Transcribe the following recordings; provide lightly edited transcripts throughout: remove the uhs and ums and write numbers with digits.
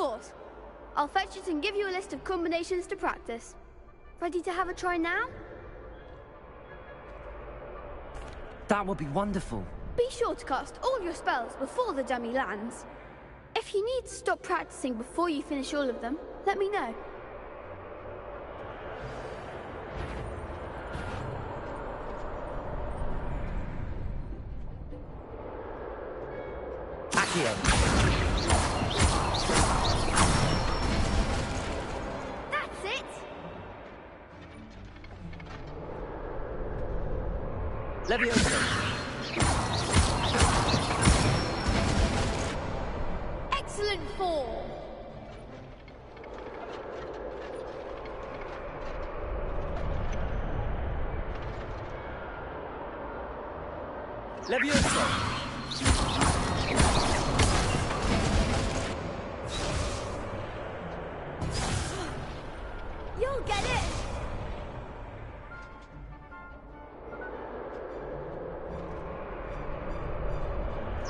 course. I'll fetch it and give you a list of combinations to practice. Ready to have a try now? That would be wonderful. Be sure to cast all your spells before the dummy lands. If you need to stop practicing before you finish all of them, let me know. Accio. That's it! Levioso. Excellent form! Levioso. You'll get it!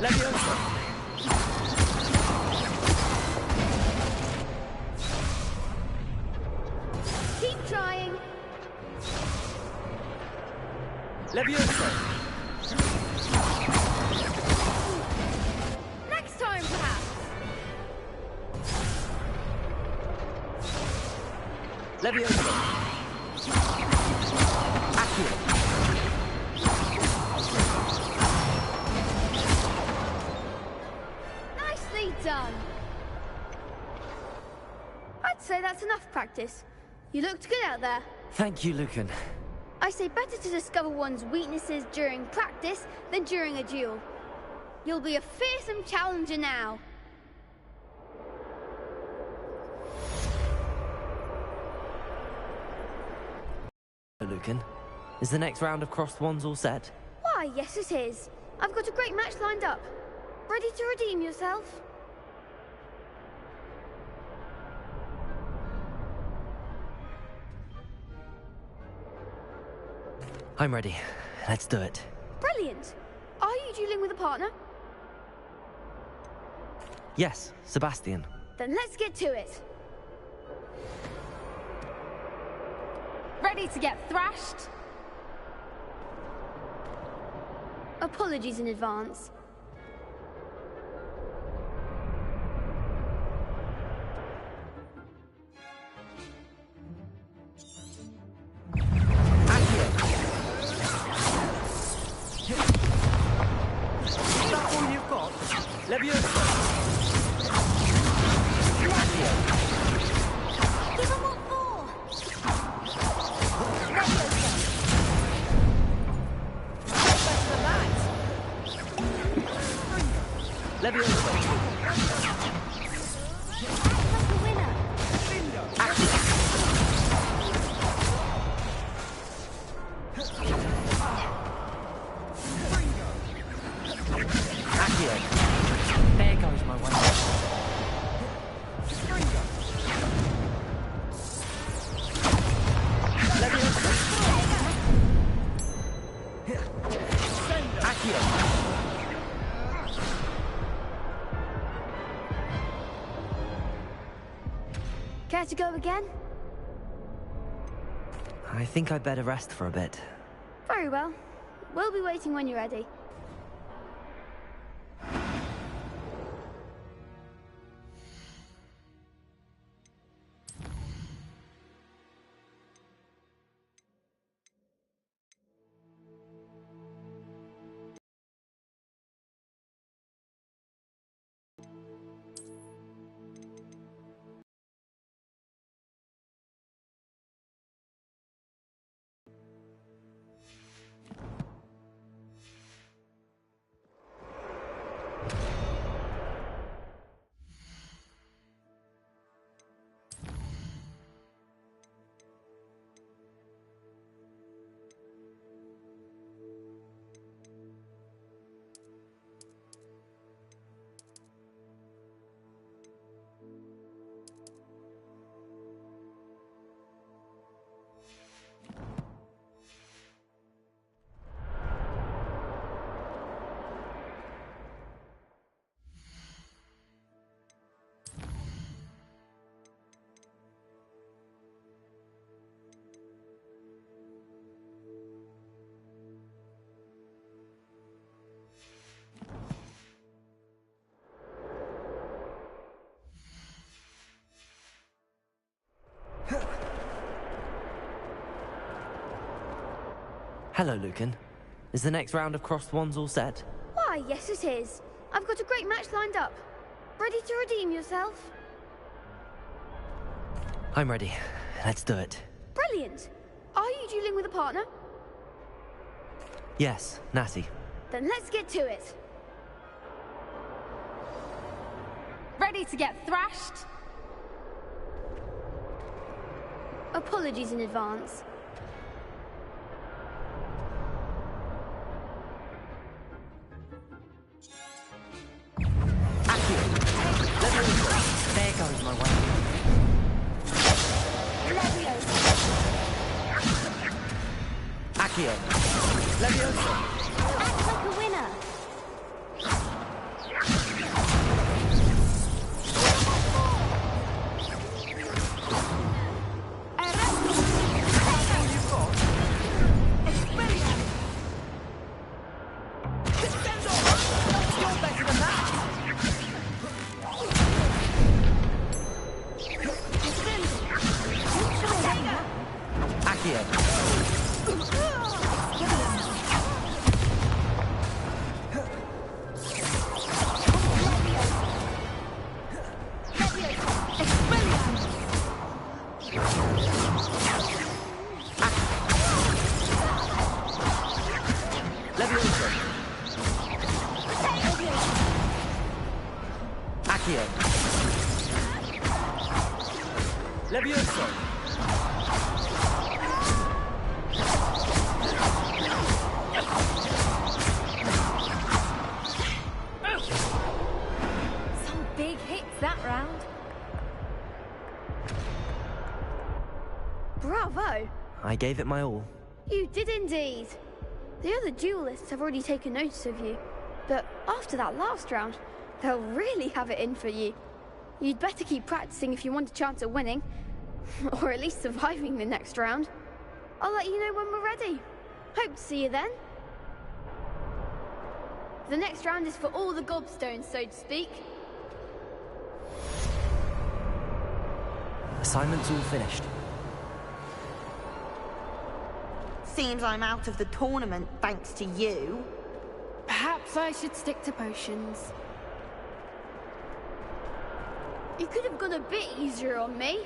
Levioso. Keep trying! Levioso. Next time, perhaps! Levioso. Accio. Nicely done! I'd say that's enough practice. You looked good out there. Thank you, Lucan. I say better to discover one's weaknesses during practice than during a duel. You'll be a fearsome challenger now. Lucan, is the next round of crossed wands all set? Why, yes it is. I've got a great match lined up. Ready to redeem yourself? I'm ready. Let's do it. Brilliant! Are you dueling with a partner? Yes, Sebastian. Then let's get to it. Ready to get thrashed? Apologies in advance. Is that all you've got? Levioso. Give them what for! Levioso. Like a winner! Accio. There goes my one. Levioso. Accio. Care to go again? I think I'd better rest for a bit. Very well. We'll be waiting when you're ready. Hello, Lucan. Is the next round of crossed wands all set? Why, yes it is. I've got a great match lined up. Ready to redeem yourself? I'm ready. Let's do it. Brilliant. Are you dueling with a partner? Yes, Natty. Then let's get to it. Ready to get thrashed? Apologies in advance. There goes my way. Accio. Leviosa. Act like a winner. Leviosa. Some big hits that round. Bravo. I gave it my all. You did indeed. The other duelists have already taken notice of you. But after that last round, they'll really have it in for you. You'd better keep practicing if you want a chance at winning. Or at least surviving the next round. I'll let you know when we're ready. Hope to see you then. The next round is for all the gobstones, so to speak. Assignment's all finished. Seems I'm out of the tournament thanks to you. Perhaps I should stick to potions. You could have gone a bit easier on me.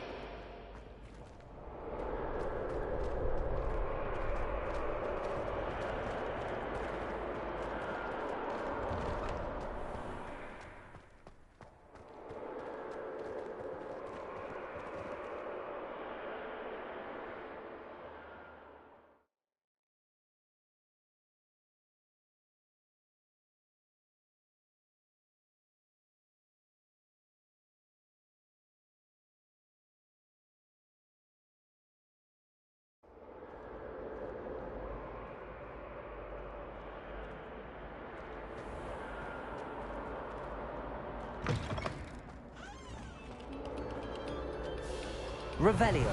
Revelio.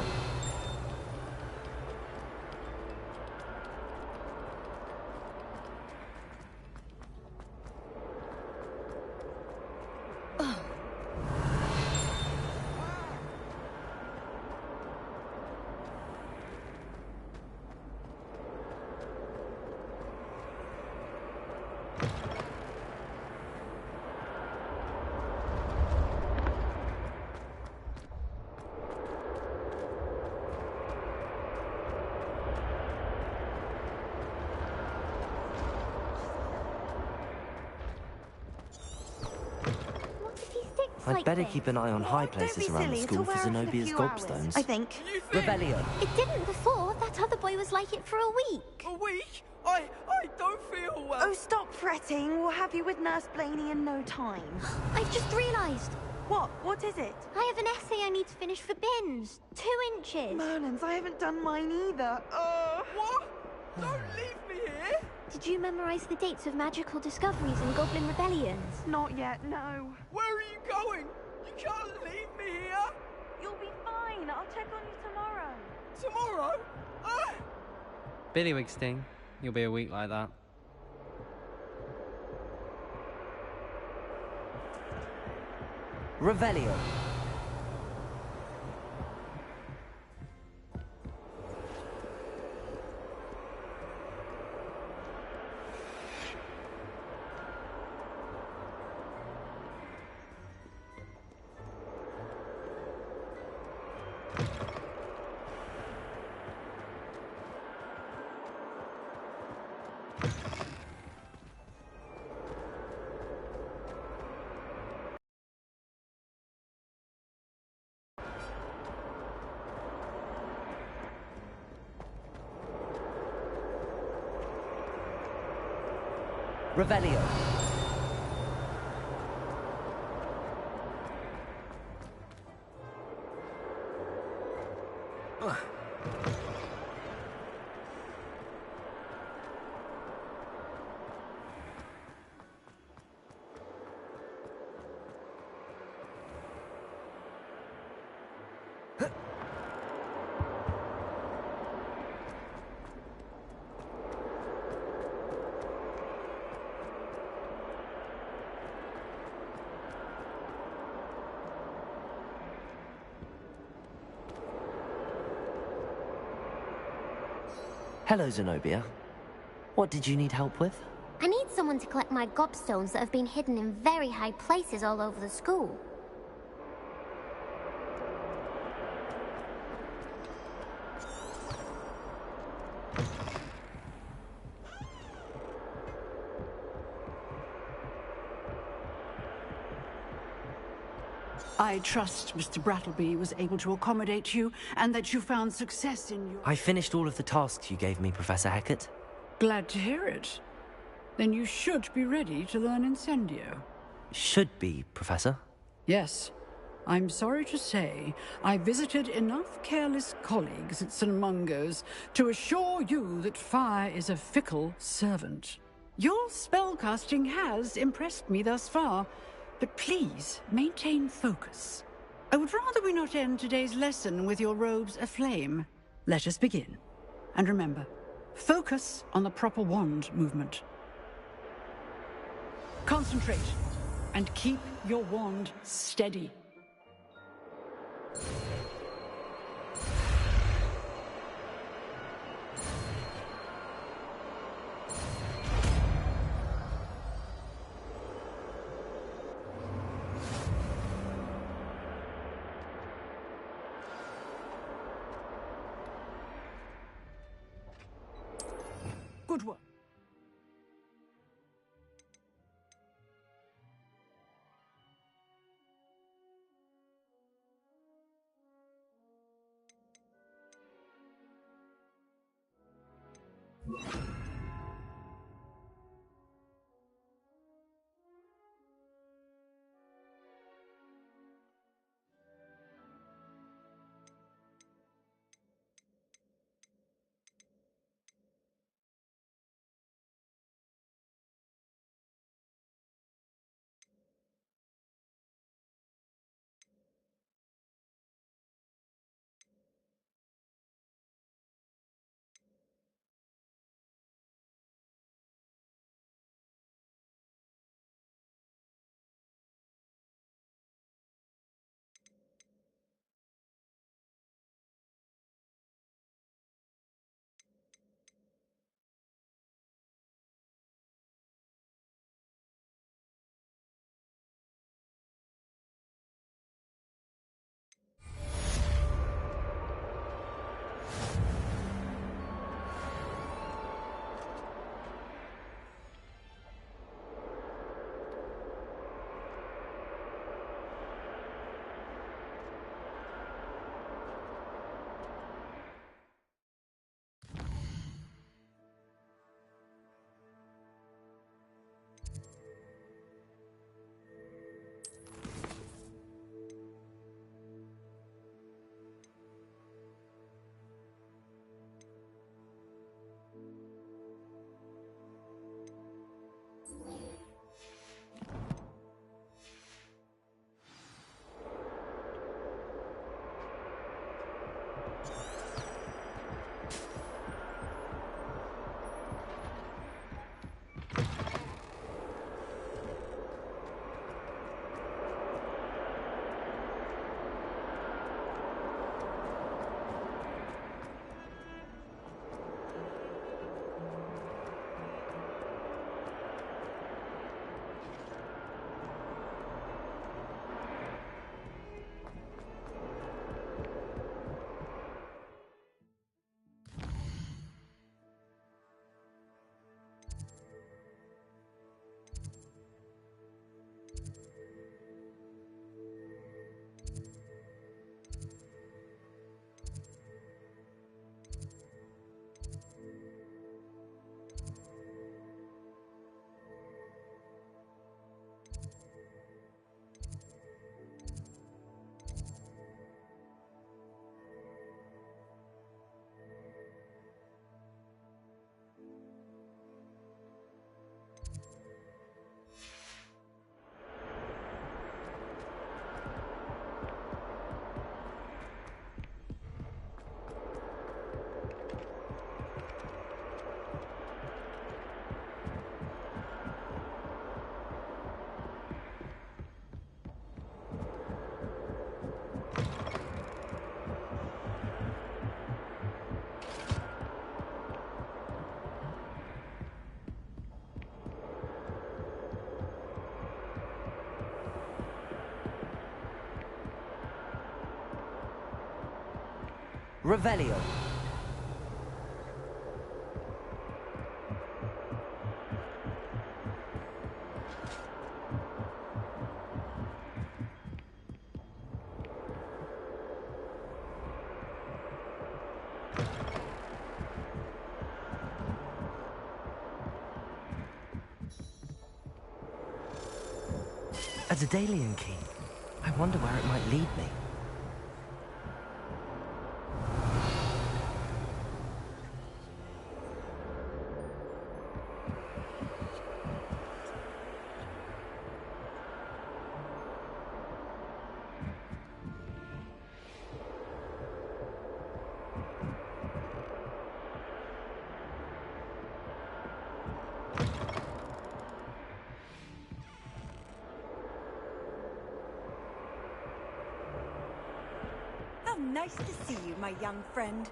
I'd better keep an eye on high places around the school for Zenobia's gobstones. I think. Revelio. It didn't before. That other boy was like it for a week. A week? I don't feel well. Oh, stop fretting. We'll have you with Nurse Blaney in no time. I've just realised. What? What is it? I have an essay I need to finish for bins. 2 inches. Merlins, I haven't done mine either. What? Don't leave me here. Did you memorise the dates of magical discoveries and goblin rebellions? Not yet, no. Where are you going? You can't leave me here. You'll be fine. I'll check on you tomorrow. Tomorrow? Billywig Sting. You'll be a week like that. Revelio. Revelio. Hello, Zenobia. What did you need help with? I need someone to collect my gobstones that have been hidden in very high places all over the school. I trust Mr. Brattleby was able to accommodate you, and that you found success in your... I finished all of the tasks you gave me, Professor Hackett. Glad to hear it. Then you should be ready to learn Incendio. Should be, Professor. Yes. I'm sorry to say, I visited enough careless colleagues at St. Mungo's to assure you that fire is a fickle servant. Your spellcasting has impressed me thus far, but please maintain focus. I would rather we not end today's lesson with your robes aflame. Let us begin. And remember, focus on the proper wand movement. Concentrate, and keep your wand steady. Good work. Revelio. A Daedalian key. I wonder where it might lead me. How nice to see you, my young friend.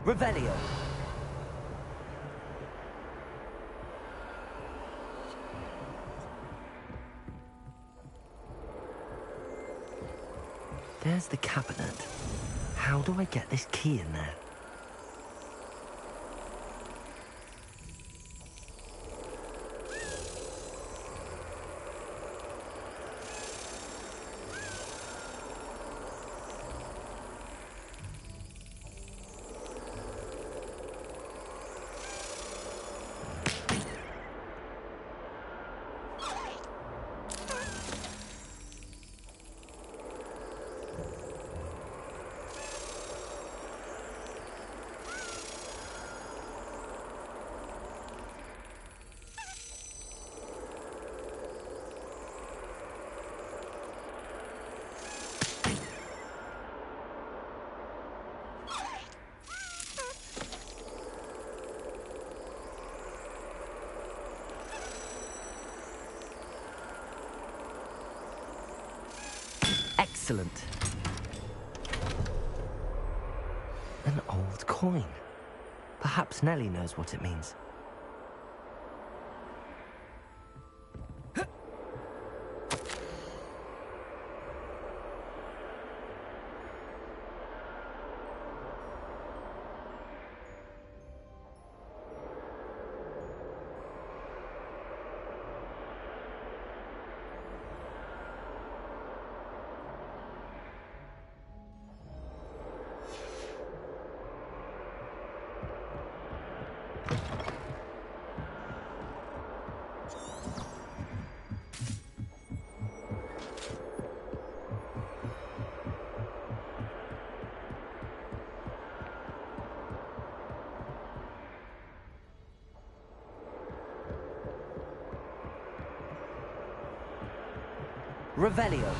Revelio. There's the cabinet. How do I get this key in there? Excellent. An old coin. Perhaps Nellie knows what it means. Revelio.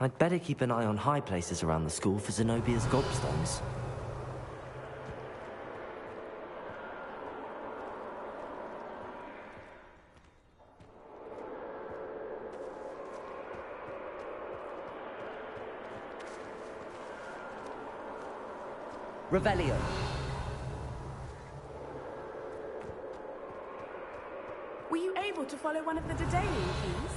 I'd better keep an eye on high places around the school for Zenobia's gobstones. Revelio. to follow one of the Dedalian keys?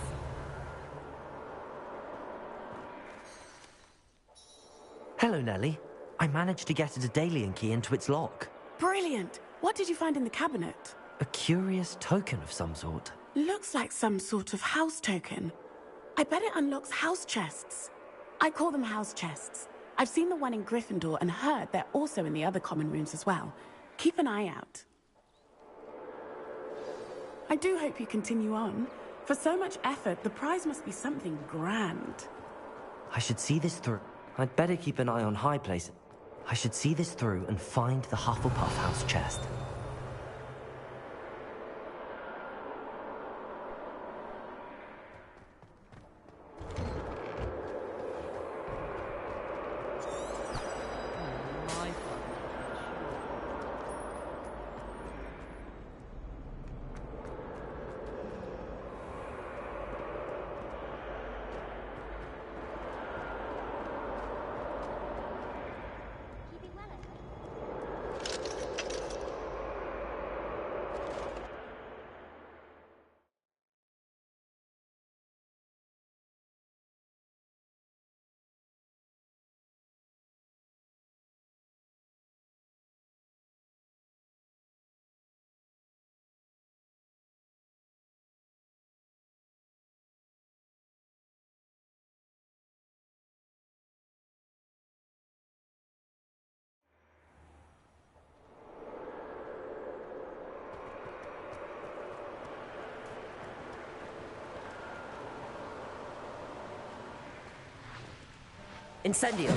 Hello, Nellie. I managed to get a Dedalian key into its lock. Brilliant! What did you find in the cabinet? A curious token of some sort. Looks like some sort of house token. I bet it unlocks house chests. I call them house chests. I've seen the one in Gryffindor and heard they're also in the other common rooms as well. Keep an eye out. I do hope you continue on. For so much effort, the prize must be something grand. I should see this through. I'd better keep an eye on high places. I should see this through and find the Hufflepuff house chest. Incendio!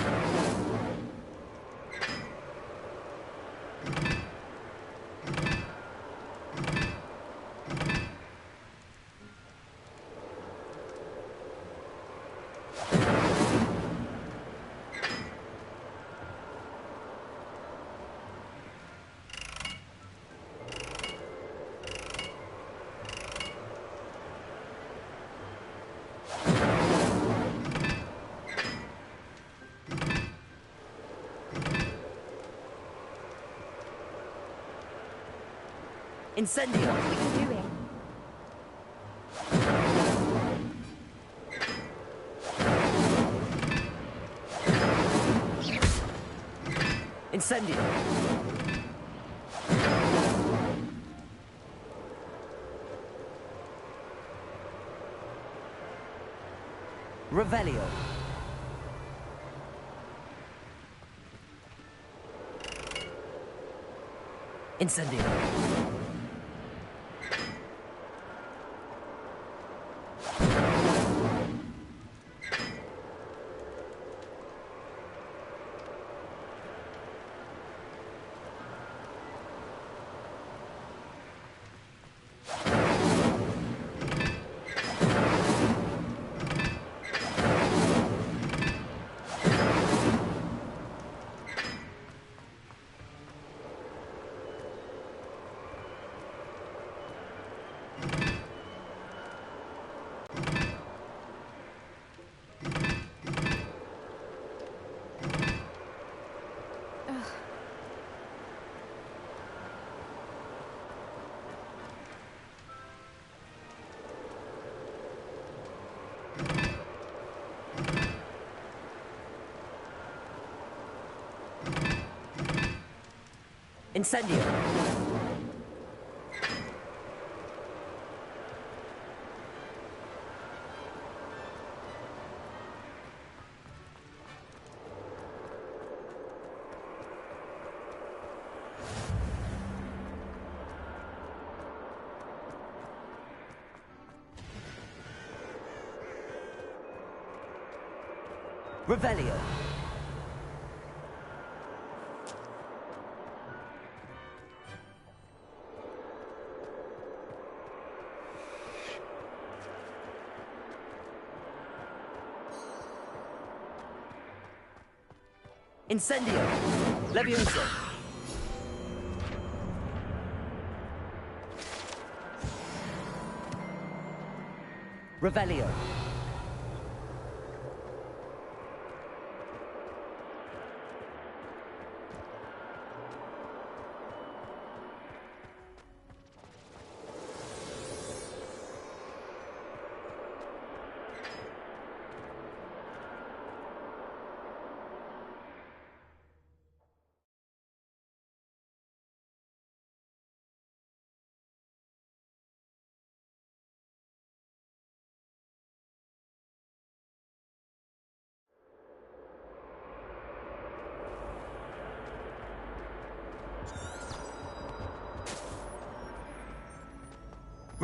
Incendio! What are you doing? Incendio! Revelio! Incendio! Incendio! Revelio! Incendio! Levioso! Revelio!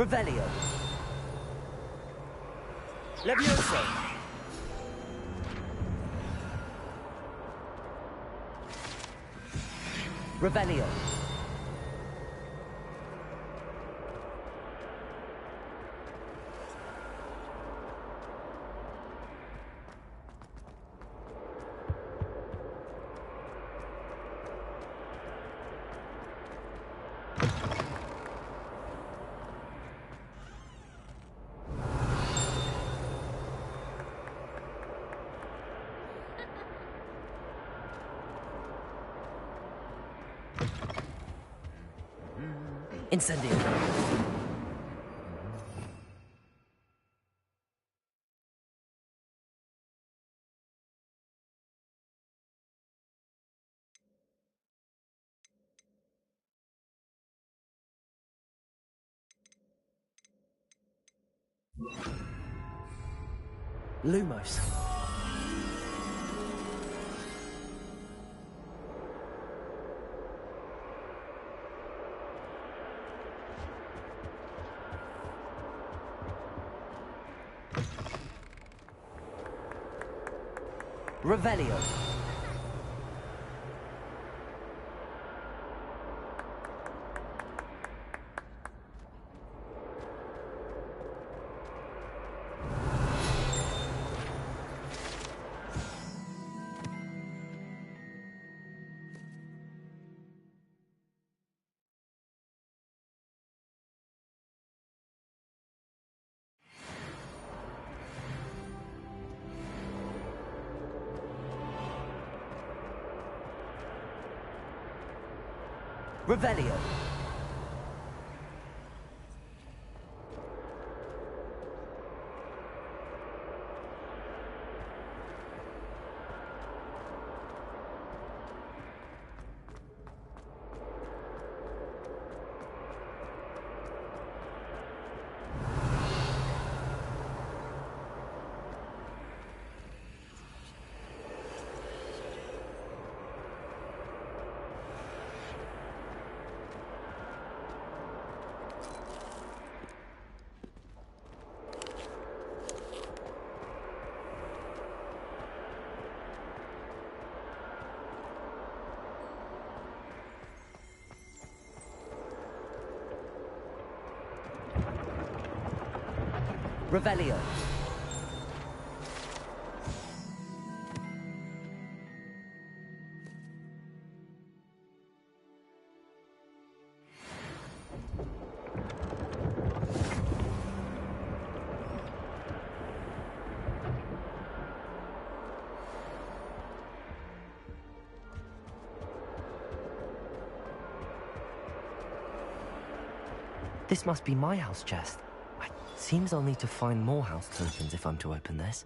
Revelio. Levioso. Revelio. Incendio. Lumos. Revelio. Revelio. Revelio. This must be my house chest. Seems I'll need to find more house tokens if I'm to open this.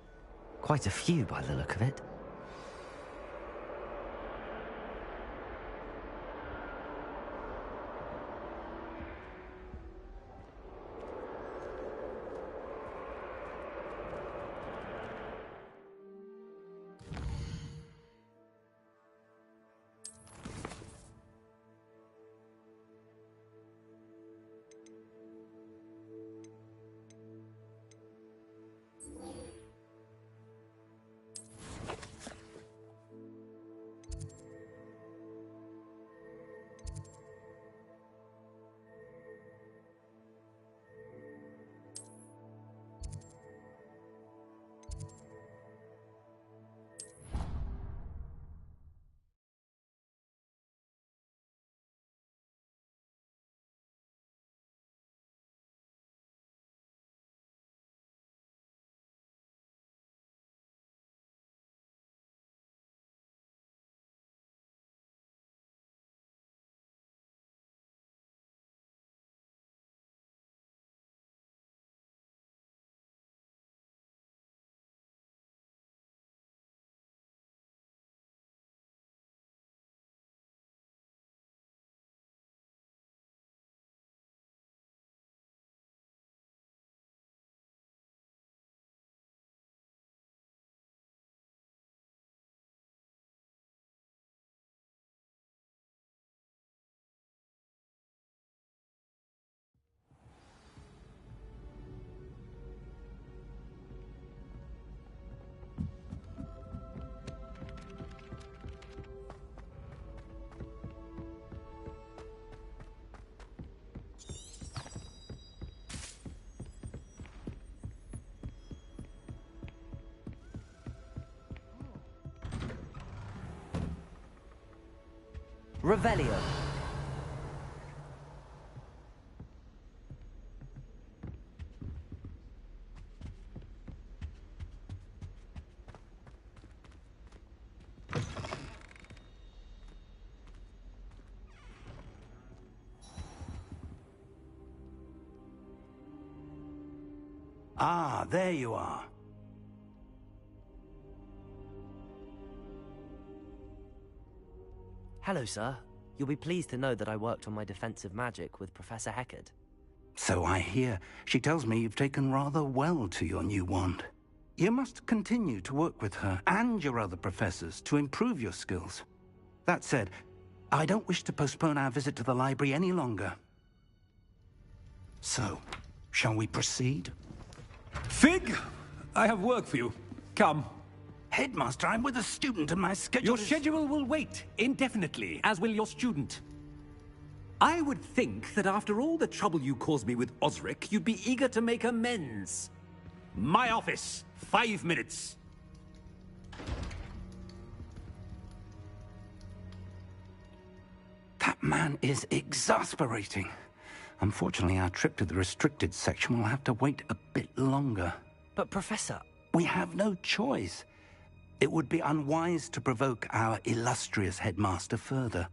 Quite a few by the look of it. Revelio. Ah, there you are. Hello, sir. You'll be pleased to know that I worked on my defensive magic with Professor Heckard. So I hear. She tells me you've taken rather well to your new wand. You must continue to work with her and your other professors to improve your skills. That said, I don't wish to postpone our visit to the library any longer. So, shall we proceed? Fig, I have work for you. Come. Headmaster, I'm with a student and my schedule Your schedule will wait indefinitely, as will your student. I would think that after all the trouble you caused me with Osric, you'd be eager to make amends. My office, 5 minutes. That man is exasperating. Unfortunately, our trip to the restricted section will have to wait a bit longer. But, Professor... We have no choice. It would be unwise to provoke our illustrious headmaster further.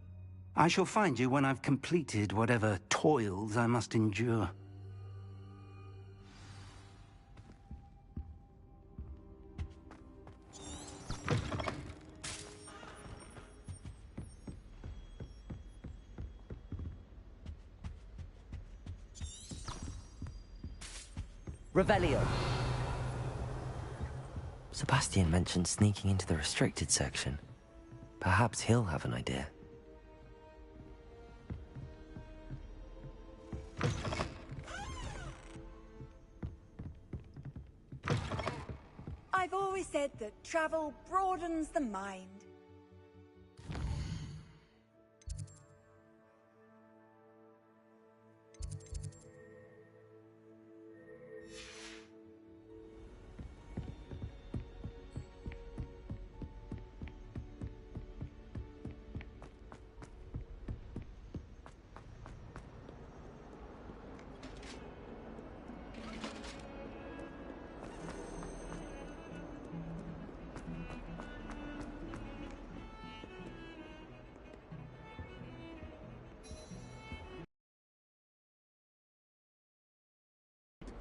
I shall find you when I've completed whatever toils I must endure. Revelio. Sebastian mentioned sneaking into the restricted section. Perhaps he'll have an idea. I've always said that travel broadens the mind.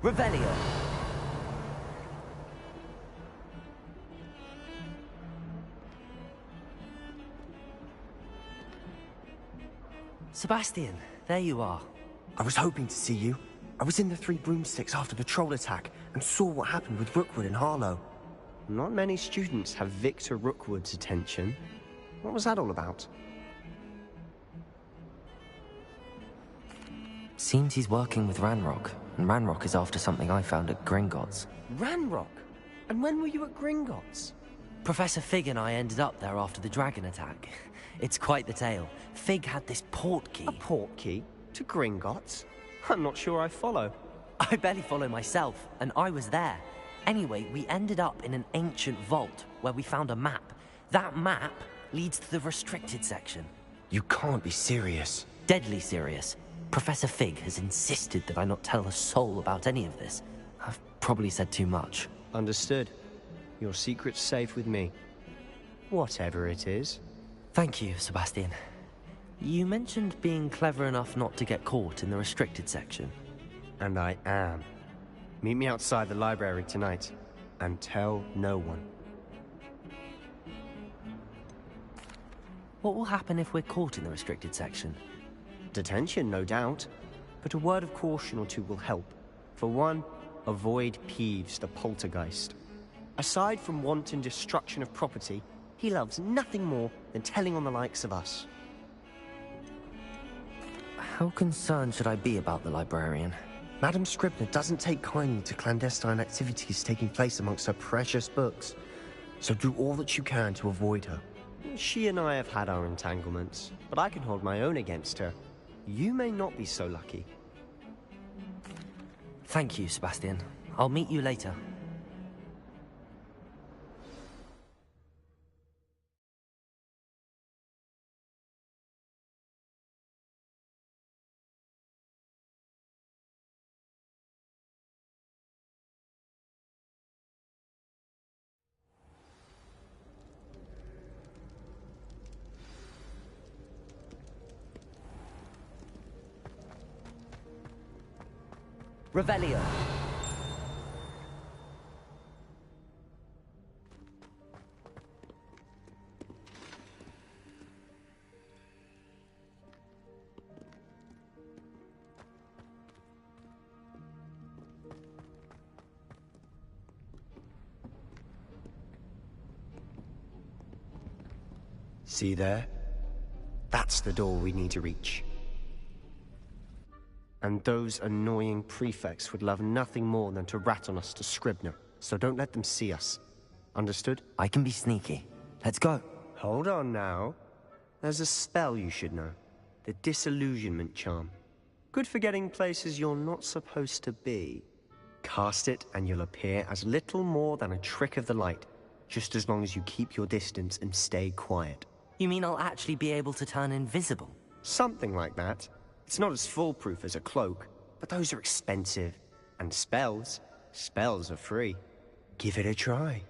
Revelio. Sebastian, there you are. I was hoping to see you. I was in the Three Broomsticks after the troll attack and saw what happened with Rookwood and Harlow. Not many students have Victor Rookwood's attention. What was that all about? Seems he's working with Ranrock, and Ranrock is after something I found at Gringotts. Ranrock? And when were you at Gringotts? Professor Fig and I ended up there after the dragon attack. It's quite the tale. Fig had this portkey. A portkey? To Gringotts? I'm not sure I follow. I barely follow myself, and I was there. Anyway, we ended up in an ancient vault where we found a map. That map leads to the restricted section. You can't be serious. Deadly serious. Professor Fig has insisted that I not tell a soul about any of this. I've probably said too much. Understood. Your secret's safe with me. Whatever it is. Thank you, Sebastian. You mentioned being clever enough not to get caught in the restricted section. And I am. Meet me outside the library tonight, and tell no one. What will happen if we're caught in the restricted section? Detention, no doubt. But a word of caution or two will help. For one, avoid Peeves, the poltergeist. Aside from wanton destruction of property, he loves nothing more than telling on the likes of us. How concerned should I be about the librarian? Madam Scribner doesn't take kindly to clandestine activities taking place amongst her precious books. So do all that you can to avoid her. She and I have had our entanglements, but I can hold my own against her. You may not be so lucky. Thank you, Sebastian. I'll meet you later. Revelio. See there? That's the door we need to reach. And those annoying prefects would love nothing more than to rat on us to Scribner, so don't let them see us. Understood? I can be sneaky. Let's go. Hold on now. There's a spell you should know. The Disillusionment Charm. Good for getting places you're not supposed to be. Cast it and you'll appear as little more than a trick of the light, just as long as you keep your distance and stay quiet. You mean I'll actually be able to turn invisible? Something like that. It's not as foolproof as a cloak, but those are expensive. And spells are free. Give it a try.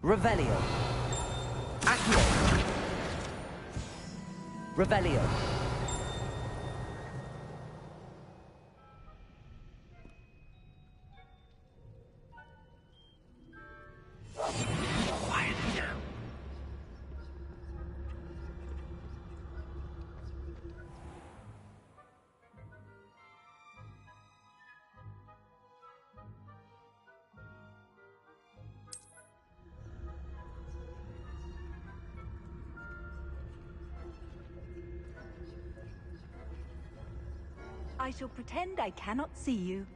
Revelio. Accio. Revelio. Quietly now. I shall pretend I cannot see you.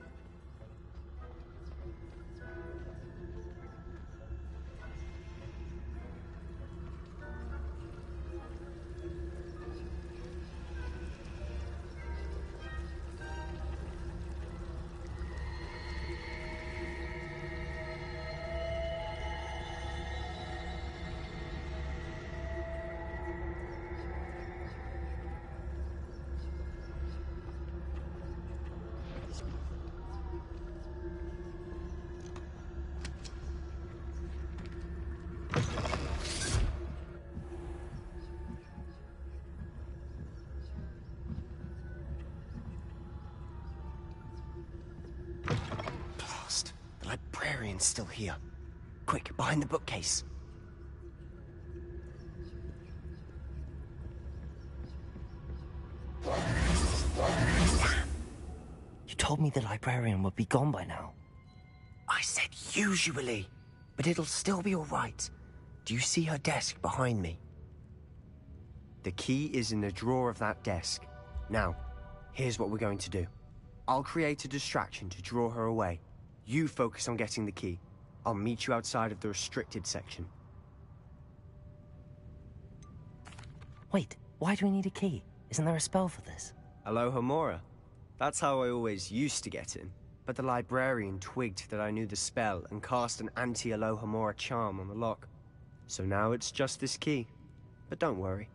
Blast. The librarian's still here. Quick, behind the bookcase. You told me the librarian would be gone by now. I said usually, but it'll still be all right. Do you see her desk behind me? The key is in the drawer of that desk. Now, here's what we're going to do. I'll create a distraction to draw her away. You focus on getting the key. I'll meet you outside of the restricted section. Wait, why do we need a key? Isn't there a spell for this? Alohomora. That's how I always used to get in. But the librarian twigged that I knew the spell and cast an anti-Alohomora charm on the lock. So now it's just this key. But don't worry.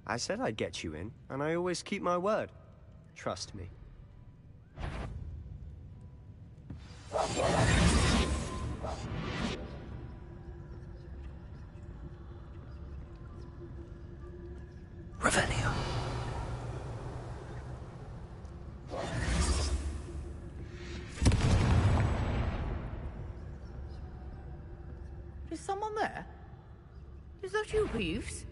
I said I'd get you in, and I always keep my word. Trust me. Revelio. Is someone there? Is that you, Peeves?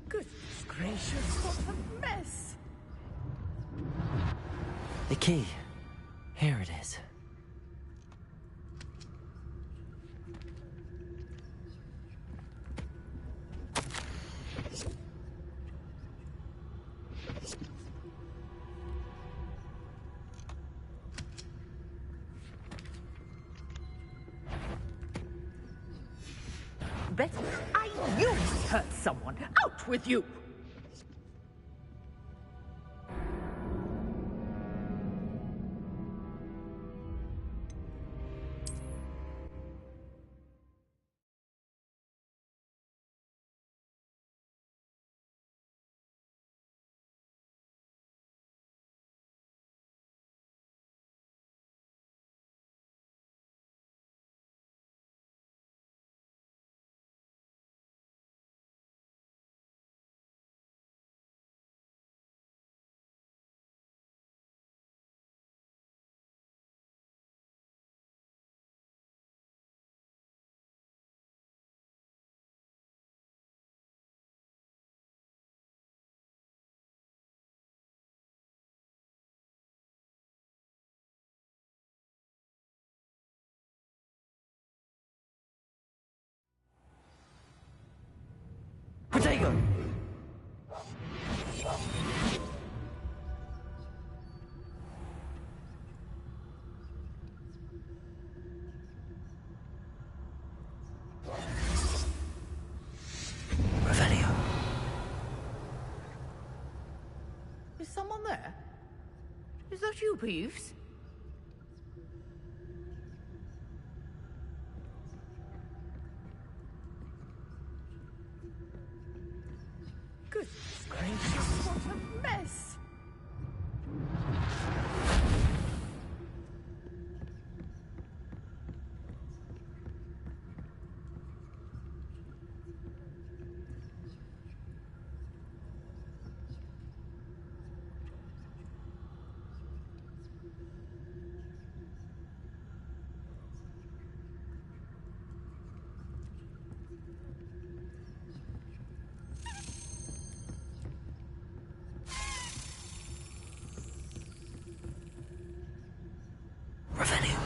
Goodness gracious, what a mess! The key. Here it is. better. I knew I hurt someone. Out with you! Protego! Revelio. Is someone there? Is that you, Peeves? Goodness gracious, what a mess! Revelio.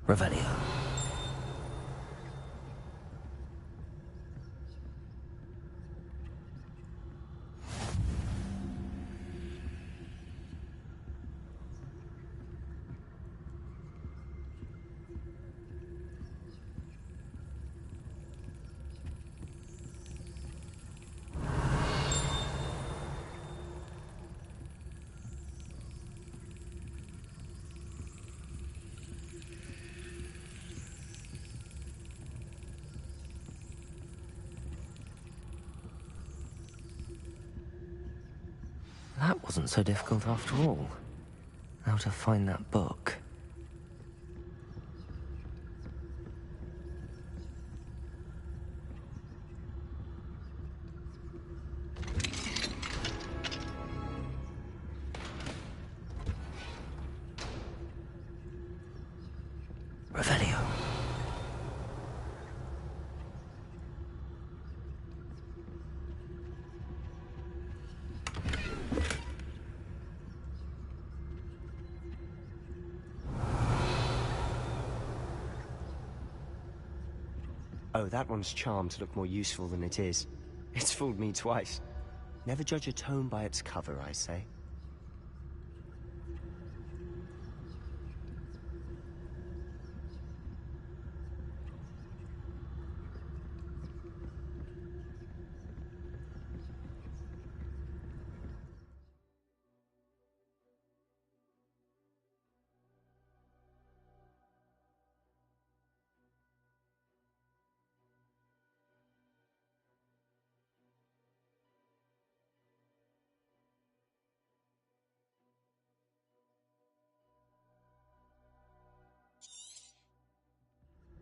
Revelio. That wasn't so difficult after all. How to find that book. Revelio. Oh, that one's charmed to look more useful than it is. It's fooled me twice. Never judge a tome by its cover, I say.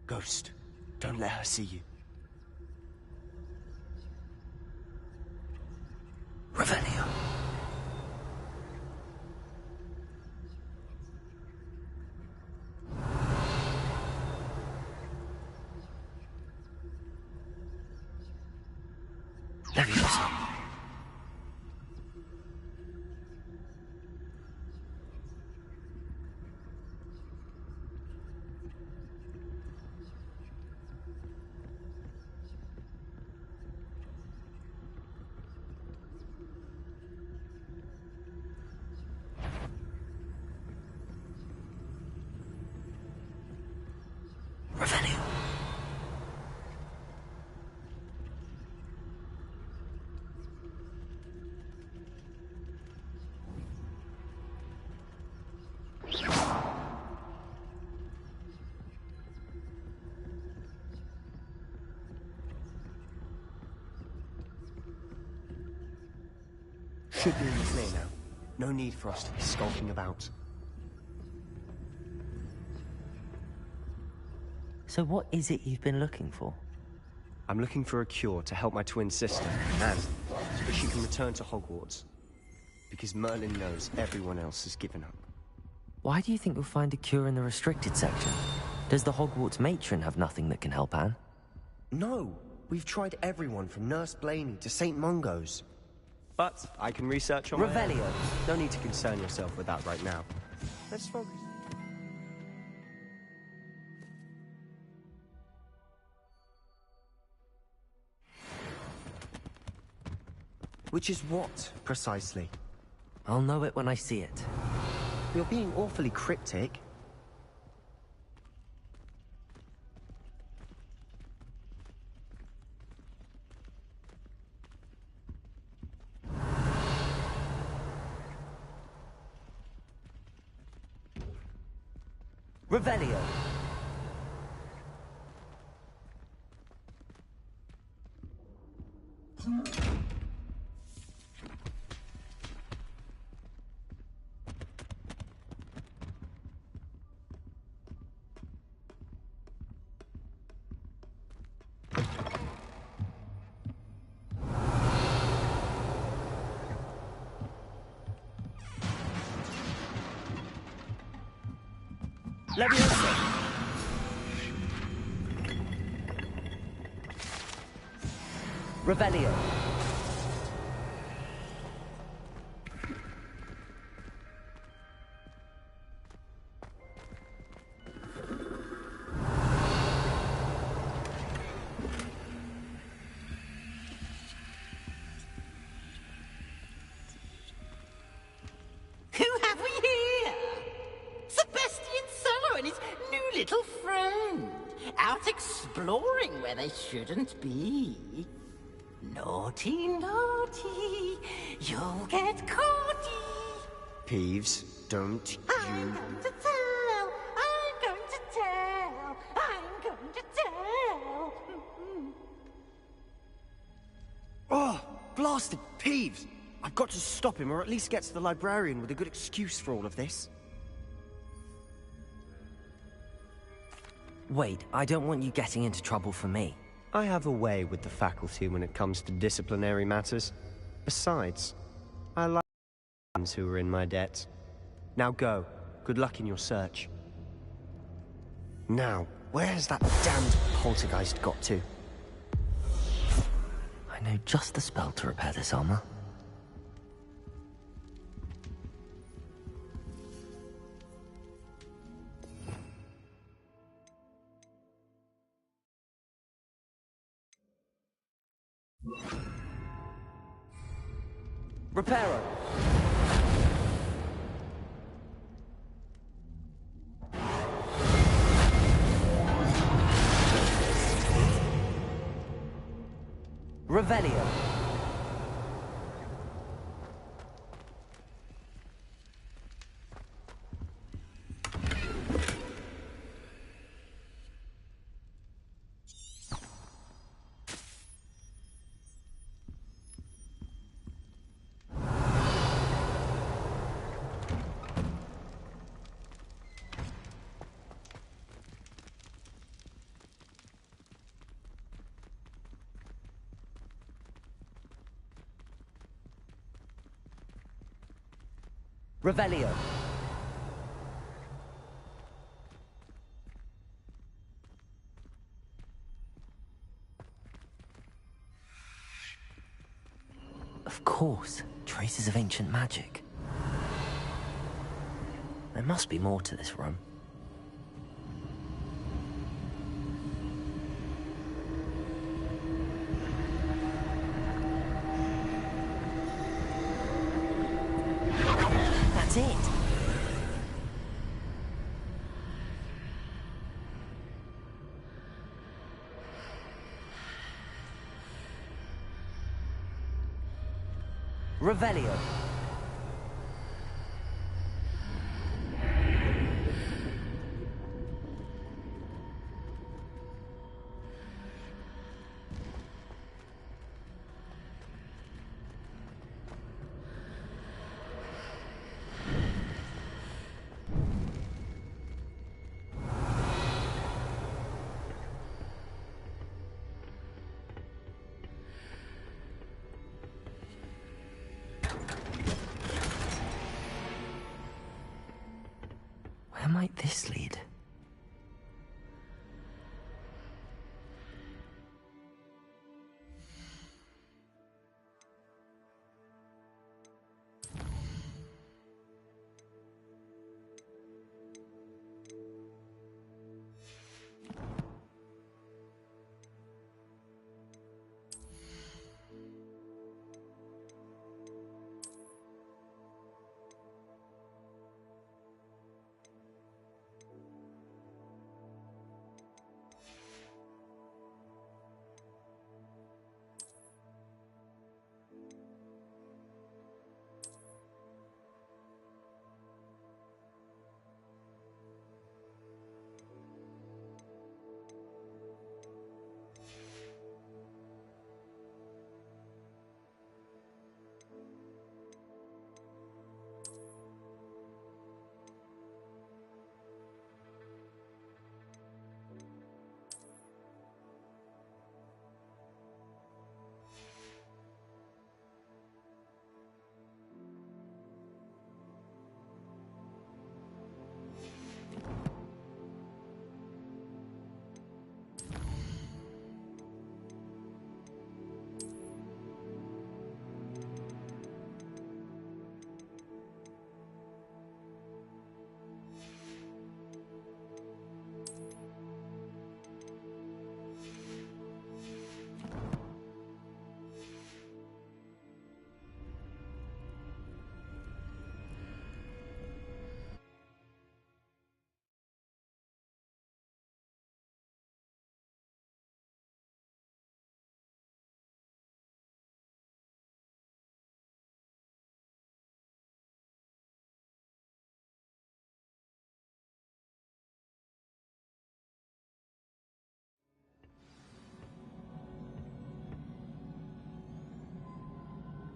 Ghost, don't let her see you. Revelio. Leviosa. Revelio. Should be in the clear now. No need for us to be skulking about. So what is it you've been looking for? I'm looking for a cure to help my twin sister, Anne, so that she can return to Hogwarts. Because Merlin knows everyone else has given up. Why do you think you'll find a cure in the restricted section? Does the Hogwarts matron have nothing that can help Anne? No! We've tried everyone from Nurse Blaney to St. Mungo's. But I can research on Revelio. No need to concern yourself with that right now. Let's focus. Which is what, precisely? I'll know it when I see it. You're being awfully cryptic. Revelio. Leviosa! Revelio. Who have we here? Sebastian Solo and his new little friend. Out exploring where they shouldn't be. Naughty, naughty. You'll get caughty. Peeves, don't you... I'm going to tell. I'm going to tell. I'm going to tell. Oh, blasted Peeves! I've got to stop him, or at least get to the librarian with a good excuse for all of this. Wait, I don't want you getting into trouble for me. I have a way with the faculty when it comes to disciplinary matters. Besides, I like ones who are in my debt. Now go. Good luck in your search. Now, where has that damned poltergeist got to? I know just the spell to repair this armor. Reparo. Revelio. Revelio. Of course, traces of ancient magic. There must be more to this room. That's it. Revelio. Where might this lead?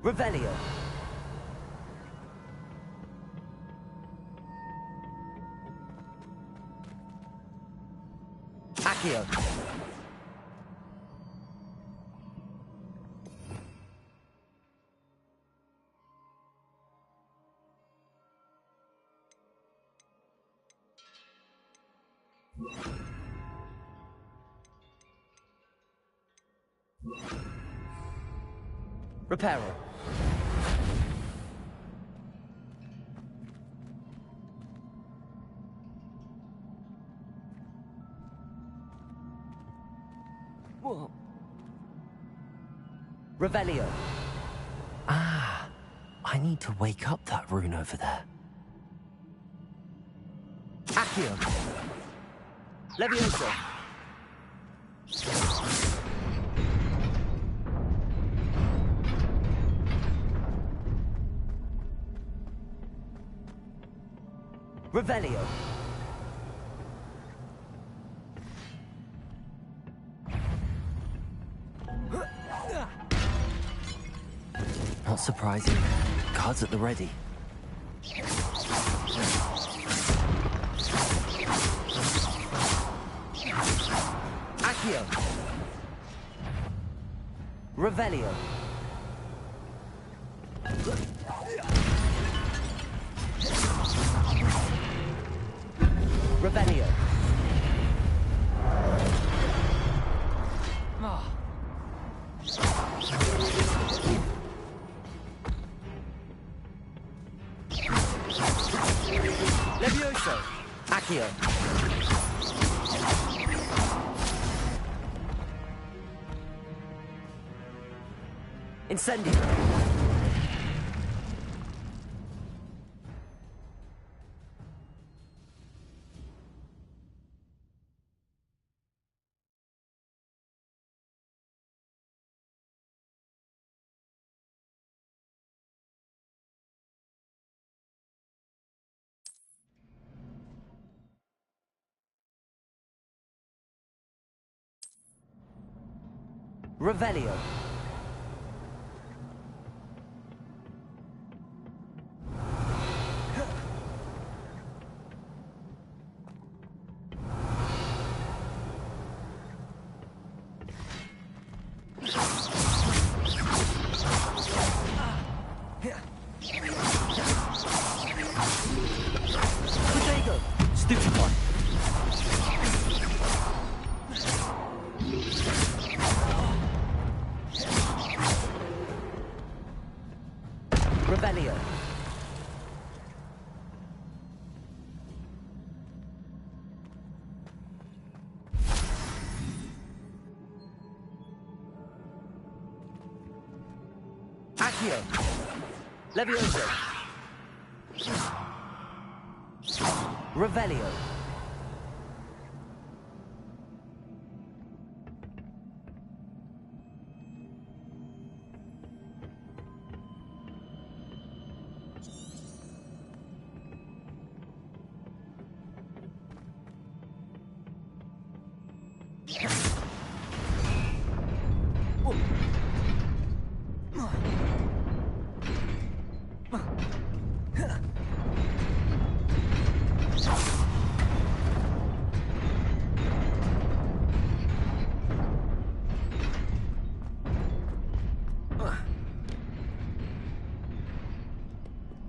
Revelio. Accio. Reparo. Whoa. Revelio. Ah, I need to wake up that rune over there. Accio. Levioso. Revelio. Not surprising. Guards at the ready. Accio. Revelio. Revelio. Oh. Levioso. Accio. Incendio. Revelio. Protego. Stupid one. Revelio. Accio. Levioso. Revelio.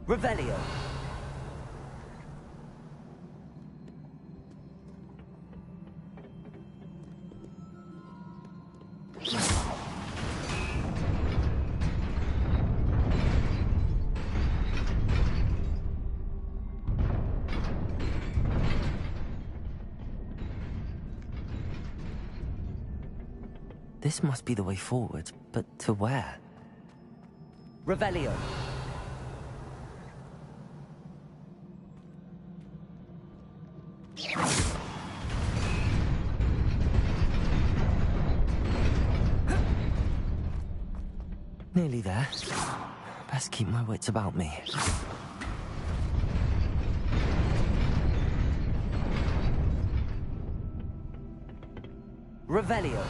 Revelio. This must be the way forward, but to where? Revelio. Nearly there. Best keep my wits about me. Revelio.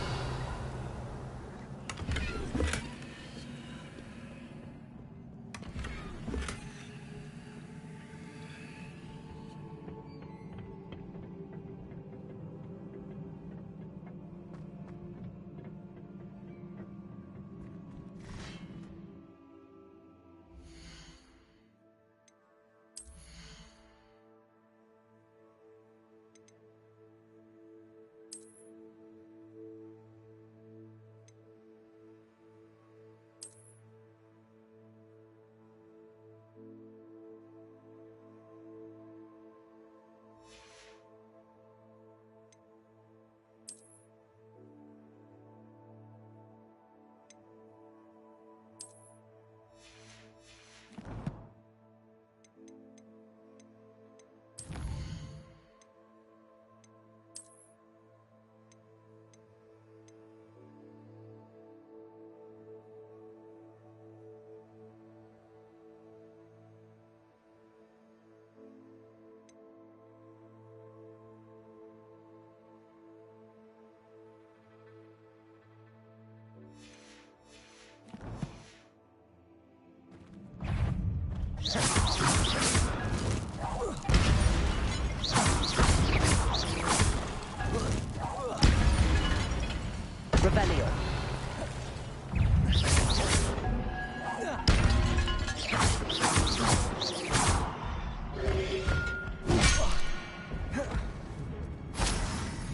Revelio.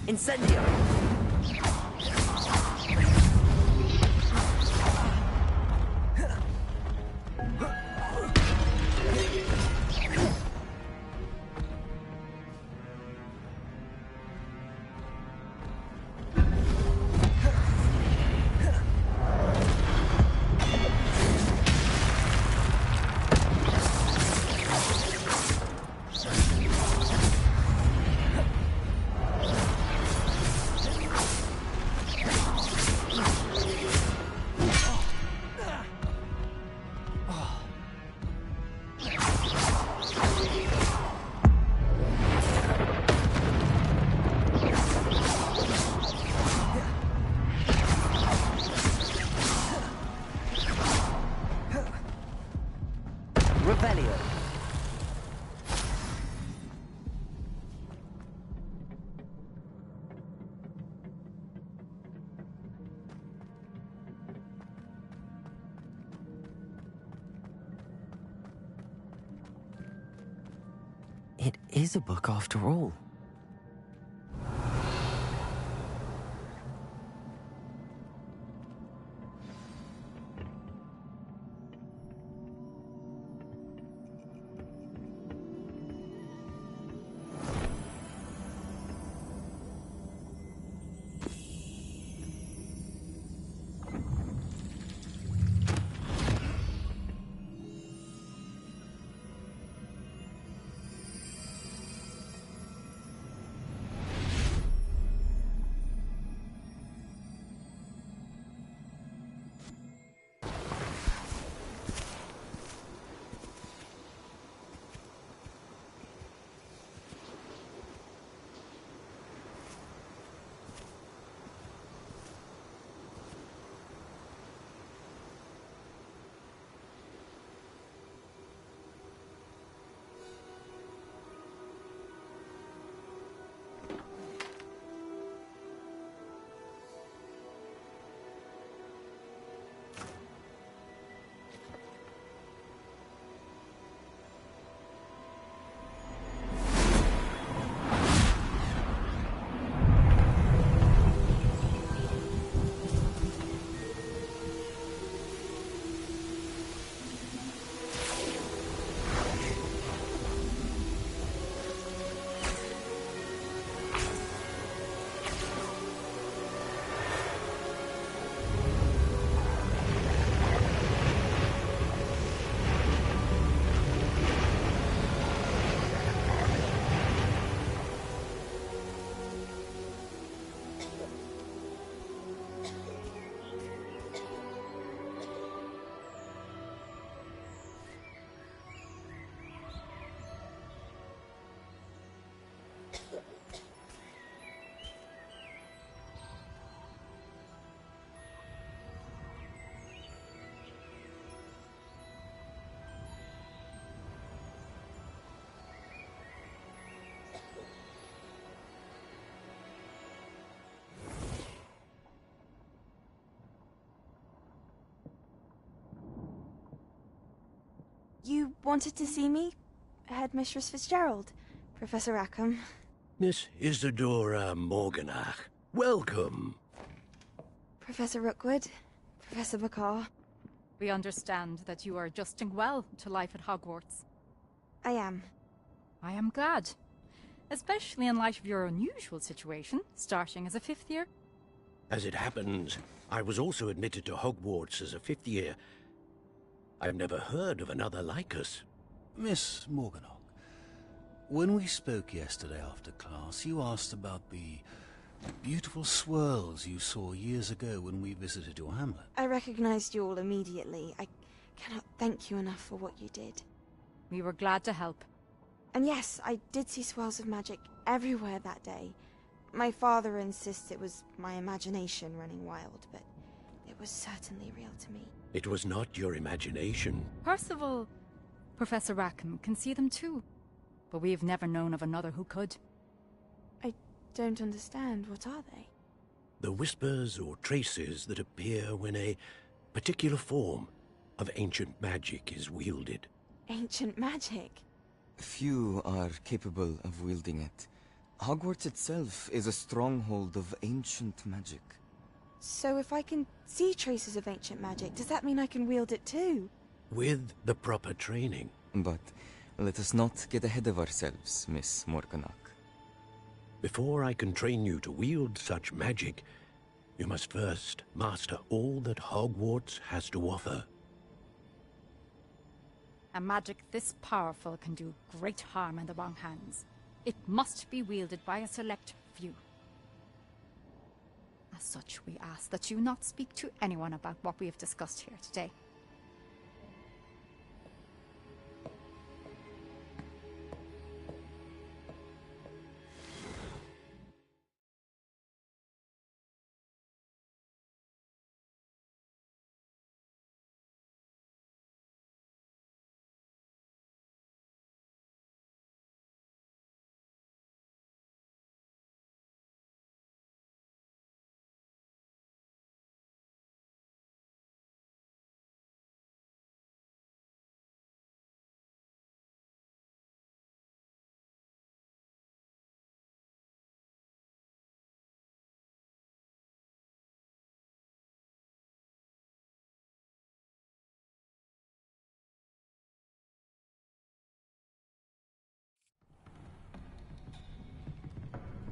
Incendio! Revelio. It is a book after all. You wanted to see me? Headmistress Fitzgerald, Professor Rackham. Miss Isadora Morganach, welcome. Professor Rookwood, Professor Bakar. We understand that you are adjusting well to life at Hogwarts. I am. I am glad. Especially in light of your unusual situation, starting as a 5th year. As it happens, I was also admitted to Hogwarts as a 5th year. I've never heard of another like us. Miss Morganach, when we spoke yesterday after class, you asked about the beautiful swirls you saw years ago when we visited your hamlet. I recognized you all immediately. I cannot thank you enough for what you did. We were glad to help. And yes, I did see swirls of magic everywhere that day. My father insists it was my imagination running wild, but it was certainly real to me. It was not your imagination. Percival, Professor Rackham can see them too. But we have never known of another who could. I don't understand. What are they? The whispers or traces that appear when a particular form of ancient magic is wielded. Ancient magic? Few are capable of wielding it. Hogwarts itself is a stronghold of ancient magic. So if I can see traces of ancient magic, does that mean I can wield it too? With the proper training. But let us not get ahead of ourselves, Miss Morganach. Before I can train you to wield such magic, you must first master all that Hogwarts has to offer. A magic this powerful can do great harm in the wrong hands. It must be wielded by a select few. As such, we ask that you not speak to anyone about what we have discussed here today.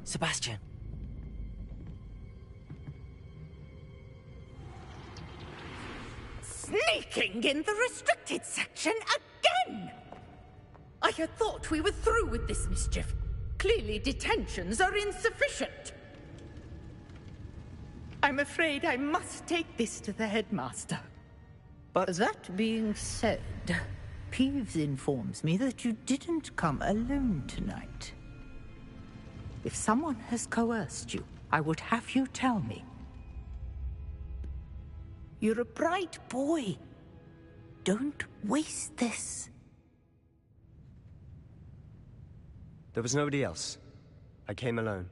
Sebastian. Sneaking in the restricted section again! I had thought we were through with this mischief. Clearly detentions are insufficient. I'm afraid I must take this to the headmaster. But that being said, Peeves informs me that you didn't come alone tonight. If someone has coerced you, I would have you tell me. You're a bright boy. Don't waste this. There was nobody else. I came alone.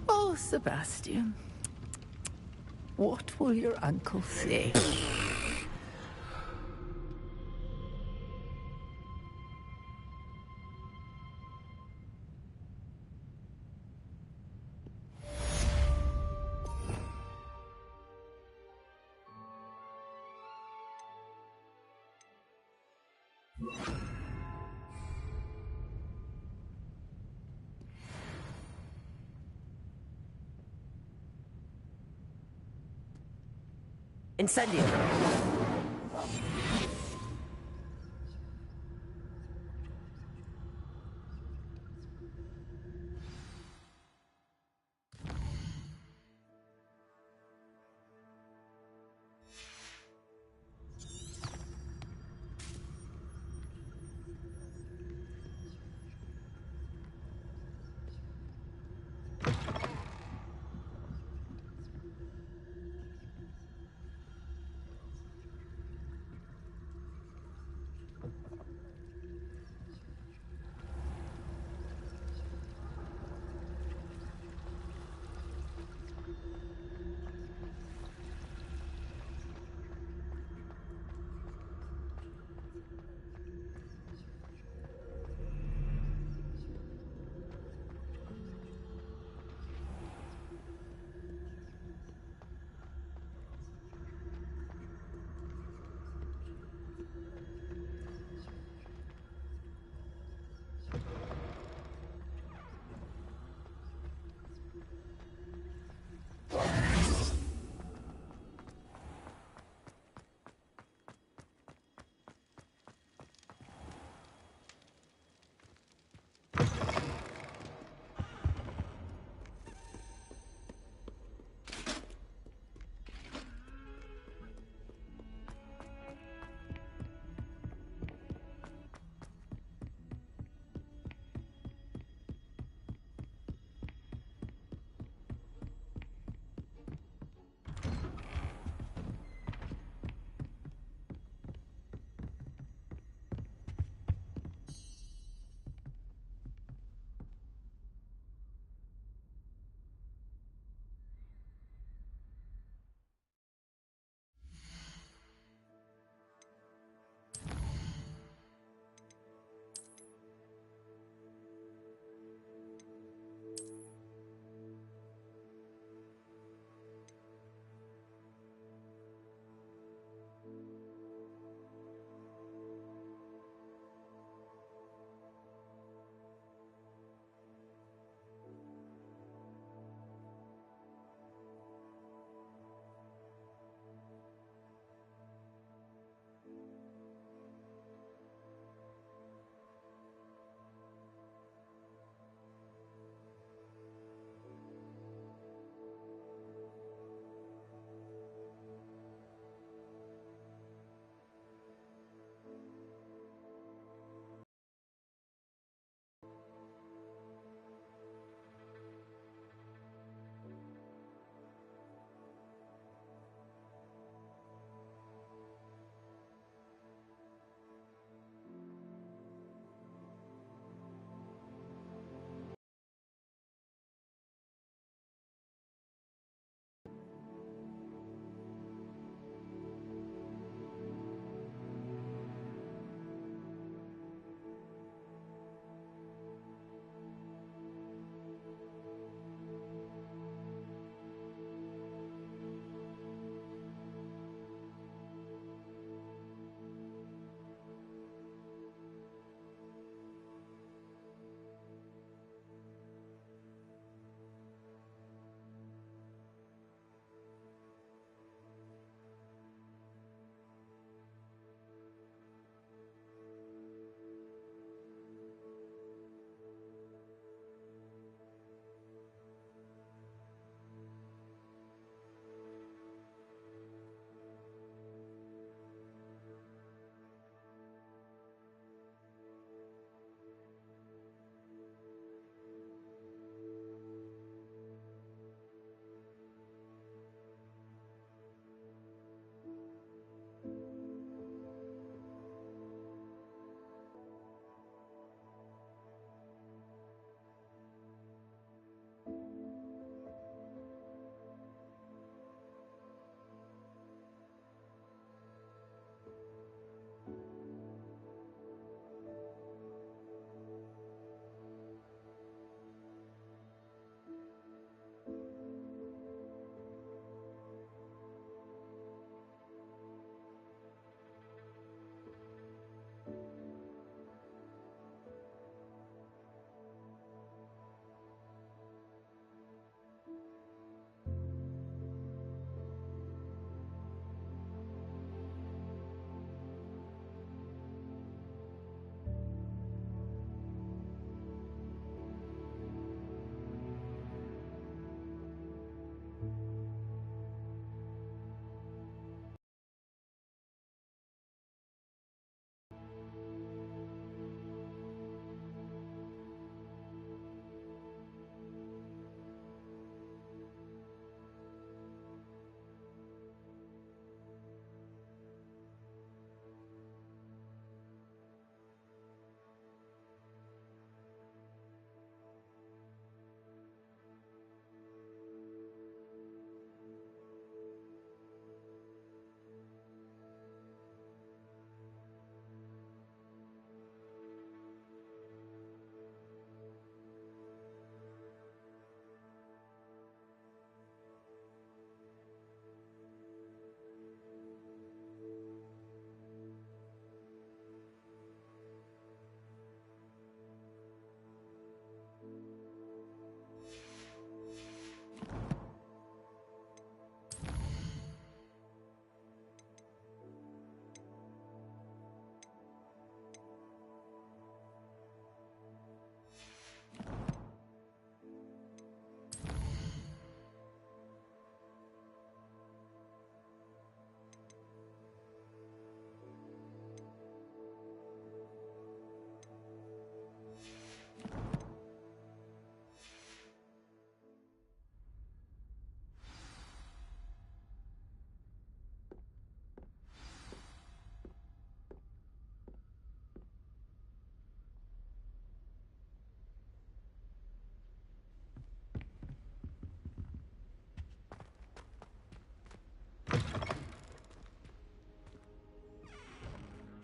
Oh, Sebastian. What will your uncle say? Incendio!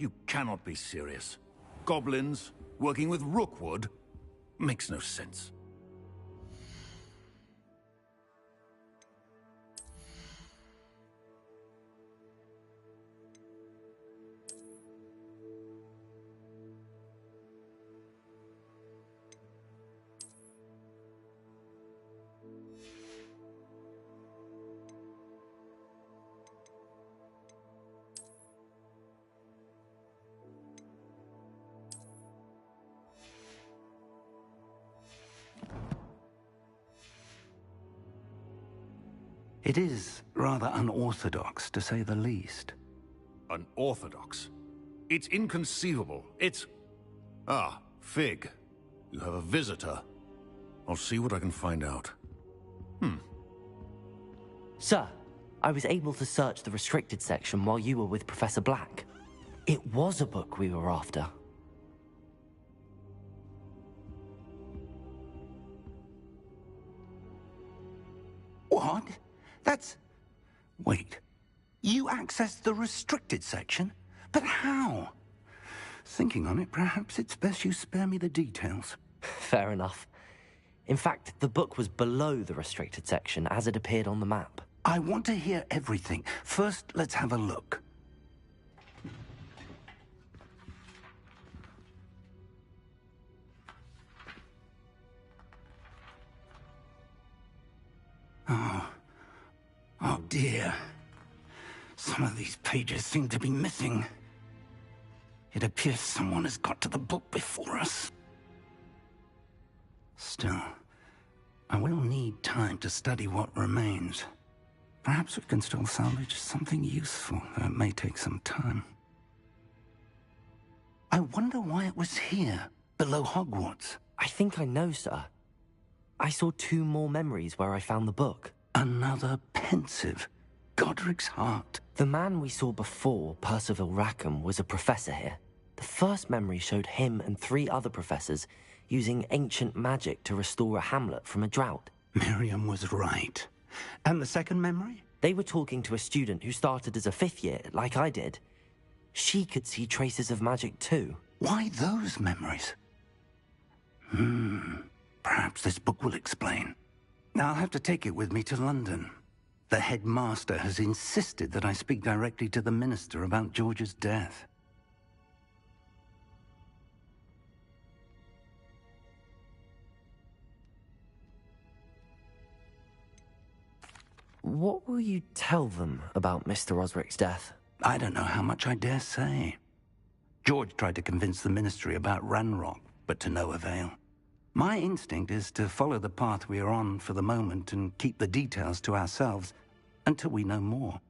You cannot be serious. Goblins working with Rookwood makes no sense. It is rather unorthodox, to say the least. Unorthodox? It's inconceivable. It's... Ah, Fig. You have a visitor. I'll see what I can find out. Sir, I was able to search the restricted section while you were with Professor Black. It was a book we were after. What? That's... Wait. You accessed the restricted section? But how? Thinking on it, perhaps it's best you spare me the details. Fair enough. In fact, the book was below the restricted section as it appeared on the map. I want to hear everything. First, let's have a look. Oh dear. Some of these pages seem to be missing. It appears someone has got to the book before us. Still, I will need time to study what remains. Perhaps we can still salvage something useful, though it may take some time. I wonder why it was here, below Hogwarts. I think I know, sir. I saw 2 more memories where I found the book. Another pensive. Godric's heart. The man we saw before, Percival Rackham, was a professor here. The first memory showed him and 3 other professors using ancient magic to restore a hamlet from a drought. Miriam was right. And the second memory? They were talking to a student who started as a 5th year, like I did. She could see traces of magic too. Why those memories? Perhaps this book will explain. I'll have to take it with me to London. The headmaster has insisted that I speak directly to the minister about George's death. What will you tell them about Mr. Osric's death? I don't know how much I dare say. George tried to convince the ministry about Ranrock, but to no avail. My instinct is to follow the path we are on for the moment and keep the details to ourselves until we know more.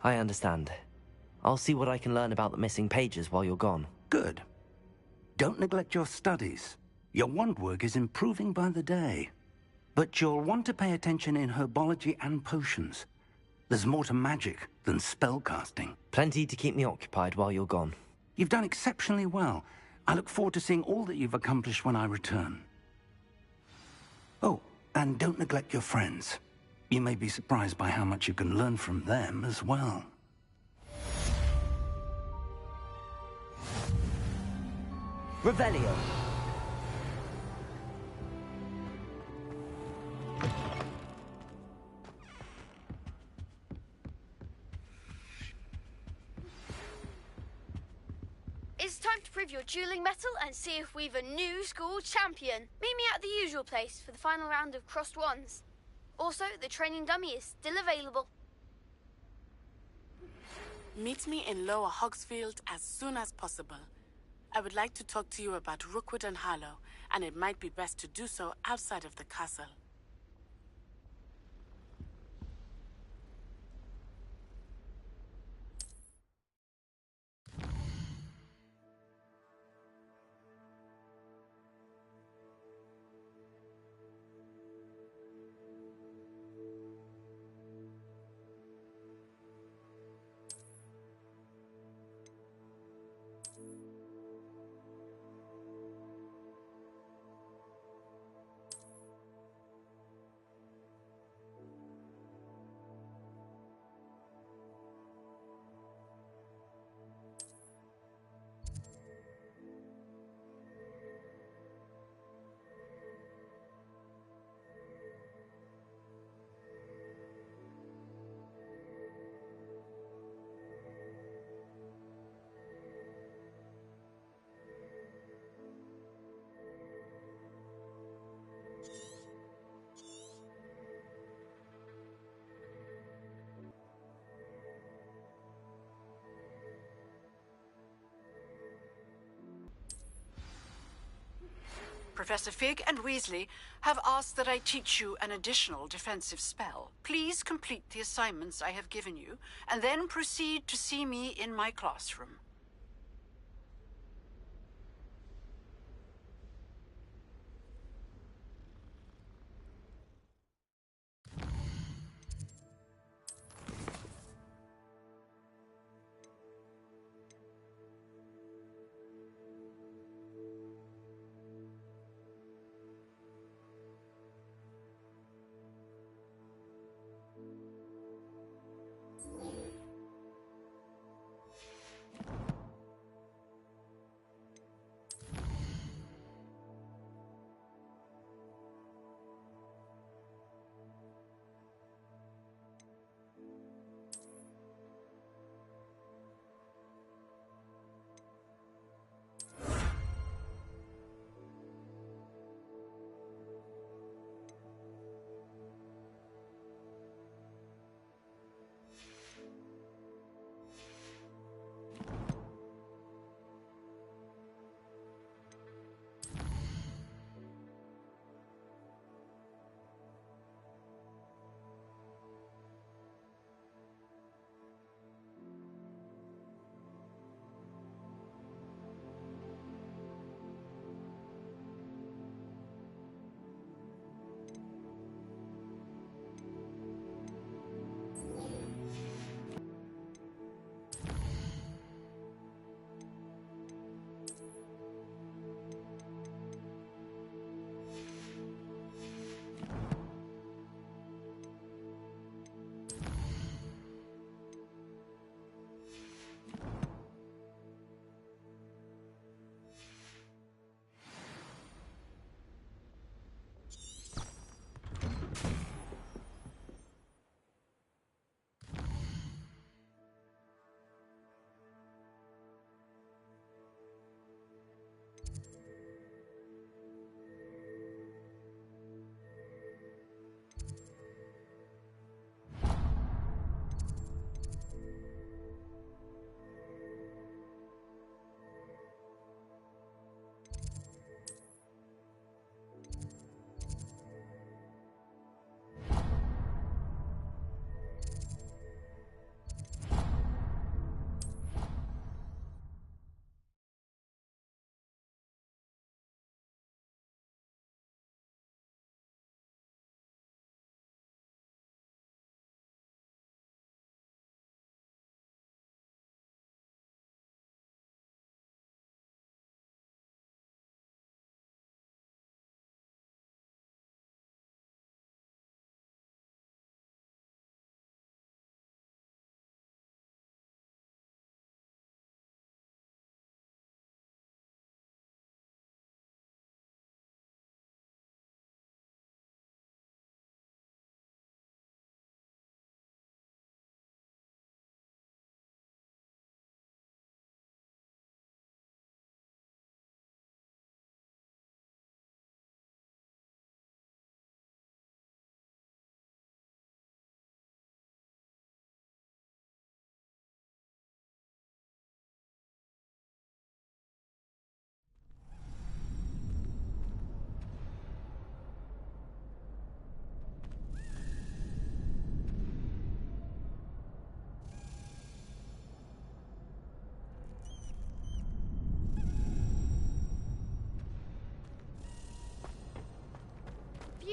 I understand. I'll see what I can learn about the missing pages while you're gone. Good. Don't neglect your studies. Your wand work is improving by the day. But you'll want to pay attention in herbology and potions. There's more to magic than spellcasting. Plenty to keep me occupied while you're gone. You've done exceptionally well. I look forward to seeing all that you've accomplished when I return. Oh, and don't neglect your friends. You may be surprised by how much you can learn from them as well. Revelio. It's time to prove your dueling mettle and see if we've a new school champion. Meet me at the usual place for the final round of crossed wands. Also, the training dummy is still available. Meet me in Lower Hogsfield as soon as possible. I would like to talk to you about Rookwood and Harlow, and it might be best to do so outside of the castle. Professor Fig and Weasley have asked that I teach you an additional defensive spell. Please complete the assignments I have given you, and then proceed to see me in my classroom.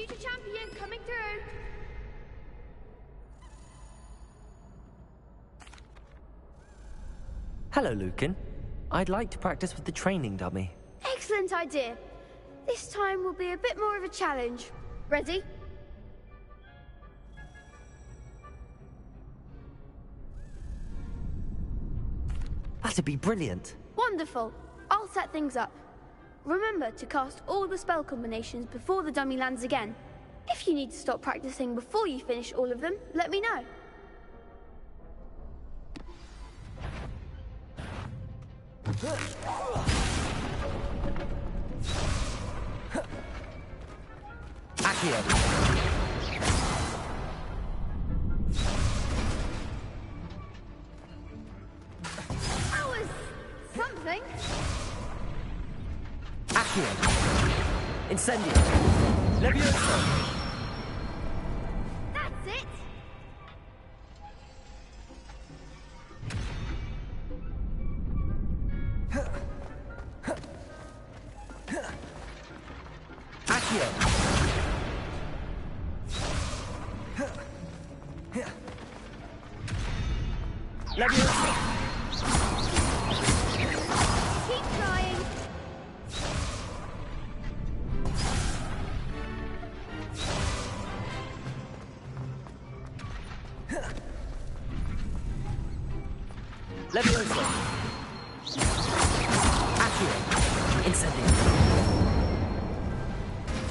Future champion coming through. Hello, Lucan. I'd like to practice with the training dummy. Excellent idea. This time will be a bit more of a challenge. Ready? That'd be brilliant. Wonderful. I'll set things up. Remember to cast all the spell combinations before the dummy lands again. If you need to stop practicing before you finish all of them, let me know. Accio. That was something. Accio. Incendio. Levioso. That's it. Accio. Levioso. Keep trying. Levioso. Accio. Incendio.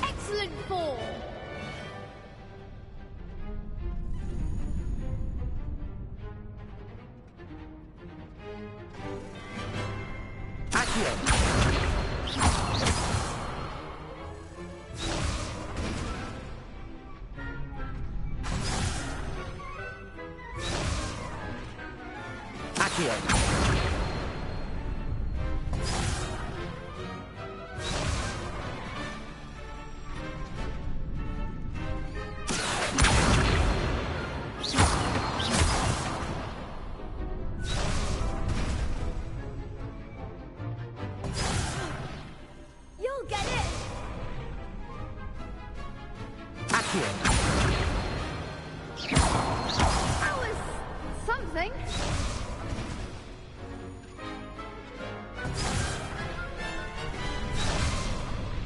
Excellent form. Accio. Accio. You'll get it. Accio. That was something.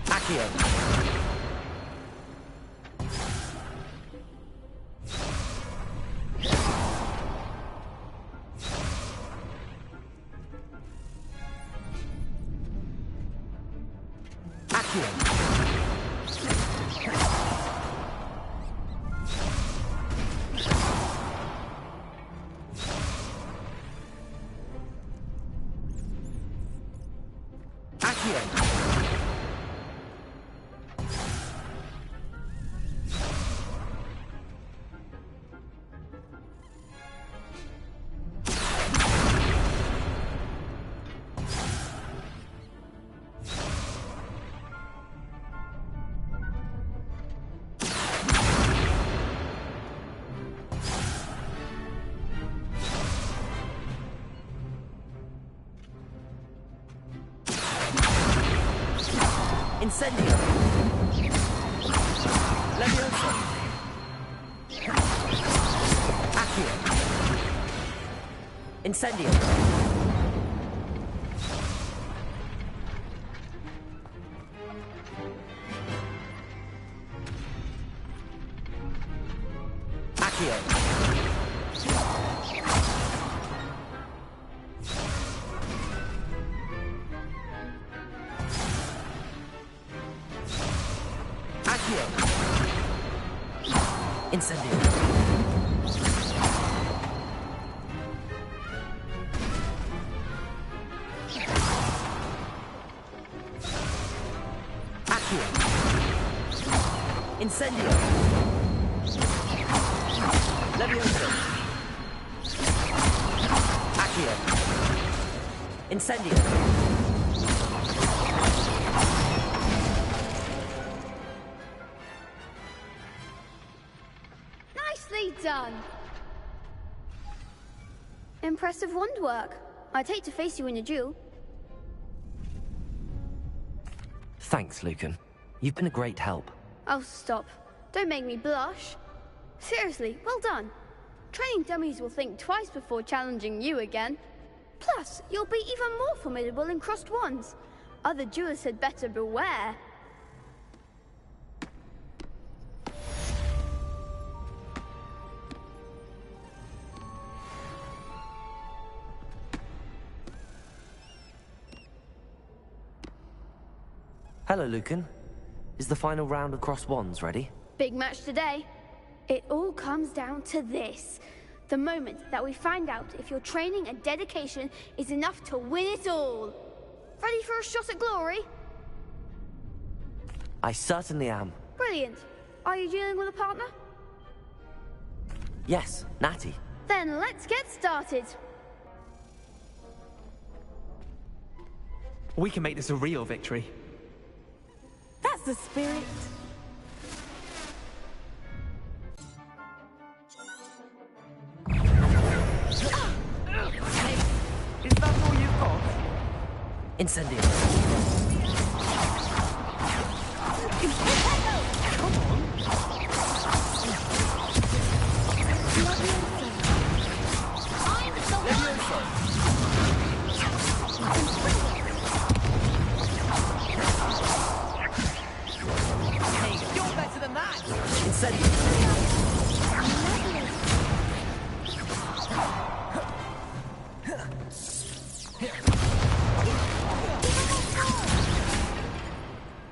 Accio. Accio. Accio. Incendio. Levioso. Accio. Incendio. Accio. Accio. Incendio. Accio. Incendio. Levioso. Accio. Incendio. Nicely done. Impressive wand work. I'd hate to face you in a duel. Thanks, Lucan. You've been a great help. Oh, stop. Don't make me blush. Seriously, well done. Training dummies will think twice before challenging you again. Plus, you'll be even more formidable in crossed wands. Other duelists had better beware. Hello, Lucan. Is the final round of crossed wands ready? Big match today. It all comes down to this. The moment that we find out if your training and dedication is enough to win it all. Ready for a shot at glory? I certainly am. Brilliant. Are you dealing with a partner? Yes, Natty. Then let's get started. We can make this a real victory. That's the spirit. Is that all you've got? Incendio. Come on. Hey, you're better than that. Incendio.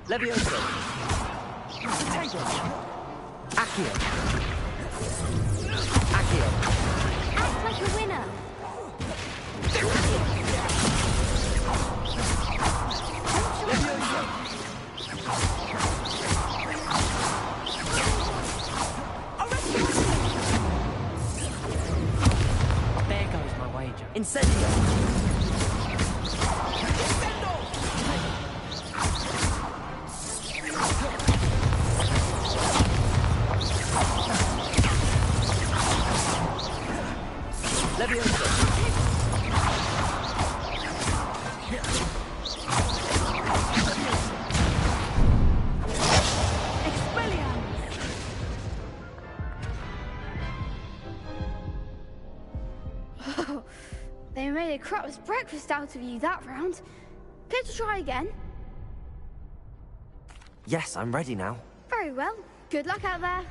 Levioso. Potato. Accio. Accio. Act like a winner. Levioso. There goes my wager. Incendio. They made a crap's breakfast out of you that round. Care to try again? Yes, I'm ready now. Very well. Good luck out there.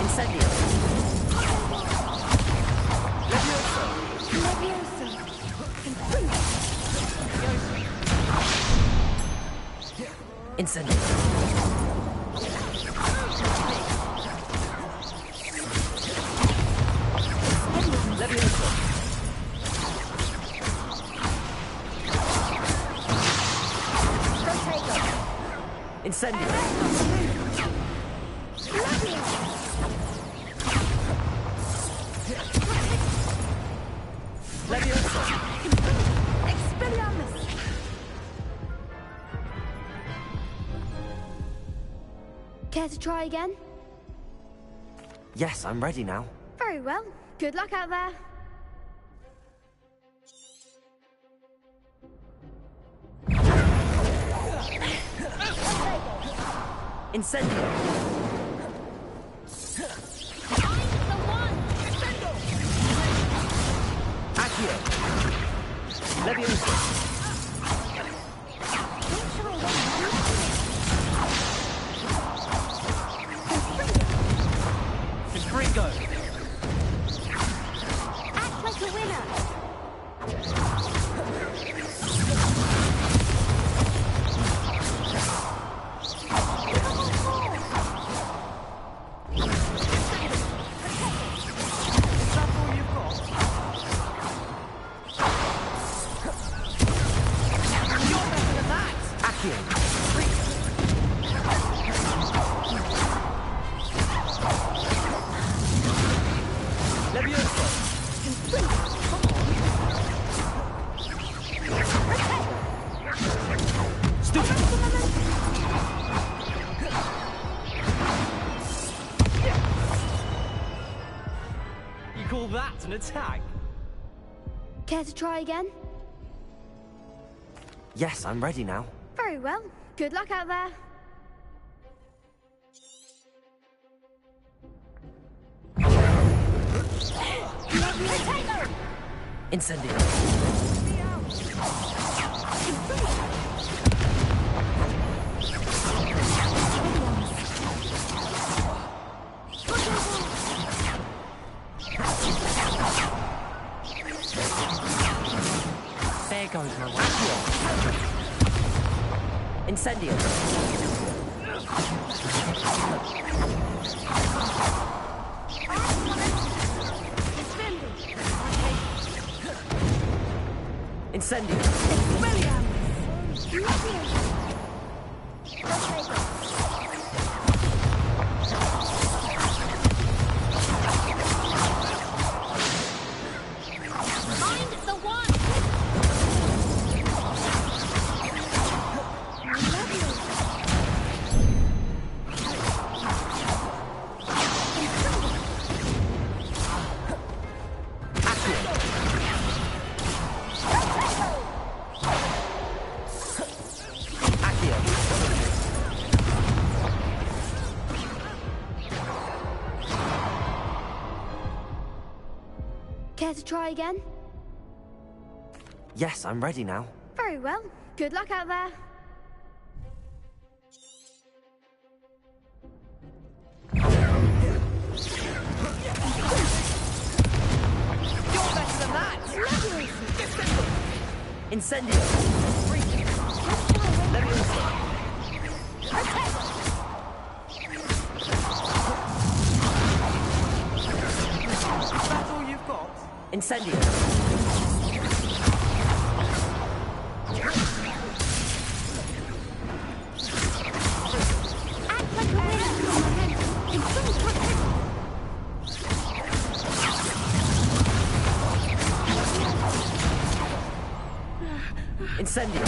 Incendio. Incendio. Levioso. Incendio. Levioso. Expelliarmus. Care to try again? Yes, I'm ready now. Very well. Good luck out there. Incendio. Accio. Levioso. Confringo. Act like a winner. call that an attack? Care to try again? Yes, I'm ready now. Very well. Good luck out there. Incendio. There goes my way. Incendio. Incendio. Mind the one! Care to try again? Yes, I'm ready now. Very well. Good luck out there. You're better than that! Incendio. That's all you've got? Incendio. Incendio.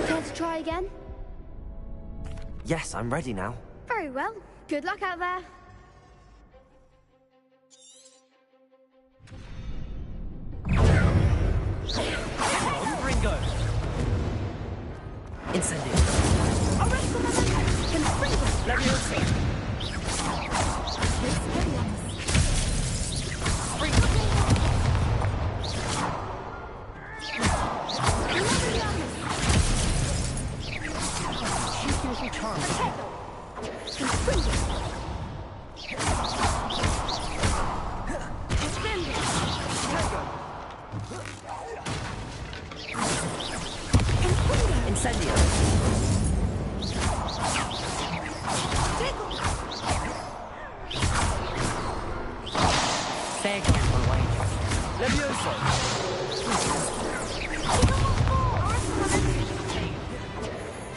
Care to try again? Yes, I'm ready now. Very well. Good luck out there. Ringo. Incendio. Leviosa. Incendio. There goes my way. Leviosa.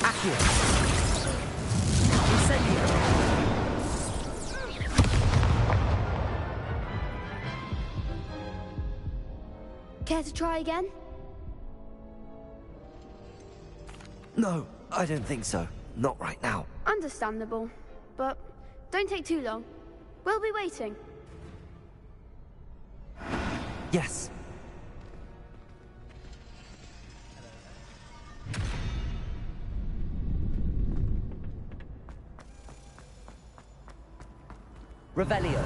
Accio. Incendio. Care to try again? No, I don't think so. Not right now. Understandable. But don't take too long. We'll be waiting. Yes. Revelio.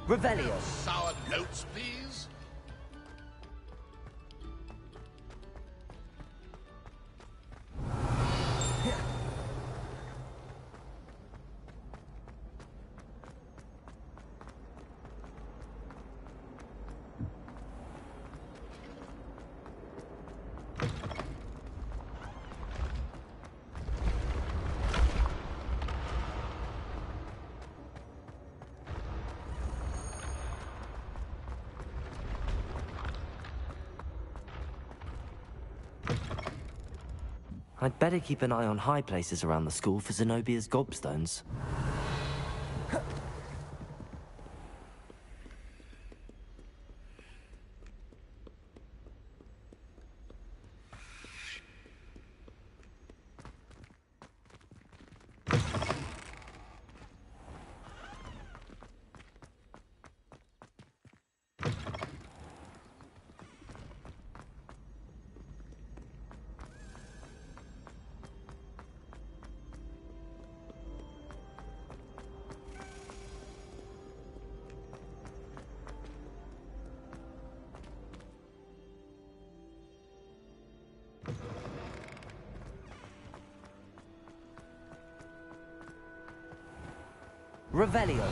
Revelio. Sour notes, please. I'd better keep an eye on high places around the school for Zenobia's gobstones. Revelio.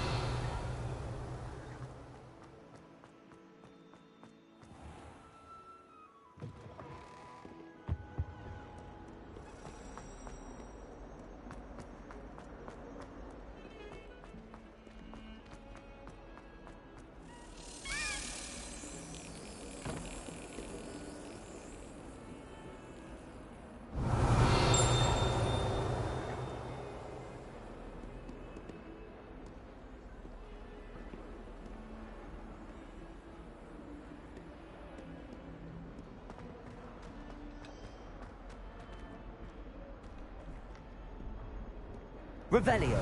Revelio.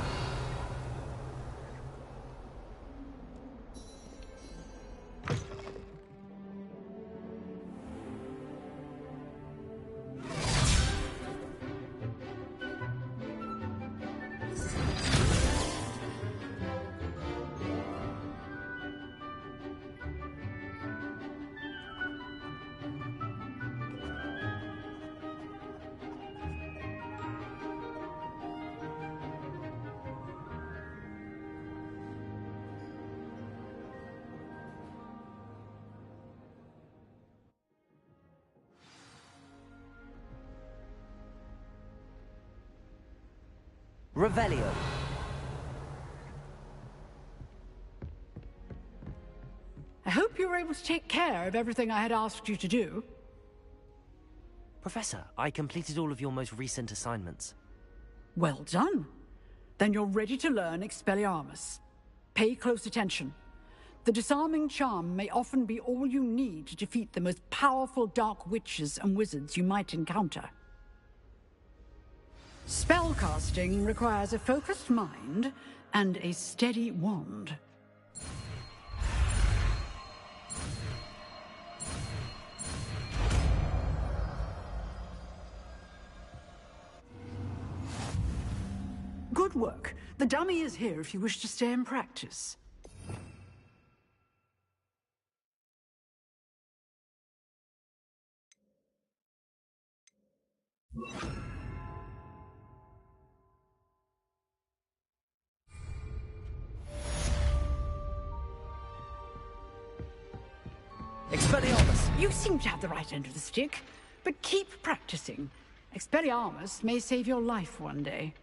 Revelio. I hope you were able to take care of everything I had asked you to do. Professor, I completed all of your most recent assignments. Well done. Then you're ready to learn Expelliarmus. Pay close attention. The disarming charm may often be all you need to defeat the most powerful dark witches and wizards you might encounter. Spellcasting requires a focused mind and a steady wand. Good work. The dummy is here if you wish to stay and practice. Expelliarmus! You seem to have the right end of the stick, but keep practicing. Expelliarmus may save your life one day.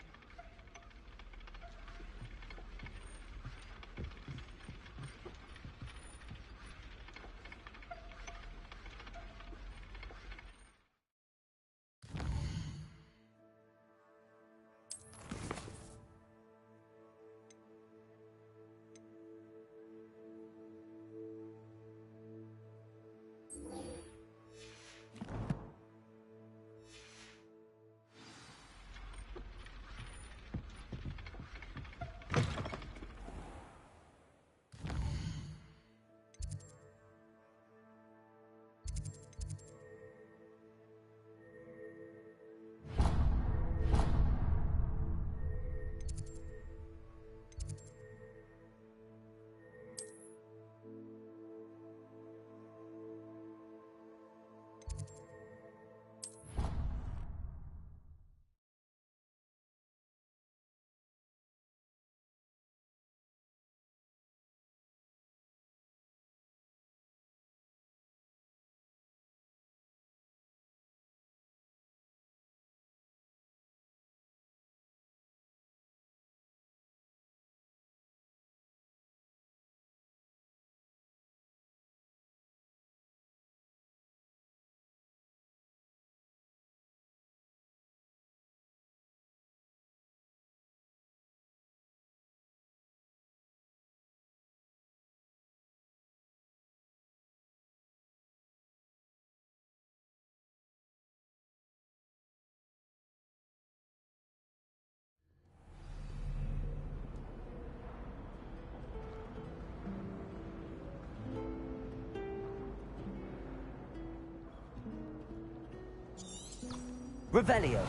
Revelio.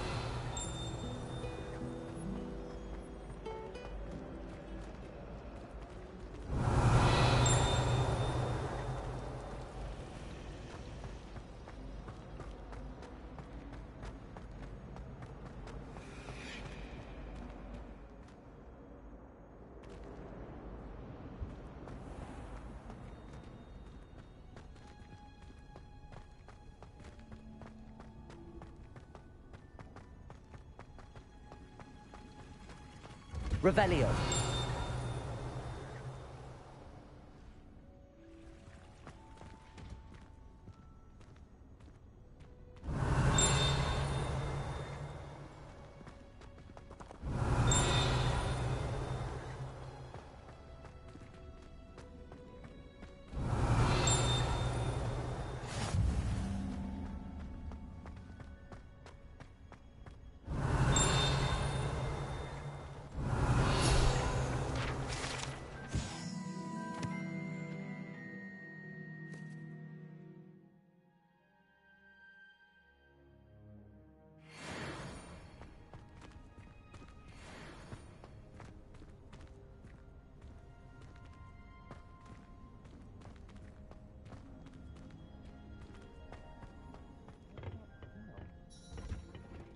Revelio.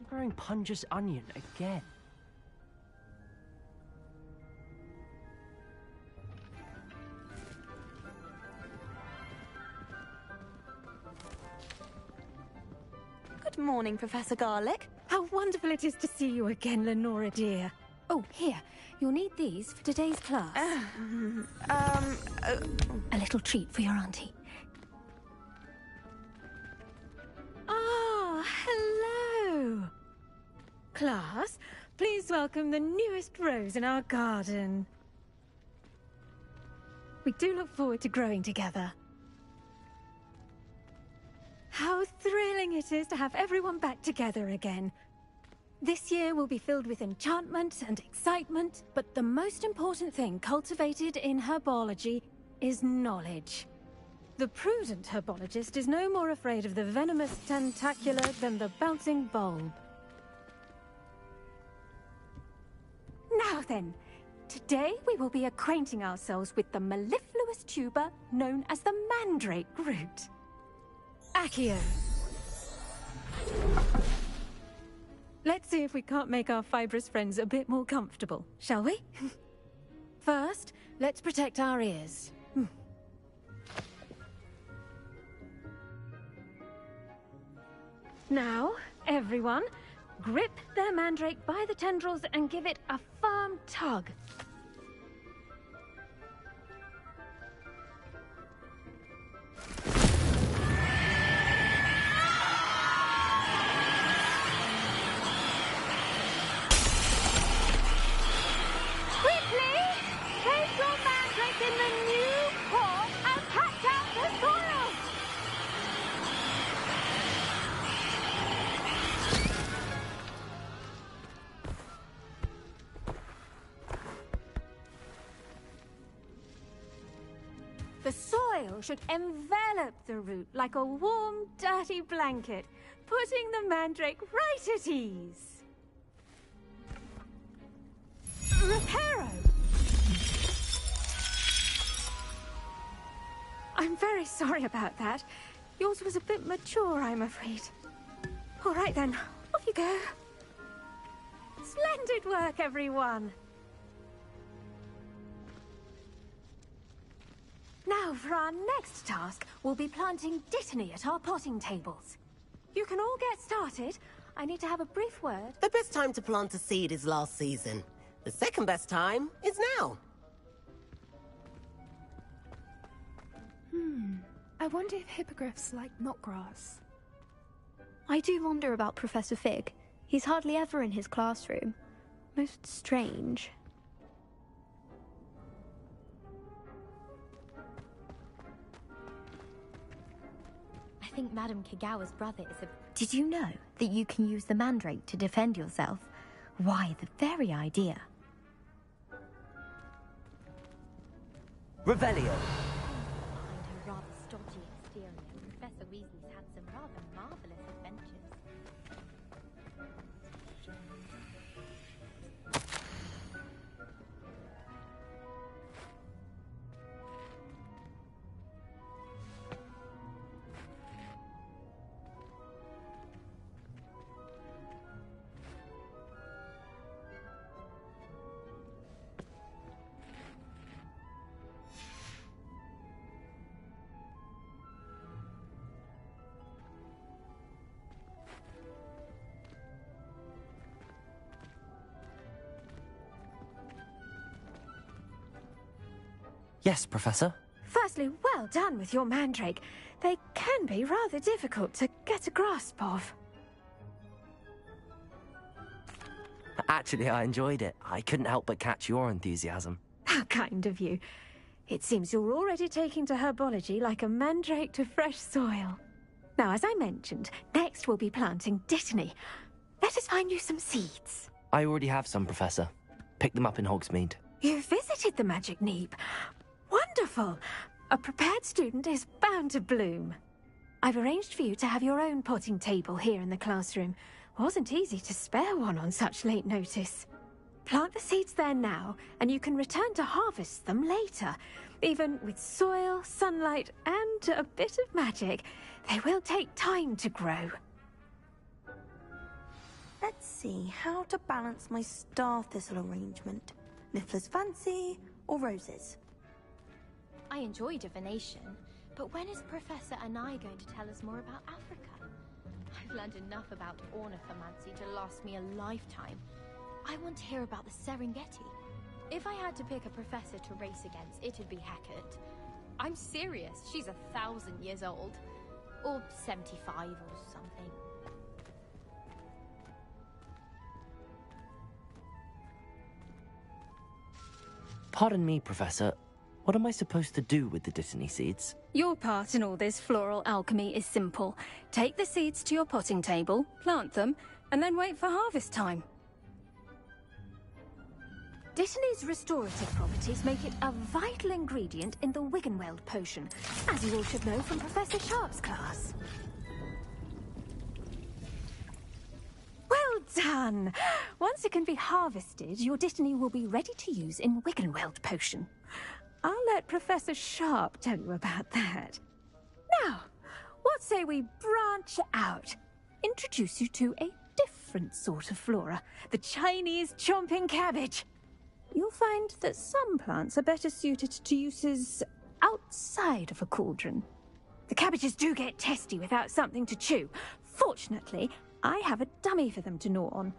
Growing Punja's onion again. Good morning, Professor Garlick. How wonderful it is to see you again, Lenora dear. Oh, here. You'll need these for today's class. A little treat for your auntie. Ah, hello. Class, please welcome the newest rose in our garden. We do look forward to growing together. How thrilling it is to have everyone back together again. This year will be filled with enchantment and excitement, but the most important thing cultivated in herbology is knowledge. The prudent herbologist is no more afraid of the venomous tentacular than the bouncing bulb. Now then, today we will be acquainting ourselves with the mellifluous tuber known as the mandrake root. Accio. Let's see if we can't make our fibrous friends a bit more comfortable, shall we? First, let's protect our ears. Now, everyone, grip their mandrake by the tendrils and give it a firm tug. The soil should envelop the root like a warm, dirty blanket, putting the mandrake right at ease. Reparo! I'm very sorry about that. Yours was a bit mature, I'm afraid. All right then, off you go. Splendid work, everyone. Now, for our next task, we'll be planting Dittany at our potting tables. You can all get started. I need to have a brief word. The best time to plant a seed is last season. The second best time is now. I wonder if hippogriffs like knotgrass. I do wonder about Professor Fig. He's hardly ever in his classroom. Most strange. I think Madame Kagawa's brother is a... Did you know that you can use the mandrake to defend yourself? Why, the very idea. Revelio. Behind her rather stodgy exterior, Professor Weasley's had some rather marvelous adventures. Yes, Professor. Firstly, well done with your mandrake. They can be rather difficult to get a grasp of. Actually, I enjoyed it. I couldn't help but catch your enthusiasm. How kind of you. It seems you're already taking to herbology like a mandrake to fresh soil. Now, as I mentioned, next we'll be planting Dittany. Let us find you some seeds. I already have some, Professor. Picked them up in Hogsmeade. You visited the Magic Neep. Wonderful! A prepared student is bound to bloom. I've arranged for you to have your own potting table here in the classroom. Wasn't easy to spare one on such late notice. Plant the seeds there now, and you can return to harvest them later. Even with soil, sunlight, and a bit of magic, they will take time to grow. Let's see how to balance my star thistle arrangement. Niffler's fancy or roses? I enjoy divination, but when is Professor Anai going to tell us more about Africa? I've learned enough about ornithomancy to last me a lifetime. I want to hear about the Serengeti. If I had to pick a professor to race against, it'd be Hecate. I'm serious, she's 1,000 years old. Or 75 or something. Pardon me, Professor. What am I supposed to do with the Dittany seeds? Your part in all this floral alchemy is simple. Take the seeds to your potting table, plant them, and then wait for harvest time. Dittany's restorative properties make it a vital ingredient in the Wiggenweld potion, as you all should know from Professor Sharp's class. Well done! Once it can be harvested, your Dittany will be ready to use in Wiggenweld potion. I'll let Professor Sharp tell you about that. Now, what say we branch out? Introduce you to a different sort of flora, the Chinese chomping cabbage. You'll find that some plants are better suited to uses outside of a cauldron. The cabbages do get testy without something to chew. Fortunately, I have a dummy for them to gnaw on.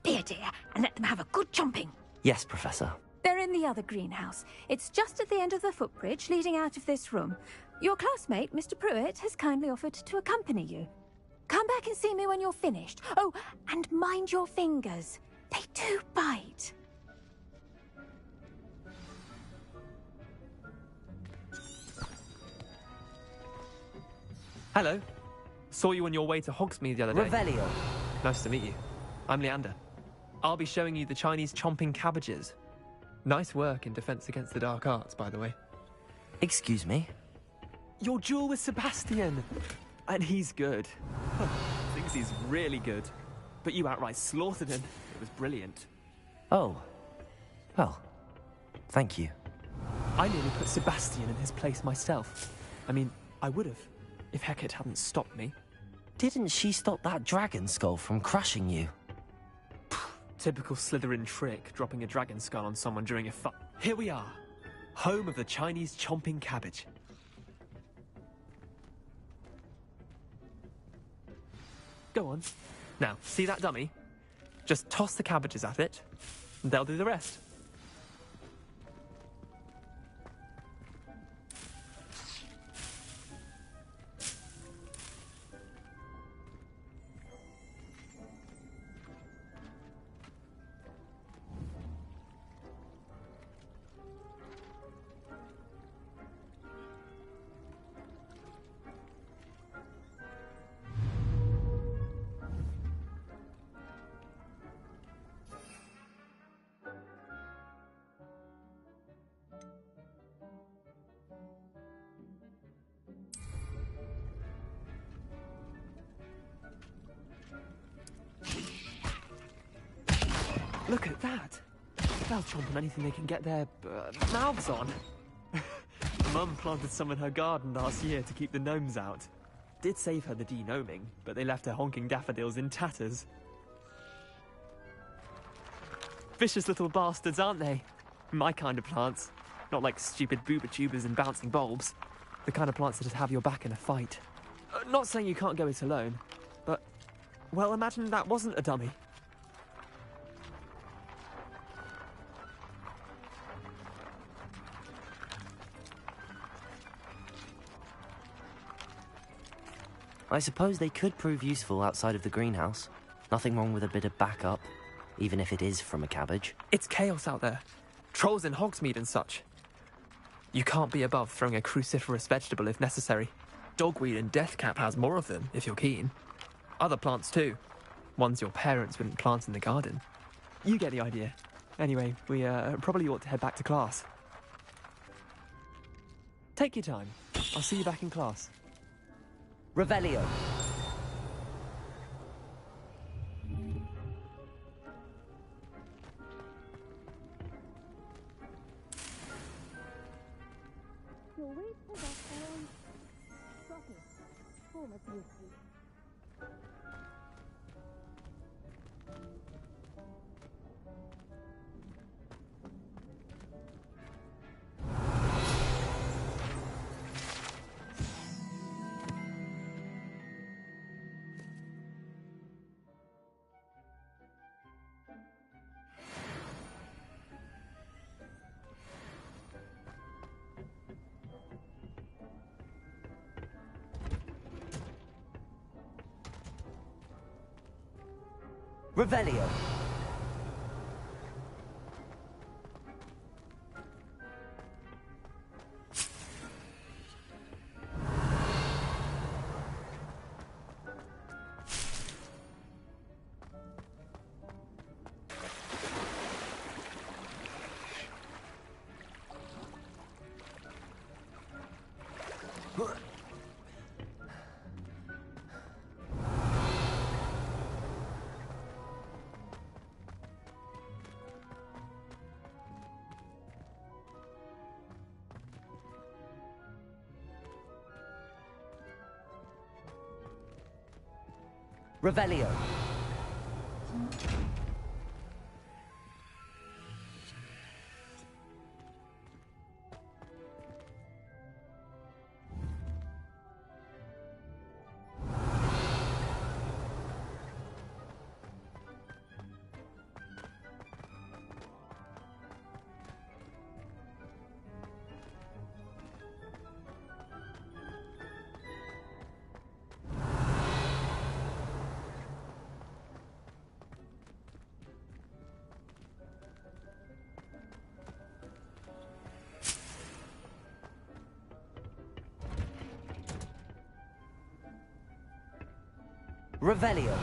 Be a dear and let them have a good chomping. Yes, Professor. They're in the other greenhouse. It's just at the end of the footbridge leading out of this room. Your classmate, Mr. Pruitt, has kindly offered to accompany you. Come back and see me when you're finished. Oh, and mind your fingers. They do bite. Hello. Saw you on your way to Hogsmeade the other day. Revelio. Nice to meet you. I'm Leander. I'll be showing you the Chinese chomping cabbages. Nice work in Defense Against the Dark Arts, by the way. Excuse me? Your duel with Sebastian! And he's good. Thinks he's really good. But you outright slaughtered him. It was brilliant. Oh. Well, thank you. I nearly put Sebastian in his place myself. I mean, I would have, if Hecate hadn't stopped me. Didn't she stop that dragon skull from crushing you? Typical Slytherin trick, dropping a dragon skull on someone during a fight. Here we are, home of the Chinese chomping cabbage. Go on. Now, see that dummy? Just toss the cabbages at it, and they'll do the rest. Look at that! They'll chomp on anything they can get their mouths on. Mum planted some in her garden last year to keep the gnomes out. Did save her the de-gnoming, but they left her honking daffodils in tatters. Vicious little bastards, aren't they? My kind of plants. Not like stupid booba tubers and bouncing bulbs. The kind of plants that'd have your back in a fight. Not saying you can't go it alone, but... well, imagine that wasn't a dummy. I suppose they could prove useful outside of the greenhouse. Nothing wrong with a bit of backup, even if it is from a cabbage. It's chaos out there. Trolls in Hogsmeade and such. You can't be above throwing a cruciferous vegetable if necessary. Dogweed and deathcap has more of them, if you're keen. Other plants too. Ones your parents wouldn't plant in the garden. You get the idea. Anyway, we probably ought to head back to class. Take your time. I'll see you back in class. Revelio. Revelio. Revelio. Revelio.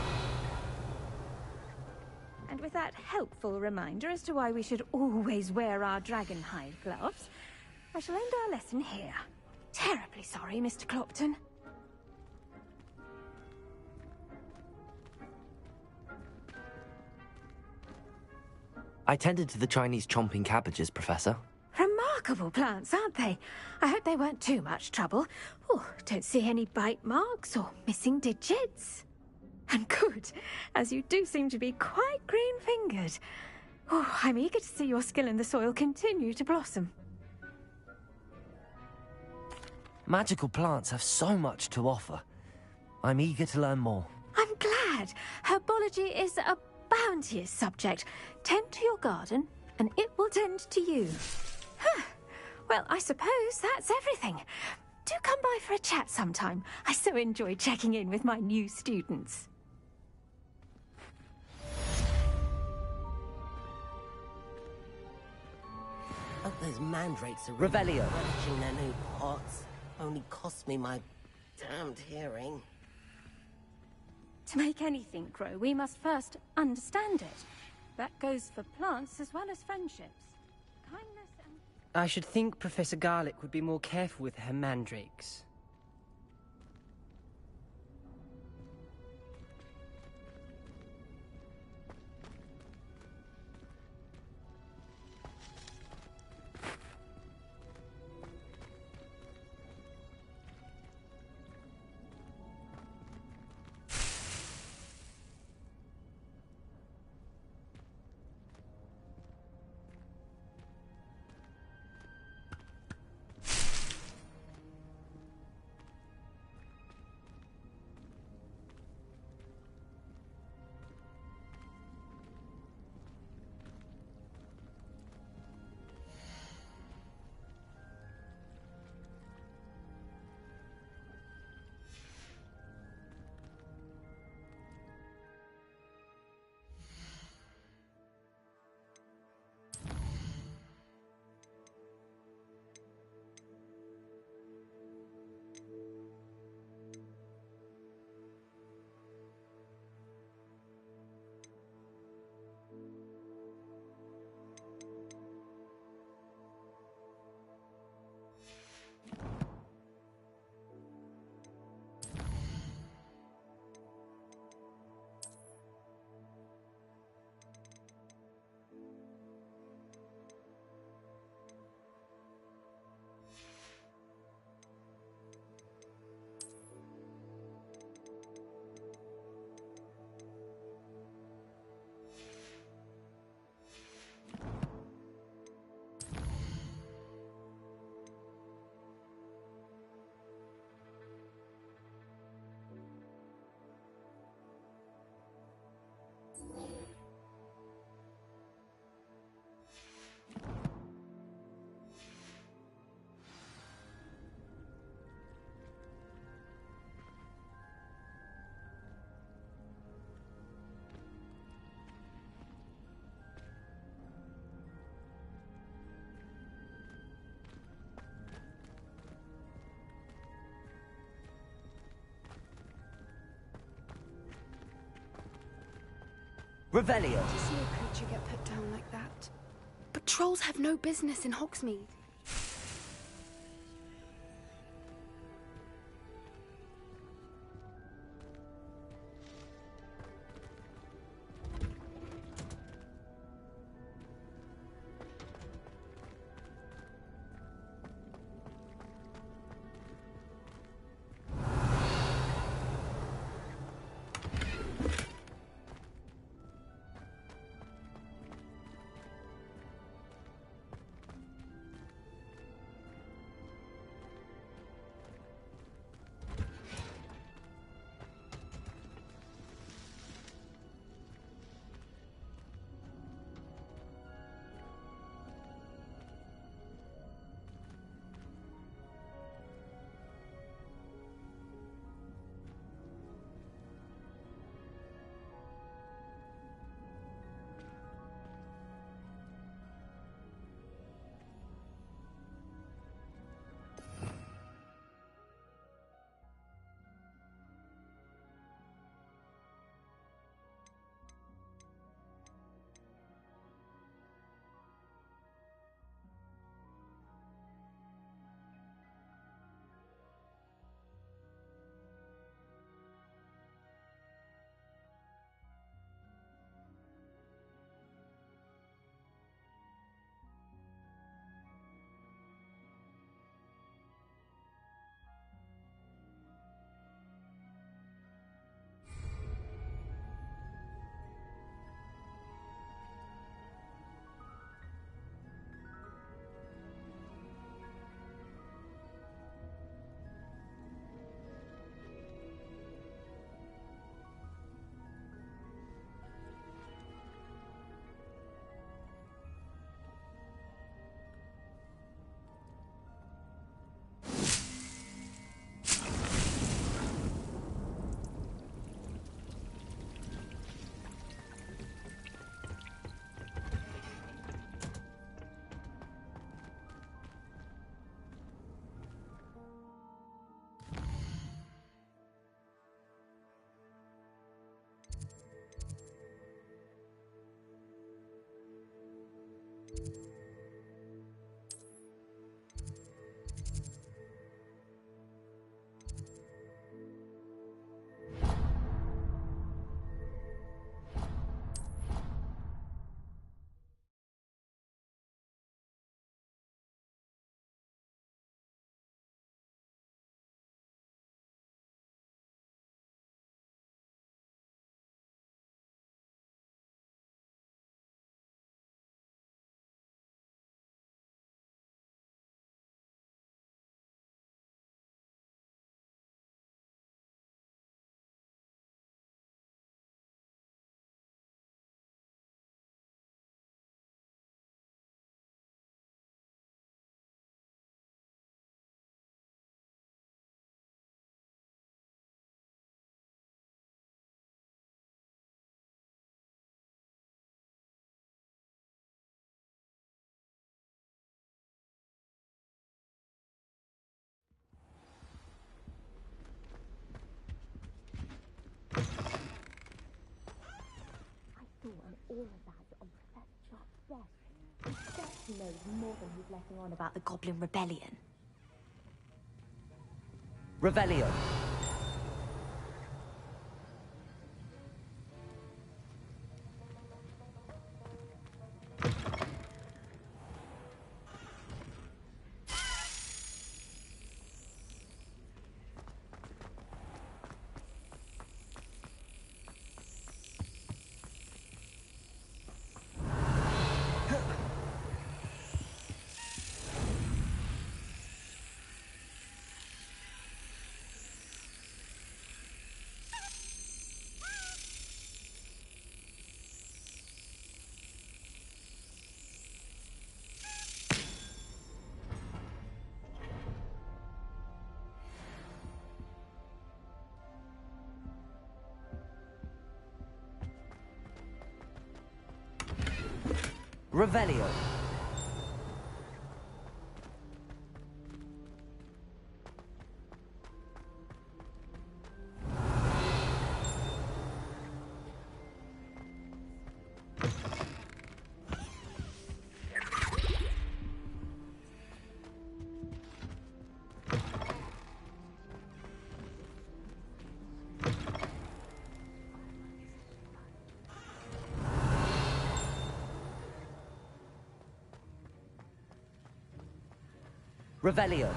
And with that helpful reminder as to why we should always wear our dragon hide gloves, I shall end our lesson here. Terribly sorry, Mr. Clopton. I tended to the Chinese chomping cabbages, Professor. Remarkable plants, aren't they? I hope they weren't too much trouble. Oh, don't see any bite marks or missing digits. And good, as you do seem to be quite green-fingered. Oh, I'm eager to see your skill in the soil continue to blossom. Magical plants have so much to offer. I'm eager to learn more. I'm glad. Herbology is a bounteous subject. Tend to your garden, and it will tend to you. Huh. Well, I suppose that's everything. Do come by for a chat sometime. I so enjoy checking in with my new students. Oh, those mandrakes are Revelio. relishing their new pots. Only cost me my damned hearing. To make anything grow, we must first understand it. That goes for plants as well as friendships. Kindness and... I should think Professor Garlick would be more careful with her mandrakes. Revelio. To see a creature get put down like that. But trolls have no business in Hogsmeade. All of that on Professor Sharp's desk. I bet he knows more than he's letting on about the Goblin Rebellion. Revelio. Revelio. Revelio.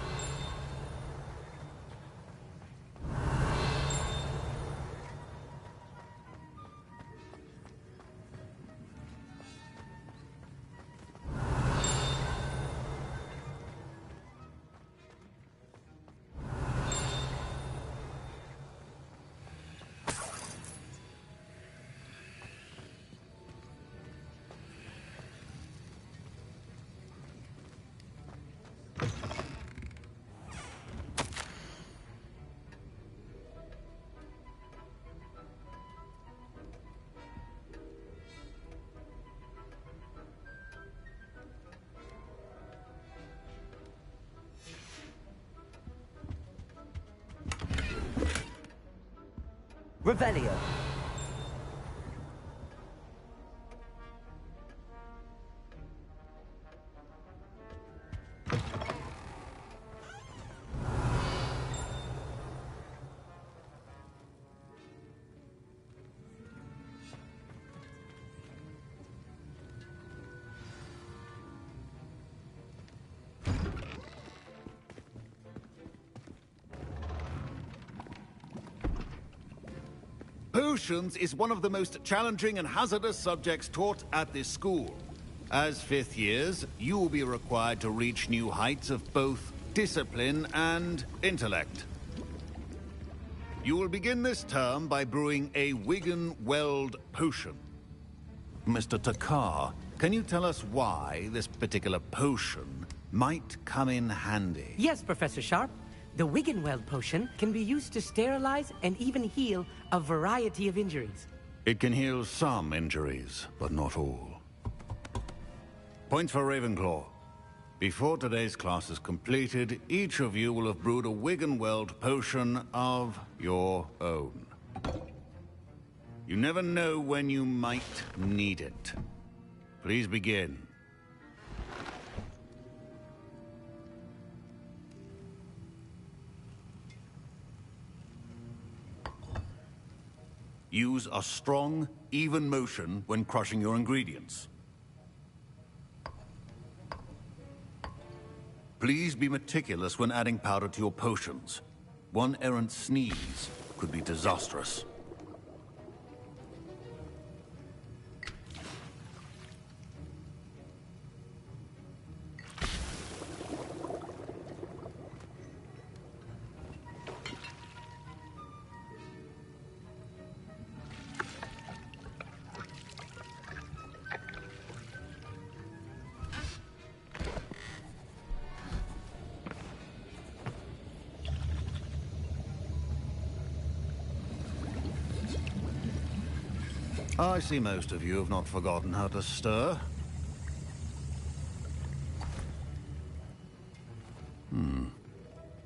Revelio. Potions is one of the most challenging and hazardous subjects taught at this school. As fifth years, you will be required to reach new heights of both discipline and intellect. You will begin this term by brewing a Wigan Weld potion. Mr. Takar, can you tell us why this particular potion might come in handy? Yes, Professor Sharp. The Wiggenweld potion can be used to sterilize and even heal a variety of injuries. It can heal some injuries, but not all. Points for Ravenclaw. Before today's class is completed, each of you will have brewed a Wiggenweld potion of your own. You never know when you might need it. Please begin. Use a strong, even motion when crushing your ingredients. Please be meticulous when adding powder to your potions. One errant sneeze could be disastrous. I see most of you have not forgotten how to stir.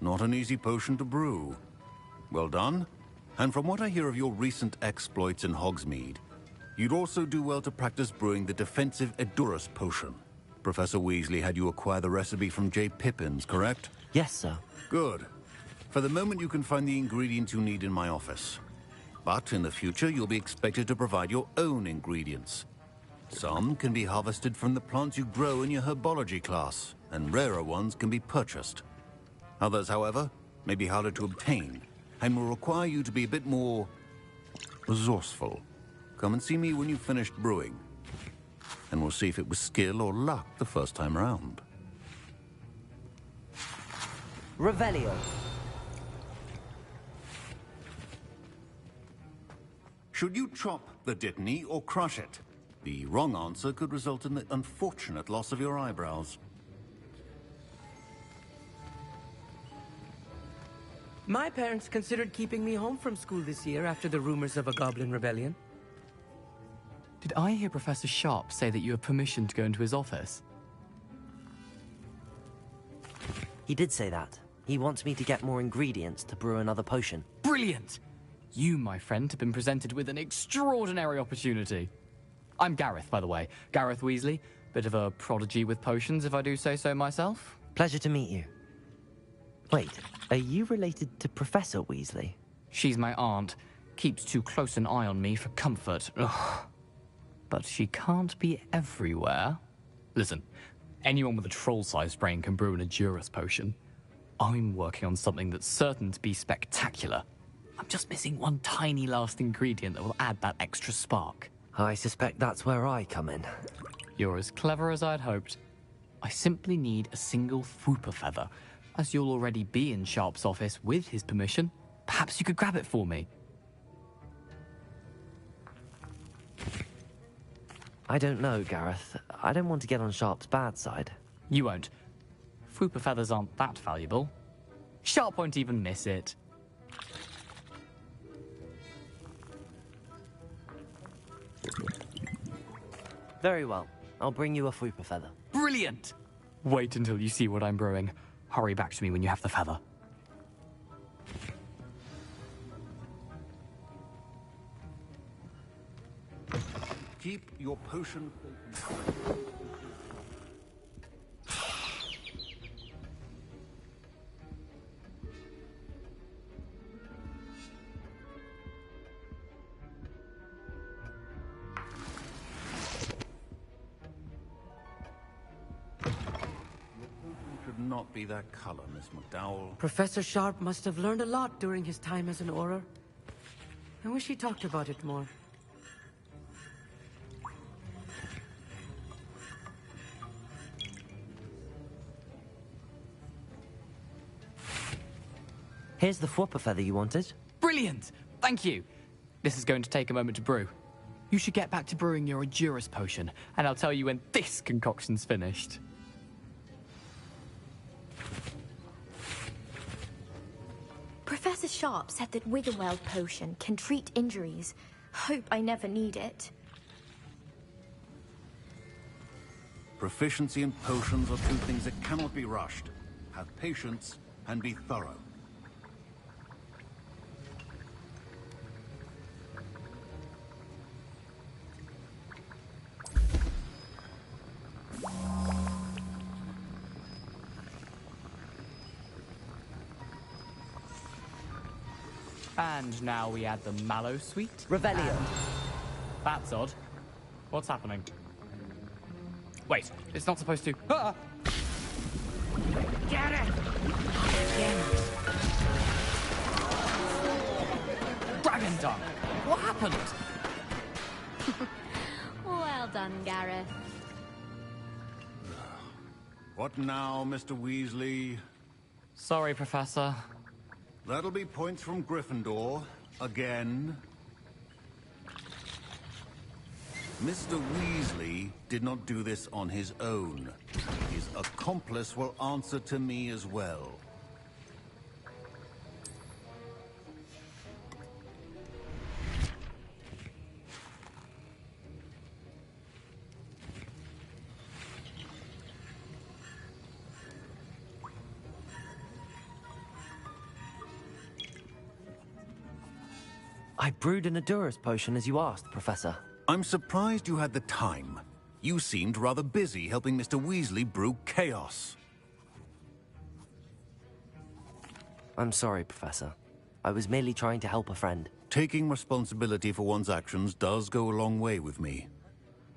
Not an easy potion to brew. Well done. And from what I hear of your recent exploits in Hogsmeade, you'd also do well to practice brewing the defensive Edurus potion. Professor Weasley had you acquire the recipe from J. Pippins, correct? Yes, sir. Good. For the moment, you can find the ingredients you need in my office. But in the future, you'll be expected to provide your own ingredients. Some can be harvested from the plants you grow in your herbology class, and rarer ones can be purchased. Others, however, may be harder to obtain, and will require you to be a bit more resourceful. Come and see me when you've finished brewing, and we'll see if it was skill or luck the first time around. Revelio. Should you chop the dittany or crush it? The wrong answer could result in the unfortunate loss of your eyebrows. My parents considered keeping me home from school this year after the rumors of a goblin rebellion. Did I hear Professor Sharp say that you have permission to go into his office? He did say that. He wants me to get more ingredients to brew another potion. Brilliant! You, my friend, have been presented with an extraordinary opportunity. I'm Gareth, by the way. Gareth Weasley. Bit of a prodigy with potions, if I do say so myself. Pleasure to meet you. Wait, are you related to Professor Weasley? She's my aunt. Keeps too close an eye on me for comfort. Ugh. But she can't be everywhere. Listen, Anyone with a troll-sized brain can brew an Edurus potion. I'm working on something that's certain to be spectacular. I'm just missing one tiny last ingredient that will add that extra spark. I suspect that's where I come in. You're as clever as I'd hoped. I simply need a single Fwooper feather. As you'll already be in Sharp's office with his permission, perhaps you could grab it for me. I don't know, Gareth. I don't want to get on Sharp's bad side. You won't. Fwooper feathers aren't that valuable. Sharp won't even miss it. Very well. I'll bring you a Fwooper feather. Brilliant! Wait until you see what I'm brewing. Hurry back to me when you have the feather. Keep your potion. Should not be that color, Miss McDowell. Professor Sharp must have learned a lot during his time as an Auror. I wish he talked about it more. Here's the Fwooper feather you wanted. Brilliant! Thank you. This is going to take a moment to brew. You should get back to brewing your Edurus potion, and I'll tell you when this concoction's finished. Professor Sharp said that Wiggenweld potion can treat injuries. Hope I never need it. Proficiency in potions are two things that cannot be rushed. Have patience and be thorough. And now we add the mallow sweet. Revelio. That's odd. What's happening? Wait, it's not supposed to... Ah! Get it! Dragon Dung! What happened? Well done, Gareth. What now, Mr. Weasley? Sorry, Professor. That'll be points from Gryffindor. Again. Mr. Weasley did not do this on his own. His accomplice will answer to me as well. I brewed an Edurus potion as you asked, Professor. I'm surprised you had the time. You seemed rather busy helping Mr. Weasley brew chaos. I'm sorry, Professor. I was merely trying to help a friend. Taking responsibility for one's actions does go a long way with me.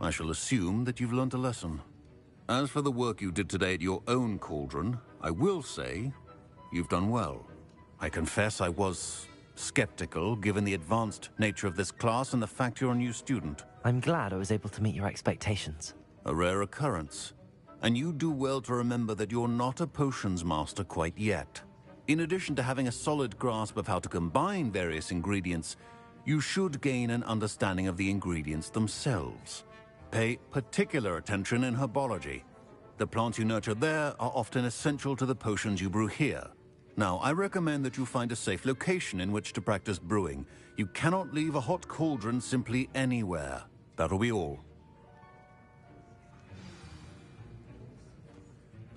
I shall assume that you've learnt a lesson. As for the work you did today at your own cauldron, I will say you've done well. I confess I was skeptical, given the advanced nature of this class and the fact you're a new student. I'm glad I was able to meet your expectations. A rare occurrence. And you do well to remember that you're not a potions master quite yet. In addition to having a solid grasp of how to combine various ingredients, you should gain an understanding of the ingredients themselves. Pay particular attention in herbology. The plants you nurture there are often essential to the potions you brew here. Now, I recommend that you find a safe location in which to practice brewing. You cannot leave a hot cauldron simply anywhere. That'll be all.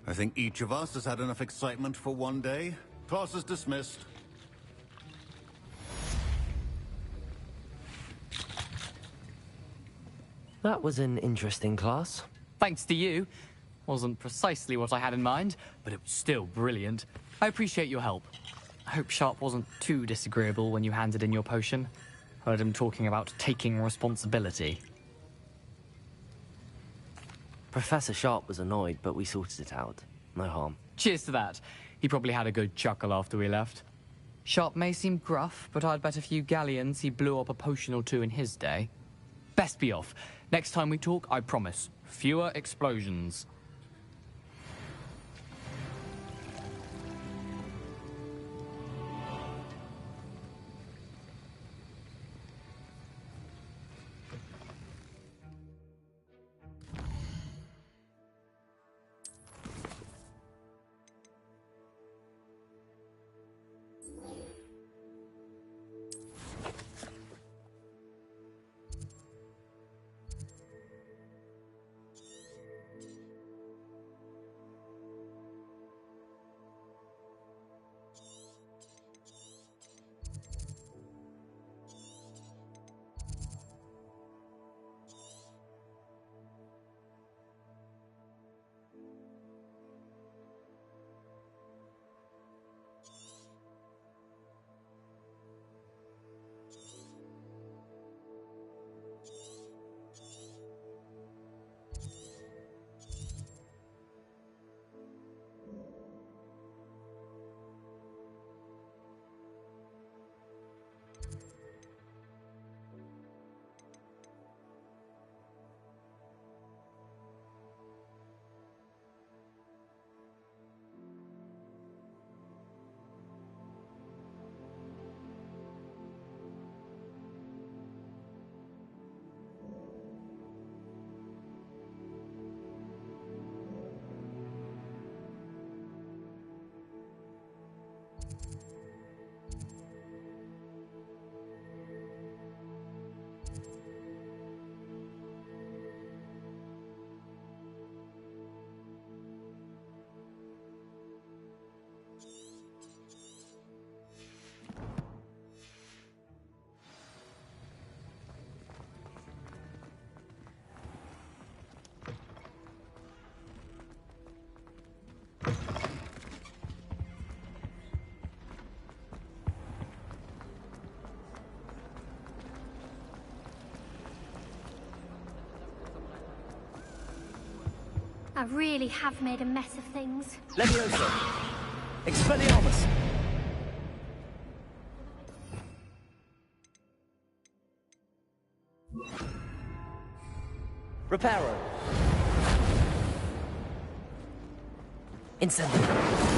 I think each of us has had enough excitement for one day. Class is dismissed. That was an interesting class. Thanks to you. Wasn't precisely what I had in mind, but it was still brilliant. I appreciate your help. I hope Sharp wasn't too disagreeable when you handed in your potion. Heard him talking about taking responsibility. Professor Sharp was annoyed, but we sorted it out. No harm. Cheers to that. He probably had a good chuckle after we left. Sharp may seem gruff, but I'd bet a few galleons he blew up a potion or two in his day. Best be off. Next time we talk, I promise. Fewer explosions. I really have made a mess of things. Levioso! Expelliarmus! Reparo! Incendio!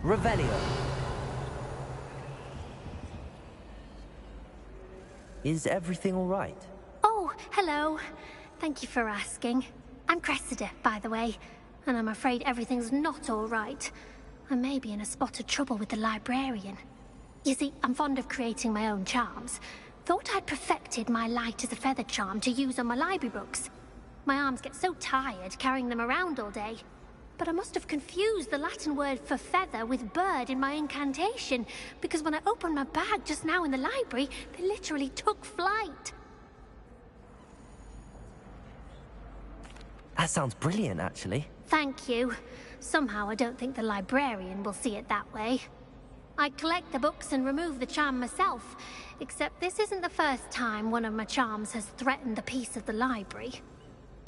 Revelio! Is everything all right? Oh, hello. Thank you for asking. I'm Cressida, by the way, and I'm afraid everything's not all right. I may be in a spot of trouble with the librarian. You see, I'm fond of creating my own charms. Thought I'd perfected my light as a feather charm to use on my library books. My arms get so tired carrying them around all day. But I must have confused the Latin word for feather with bird in my incantation, because when I opened my bag just now in the library, they literally took flight. That sounds brilliant, actually. Thank you. Somehow I don't think the librarian will see it that way. I collect the books and remove the charm myself, except this isn't the first time one of my charms has threatened the peace of the library.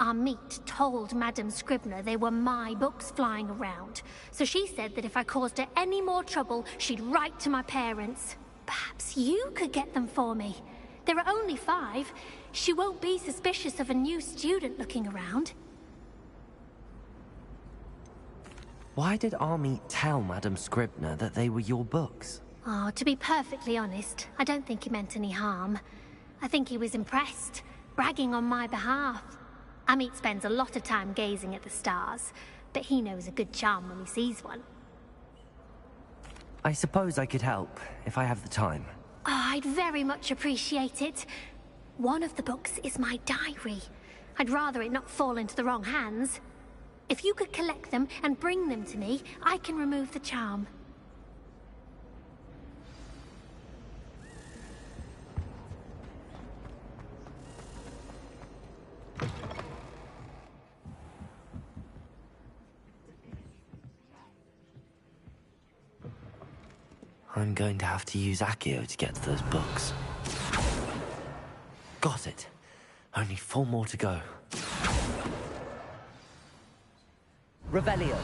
Our meet told Madame Scribner they were my books flying around, so she said that if I caused her any more trouble, she'd write to my parents. Perhaps you could get them for me. There are only 5. She won't be suspicious of a new student looking around. Why did Army tell Madame Scribner that they were your books? Oh, to be perfectly honest, I don't think he meant any harm. I think he was impressed, bragging on my behalf. Amit spends a lot of time gazing at the stars, but he knows a good charm when he sees one. I suppose I could help, if I have the time. Oh, I'd very much appreciate it. One of the books is my diary. I'd rather it not fall into the wrong hands. If you could collect them and bring them to me, I can remove the charm. I'm going to have to use Accio to get to those books. Got it. Only 4 more to go. Revelio.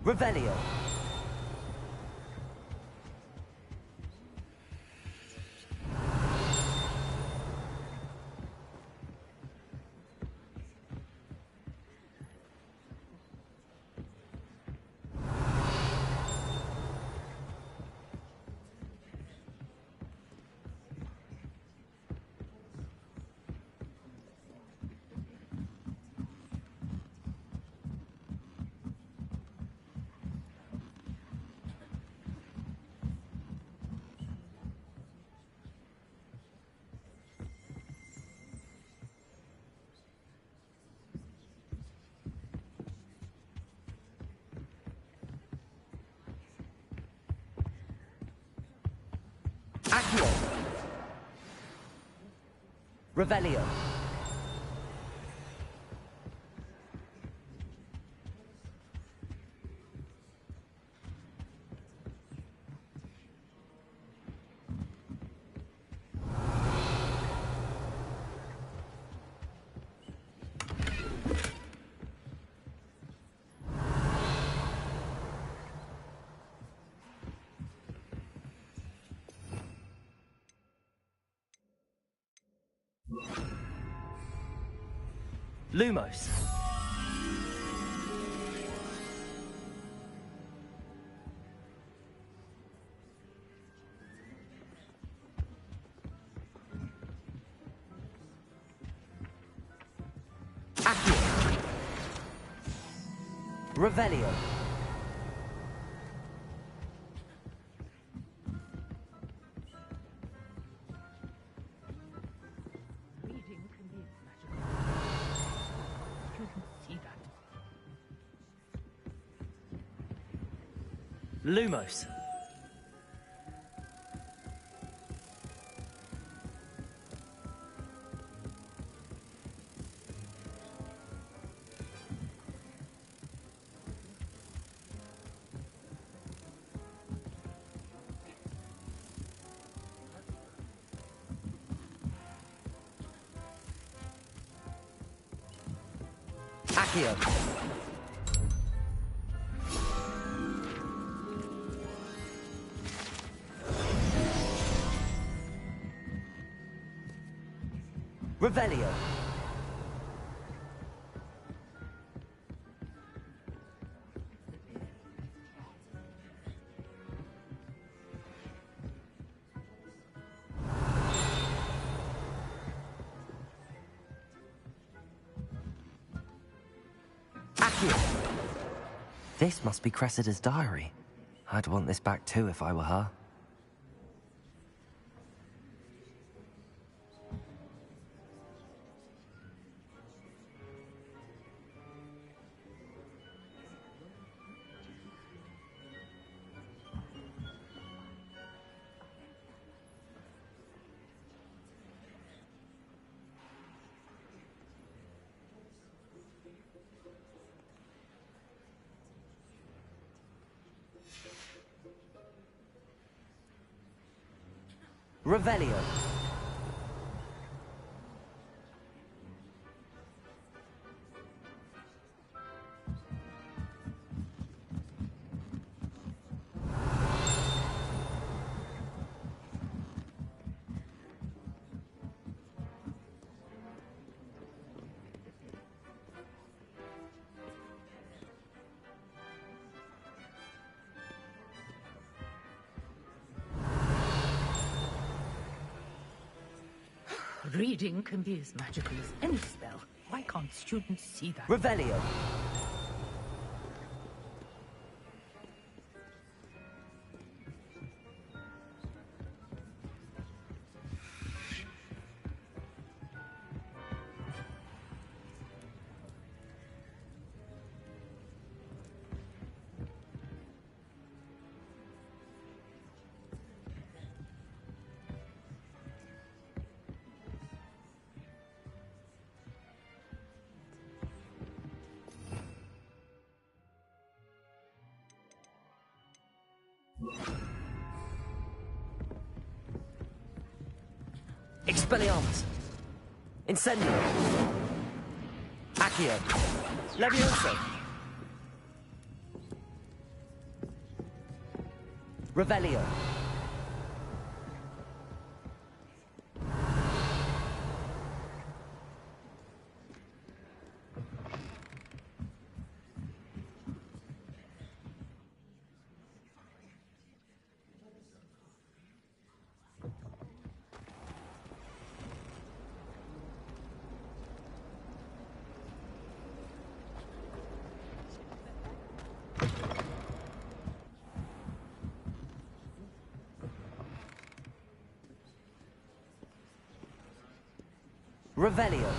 Revelio. Accio. Revelio. Lumos. Accio. Revelio. Lumos. Accio. Revelio. Accio. This must be Cressida's diary. I'd want this back too if I were her. Revelio. Reading can be as magical as any spell. Why can't students see that? Revelio. Expelliarmus! Incendio! Accio! Levioso! Revelio! Revelio.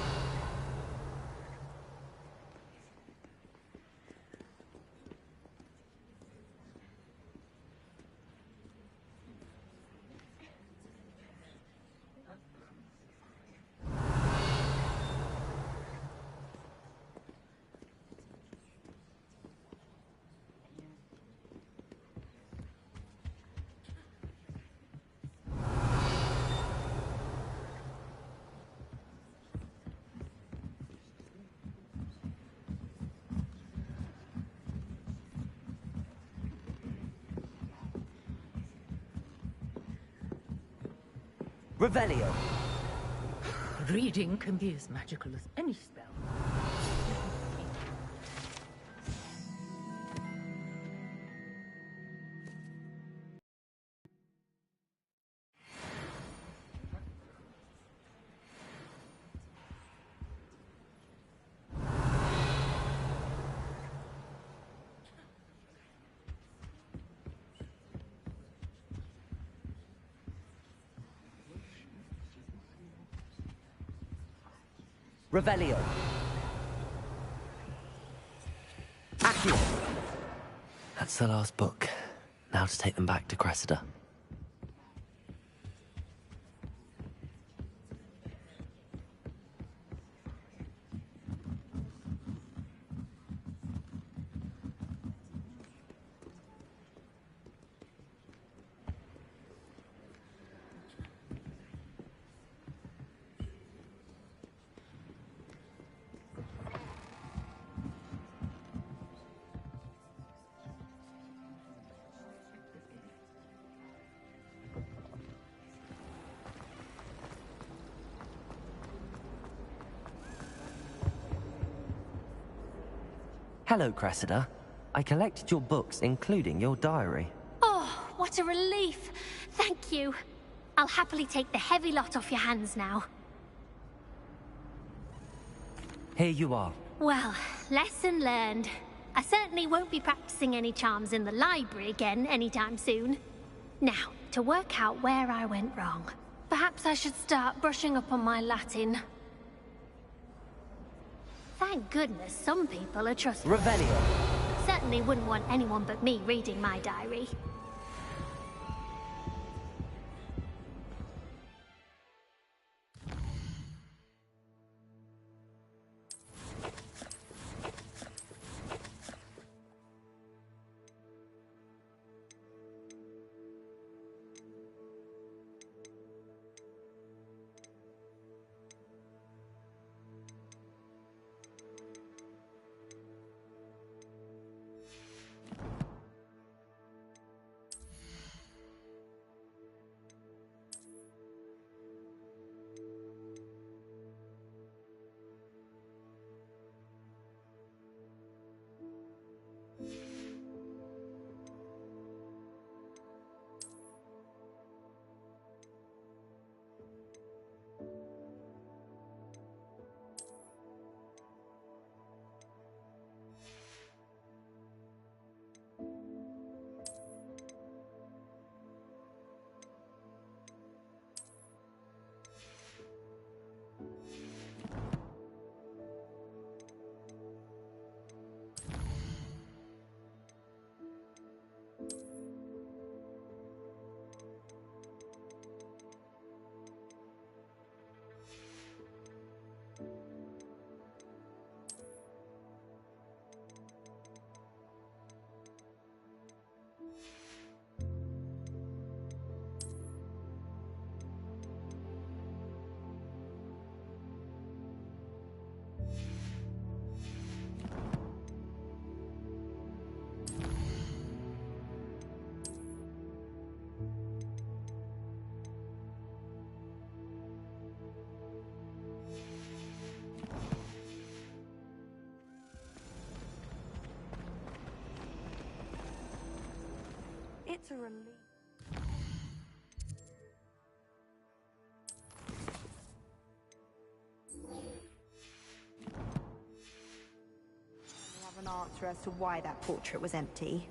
Revelio. Reading can be as magical as any spell. Revelio. Accio. That's the last book. Now to take them back to Cressida. Hello, Cressida. I collected your books, including your diary. Oh, what a relief. Thank you. I'll happily take the heavy lot off your hands now. Here you are. Well, lesson learned. I certainly won't be practicing any charms in the library again anytime soon. Now, to work out where I went wrong. Perhaps I should start brushing up on my Latin. Thank goodness some people are trustworthy. Revelio. Certainly wouldn't want anyone but me reading my diary. What a relief. I have an answer as to why that portrait was empty.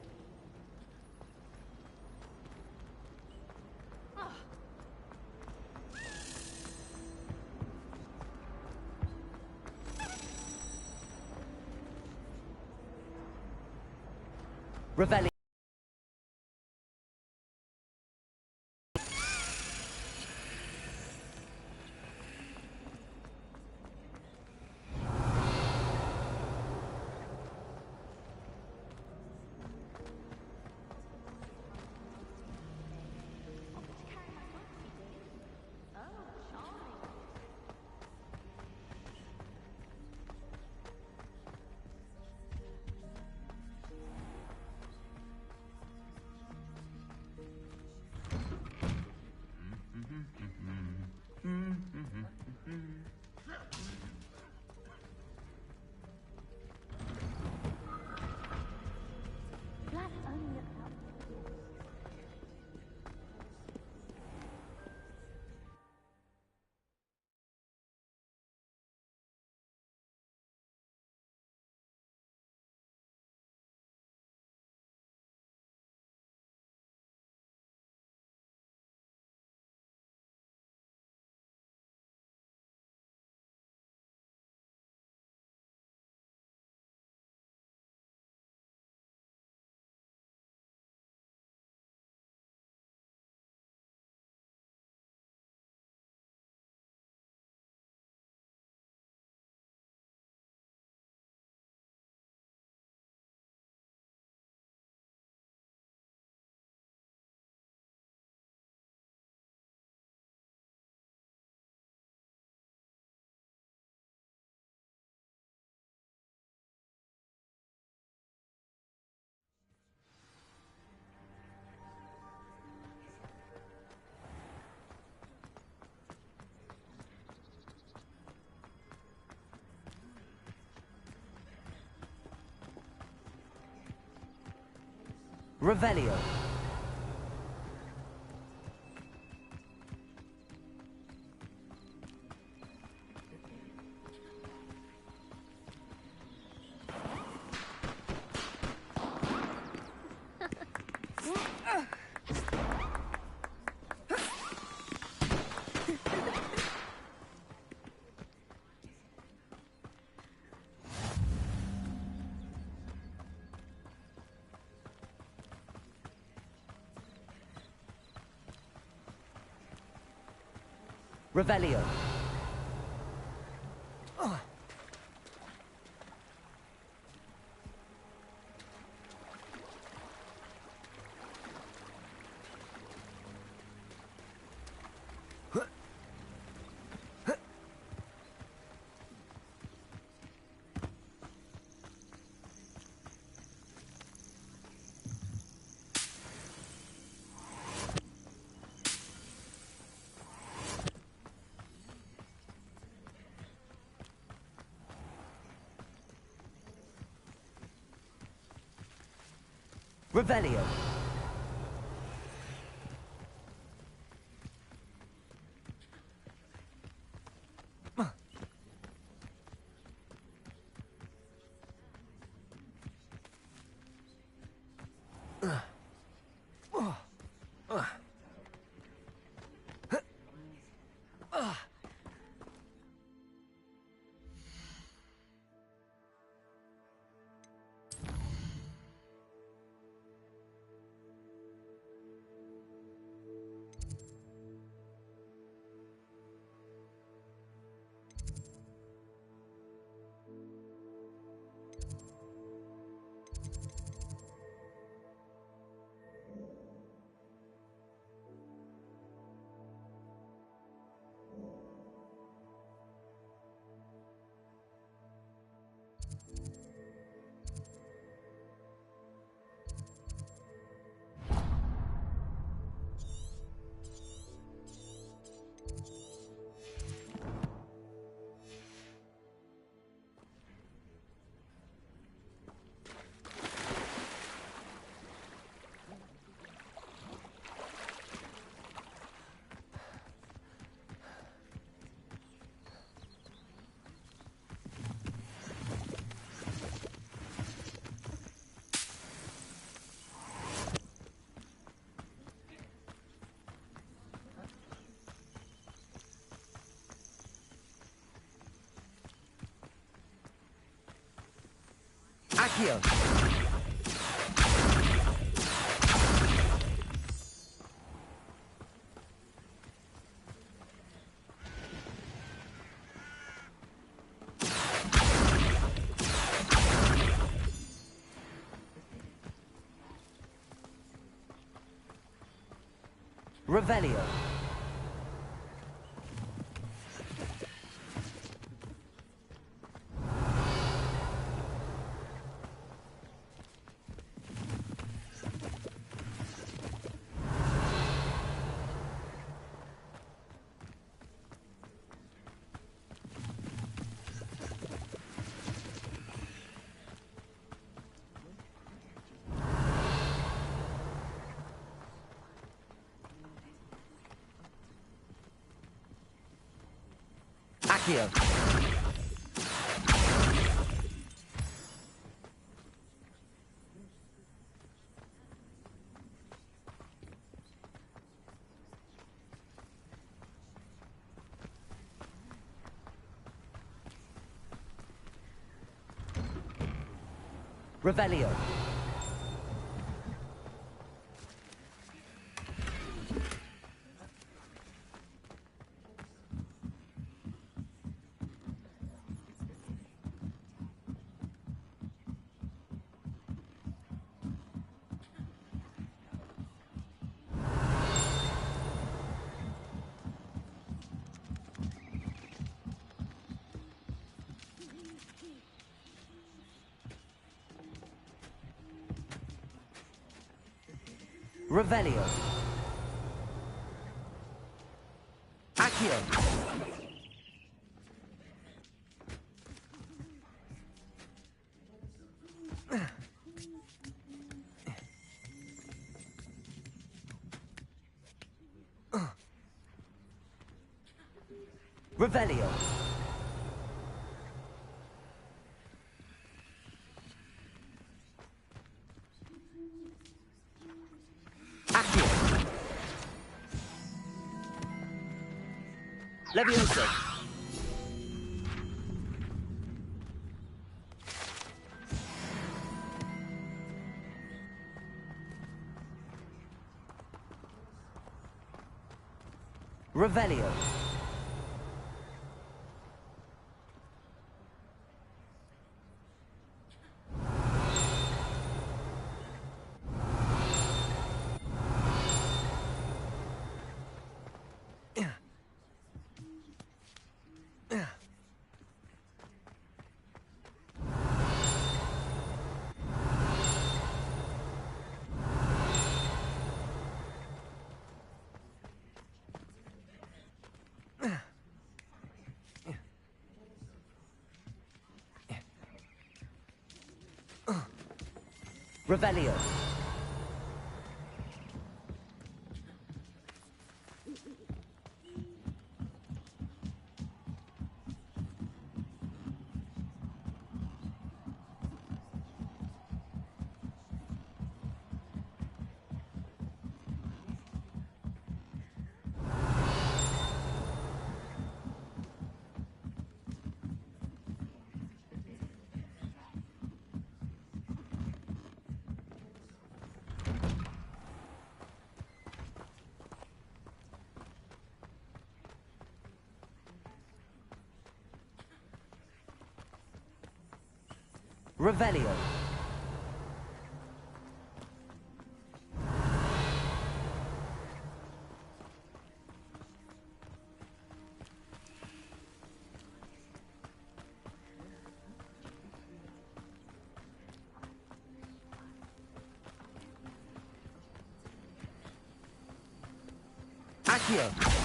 Revelli. Revelio. Revelio. Revelio. Accio! Revelio. Accio. Revelio. Revelio. Accio. Revelio. Accio. Levioso. Revelio. Revelio. Revelio. Accio.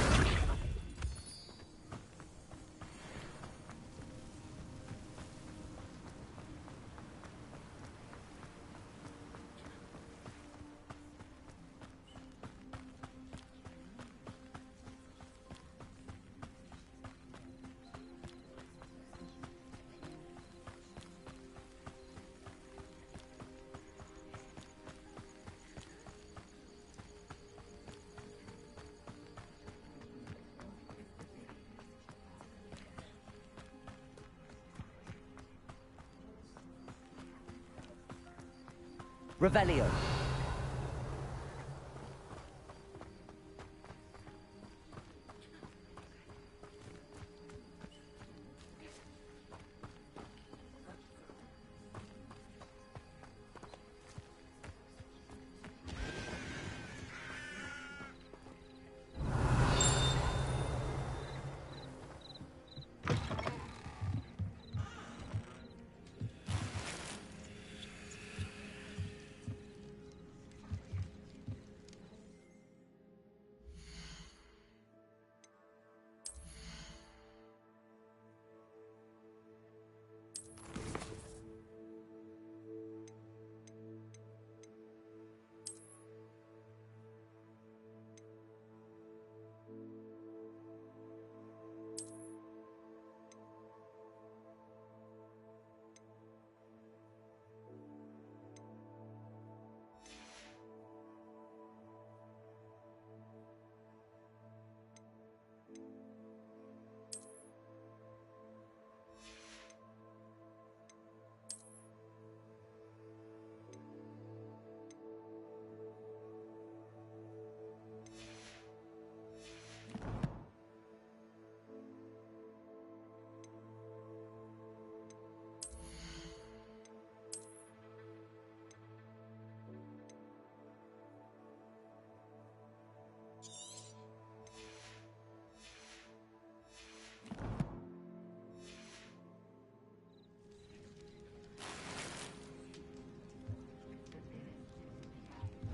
Revelio.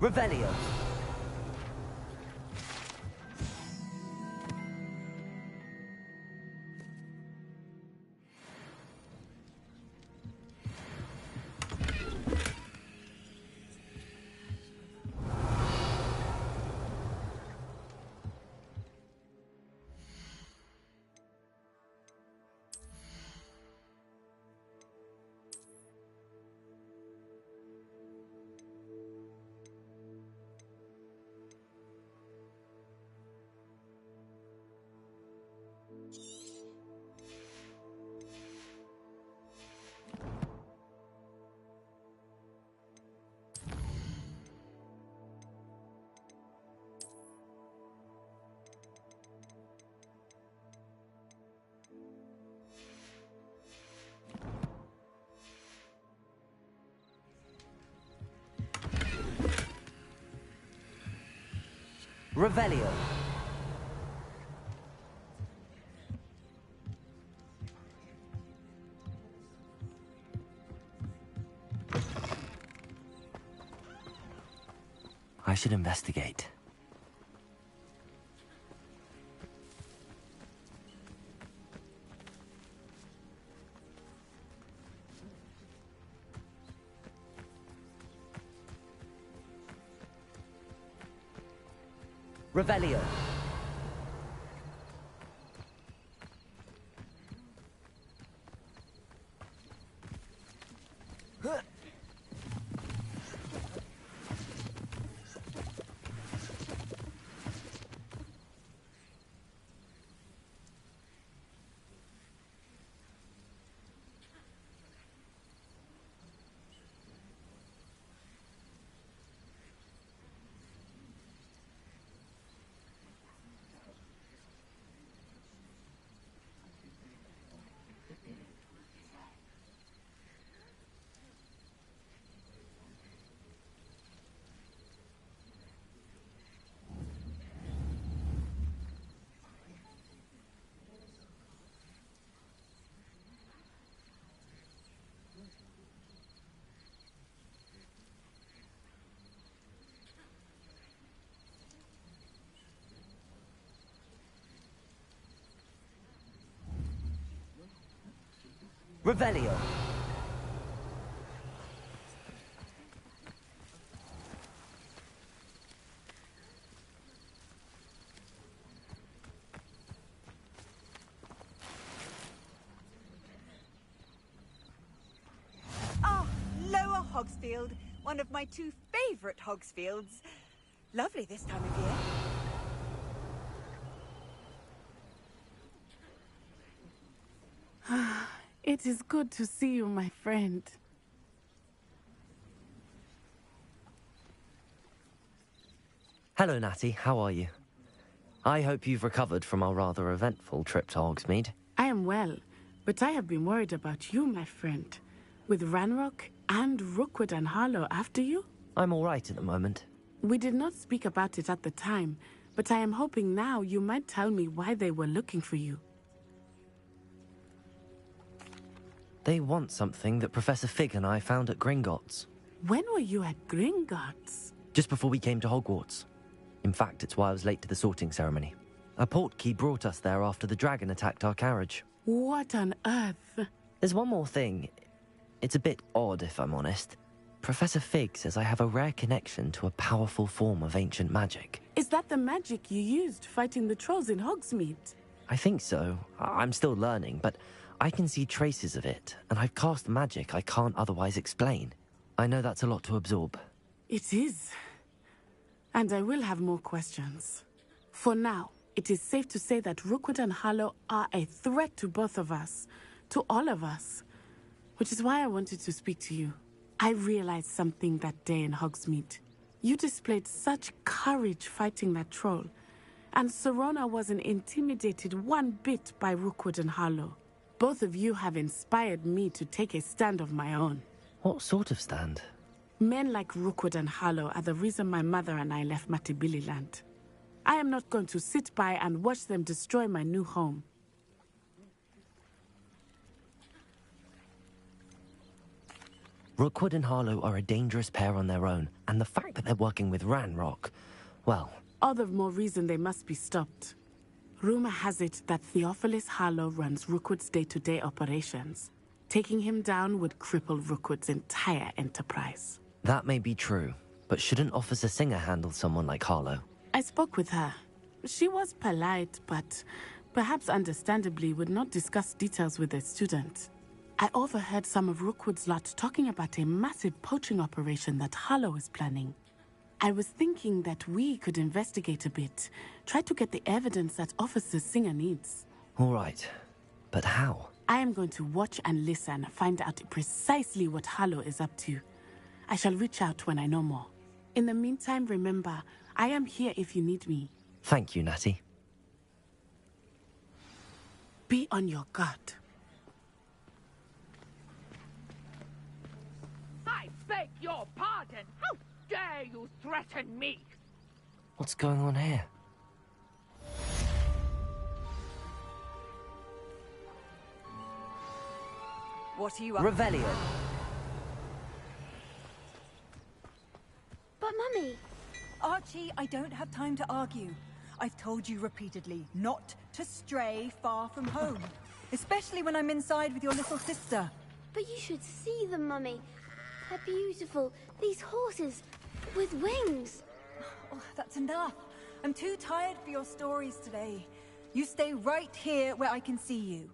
Revelio. Revelio. I should investigate. Revelio. Revelio. Ah, Lower Hogsfield, one of my two favourite Hogsfields. Lovely this time of year. It is good to see you, my friend. Hello, Natty. How are you? I hope you've recovered from our rather eventful trip to Hogsmeade. I am well, but I have been worried about you, my friend. With Ranrock and Rookwood and Harlow after you? I'm all right at the moment. We did not speak about it at the time, but I am hoping now you might tell me why they were looking for you. They want something that Professor Fig and I found at Gringotts. When were you at Gringotts? Just before we came to Hogwarts. In fact, it's why I was late to the sorting ceremony. A portkey brought us there after the dragon attacked our carriage. What on earth? There's one more thing. It's a bit odd, if I'm honest. Professor Fig says I have a rare connection to a powerful form of ancient magic. Is that the magic you used fighting the trolls in Hogsmeade? I think so. I'm still learning, but I can see traces of it, and I've cast magic I can't otherwise explain. I know that's a lot to absorb. It is. And I will have more questions. For now, it is safe to say that Rookwood and Harlow are a threat to both of us, to all of us, which is why I wanted to speak to you. I realized something that day in Hogsmeade. You displayed such courage fighting that troll, and Serona wasn't intimidated one bit by Rookwood and Harlow. Both of you have inspired me to take a stand of my own. What sort of stand? Men like Rookwood and Harlow are the reason my mother and I left Matibili Land. I am not going to sit by and watch them destroy my new home. Rookwood and Harlow are a dangerous pair on their own, and the fact that they're working with Ranrock, well... All the more reason they must be stopped. Rumor has it that Theophilus Harlow runs Rookwood's day-to-day operations. Taking him down would cripple Rookwood's entire enterprise. That may be true, but shouldn't Officer Singer handle someone like Harlow? I spoke with her. She was polite, but perhaps understandably would not discuss details with a student. I overheard some of Rookwood's lot talking about a massive poaching operation that Harlow is planning. I was thinking that we could investigate a bit, try to get the evidence that Officer Singer needs. All right, but how? I am going to watch and listen, find out precisely what Harlow is up to. I shall reach out when I know more. In the meantime, remember, I am here if you need me. Thank you, Natty. Be on your guard. I beg your pardon. How dare you threaten me? What's going on here? What are you up? Revelio. But Mummy... Archie, I don't have time to argue. I've told you repeatedly not to stray far from home. Especially when I'm inside with your little sister. But you should see them, Mummy. They're beautiful. These horses with wings. Oh, that's enough. I'm too tired for your stories today. You stay right here where I can see you.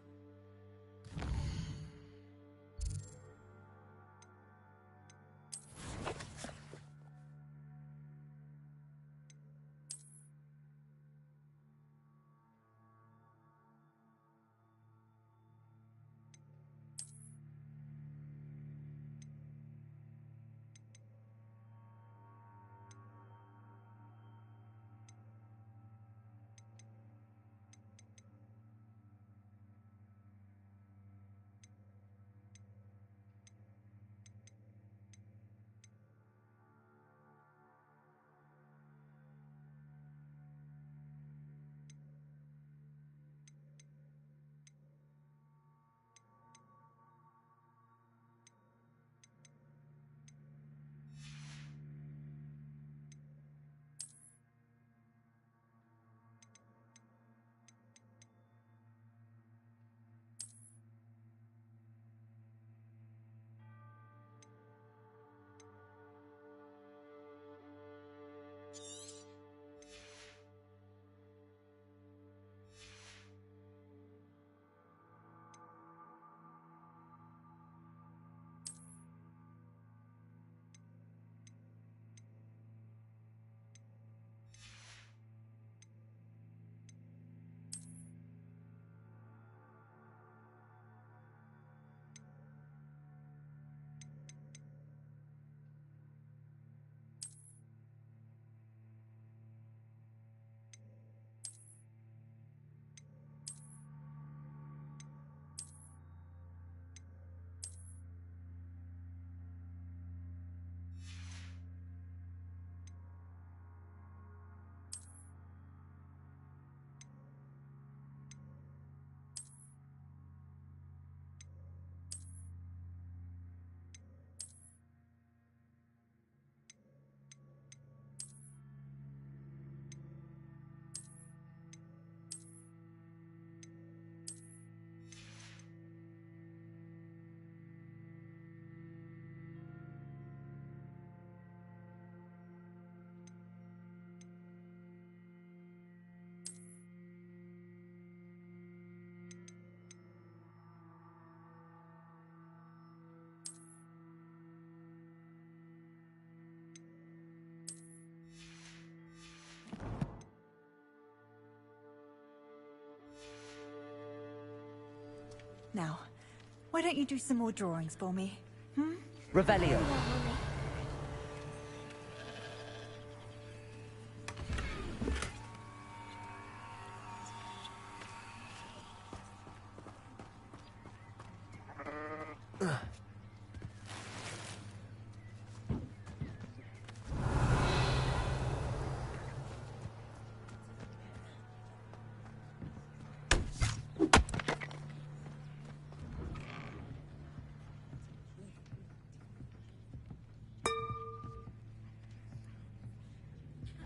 now. Why don't you do some more drawings for me? Revelio.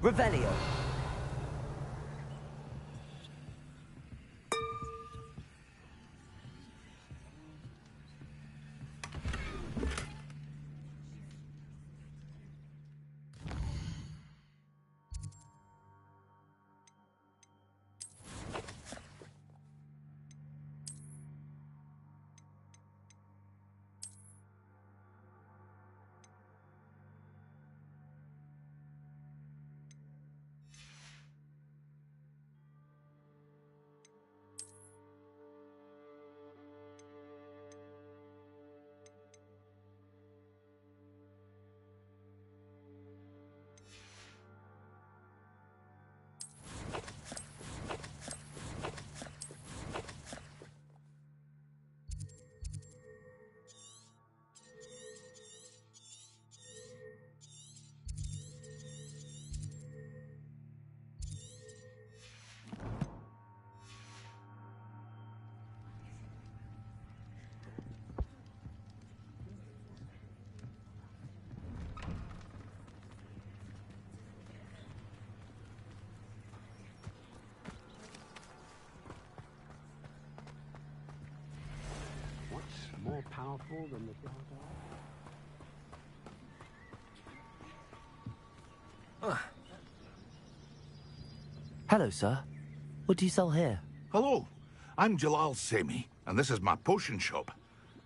Revelio. More powerful than the dark art? Hello, sir. What do you sell here? Hello, I'm Jalal Semi, and this is my potion shop.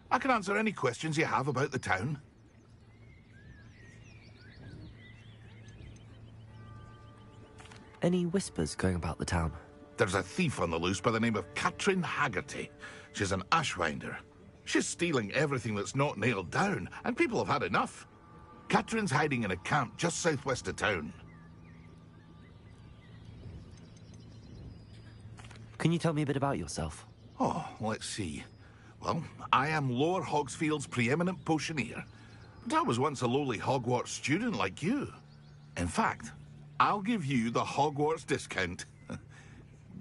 I can answer any questions you have about the town. Any whispers going about the town? There's a thief on the loose by the name of Katrin Haggerty. She's an ashwinder. She's stealing everything that's not nailed down, and people have had enough. Katrin's hiding in a camp just southwest of town. Can you tell me a bit about yourself? Oh, let's see. Well, I am Lower Hogsfield's preeminent potioneer. But I was once a lowly Hogwarts student like you. In fact, I'll give you the Hogwarts discount.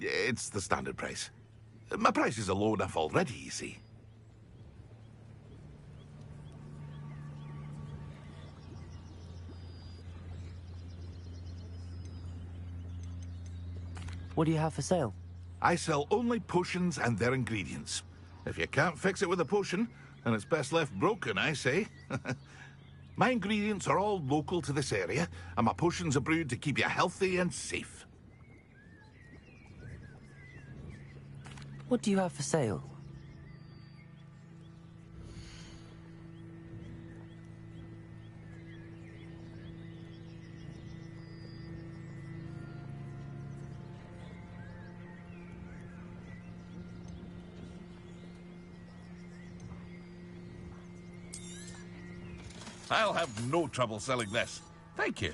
It's the standard price. My prices are low enough already, you see. What do you have for sale? I sell only potions and their ingredients. If you can't fix it with a potion, then it's best left broken, I say. My ingredients are all local to this area, and my potions are brewed to keep you healthy and safe. What do you have for sale? I'll have no trouble selling this. Thank you.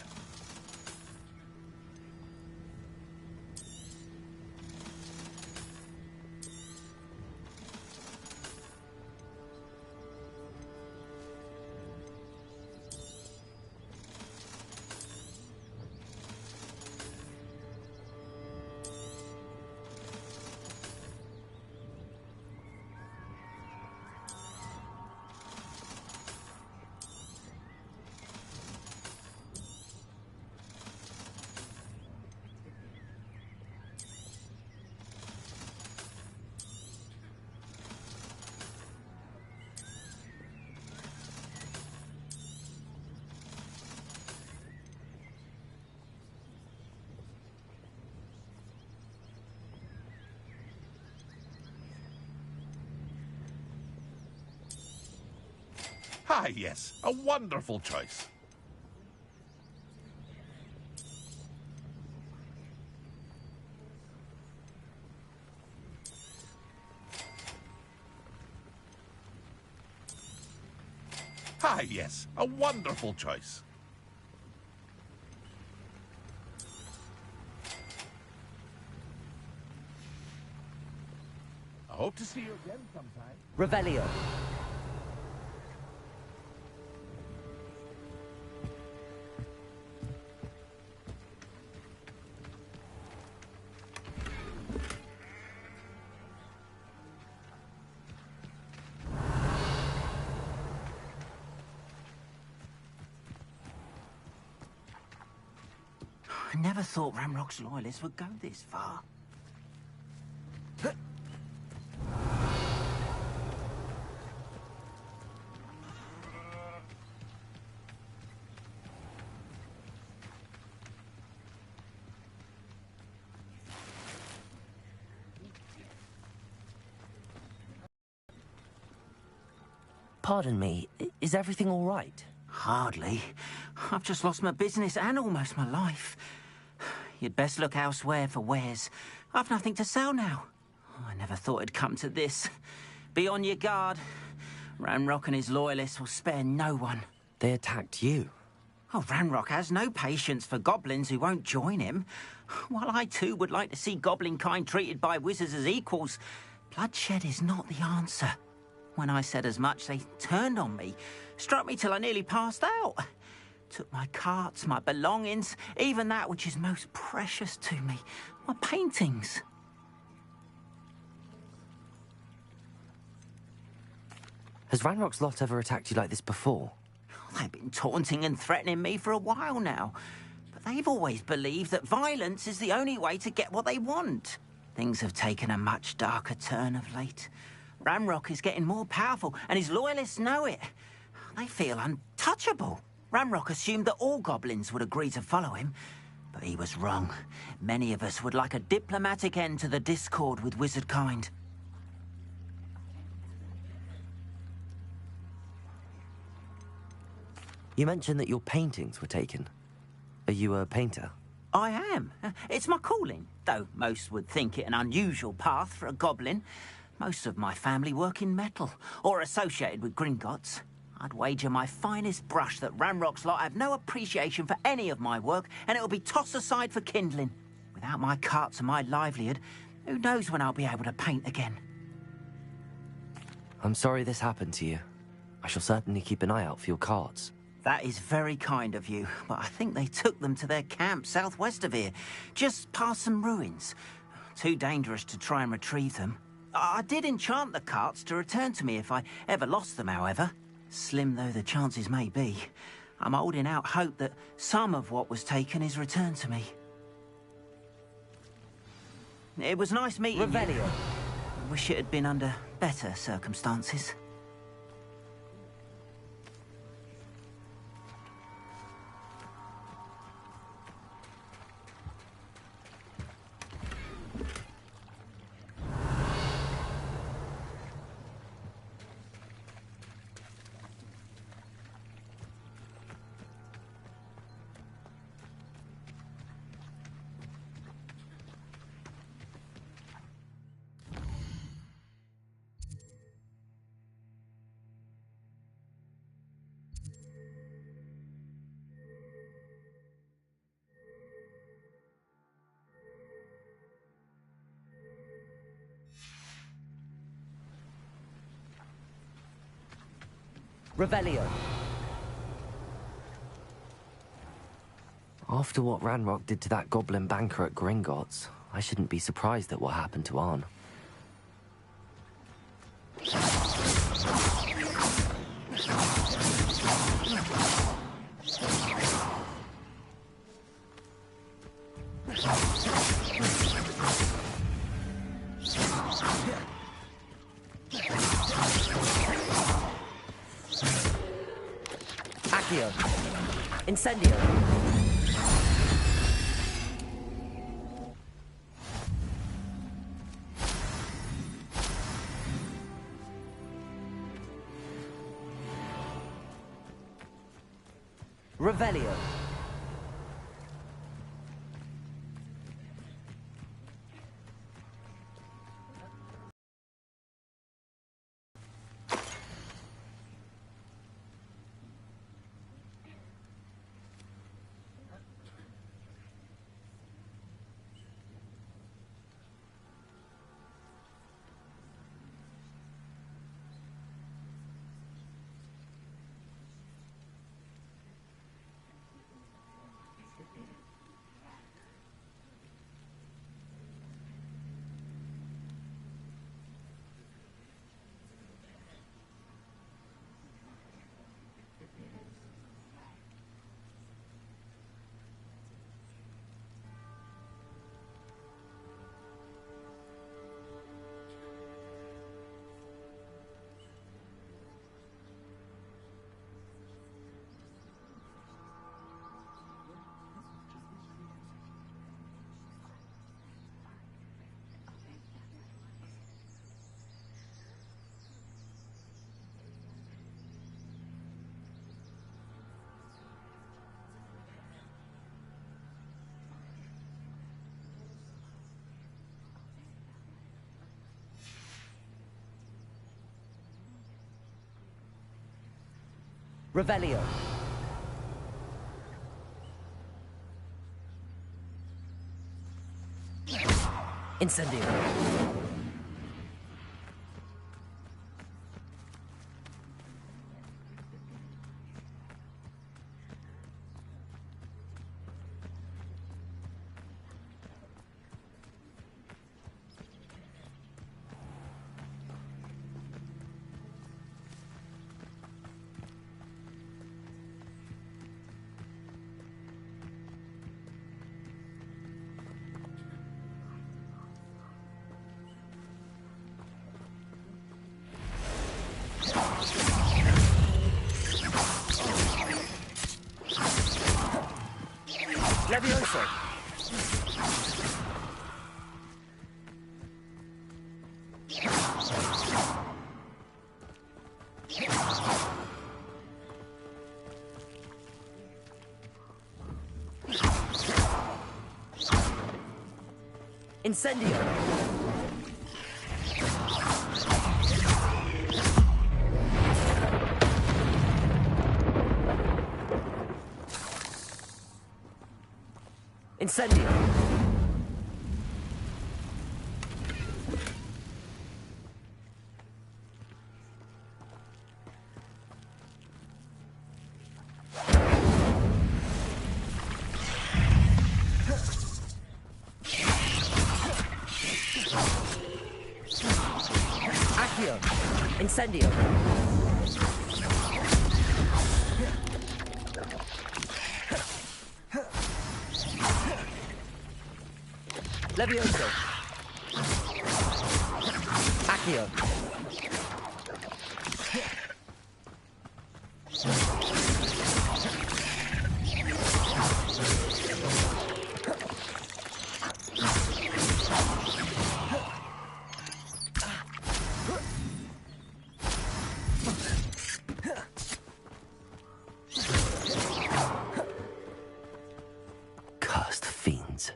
Ah, yes. A wonderful choice. Ah, yes, a wonderful choice. I hope to see you again sometime. Revelio. I never thought Ramrock's loyalists would go this far. Pardon me, is everything all right? Hardly. I've just lost my business and almost my life. You'd best look elsewhere for wares. I've nothing to sell now. I never thought it'd come to this. Be on your guard. Ranrock and his loyalists will spare no one. They attacked you? Oh, Ranrock has no patience for goblins who won't join him. While I too would like to see goblin kind treated by wizards as equals, bloodshed is not the answer. When I said as much, they turned on me, struck me till I nearly passed out. Took my carts, my belongings, even that which is most precious to me, my paintings. Has Ranrock's lot ever attacked you like this before? They've been taunting and threatening me for a while now, but they've always believed that violence is the only way to get what they want. Things have taken a much darker turn of late. Ranrock is getting more powerful, and his loyalists know it. They feel untouchable. Ranrock assumed that all goblins would agree to follow him, but he was wrong. Many of us would like a diplomatic end to the discord with wizard kind. You mentioned that your paintings were taken. Are you a painter? I am. It's my calling, though most would think it an unusual path for a goblin. Most of my family work in metal, or associated with Gringotts. I'd wager my finest brush that Ranrock's lot have no appreciation for any of my work, and it'll be tossed aside for kindling. Without my carts and my livelihood, who knows when I'll be able to paint again. I'm sorry this happened to you. I shall certainly keep an eye out for your carts. That is very kind of you, but I think they took them to their camp southwest of here, just past some ruins. Too dangerous to try and retrieve them. I did enchant the carts to return to me if I ever lost them, however. Slim though the chances may be, I'm holding out hope that some of what was taken is returned to me. It was nice meeting you. Revelio. I wish it had been under better circumstances. Revelio. After what Ranrock did to that goblin banker at Gringotts, I shouldn't be surprised at what happened to Arn. Incendio. Revelio. Revelio. Incendio. Levioso. Incendio. Incendio. Accio. Incendio. Levioso. Accio. Cursed fiends.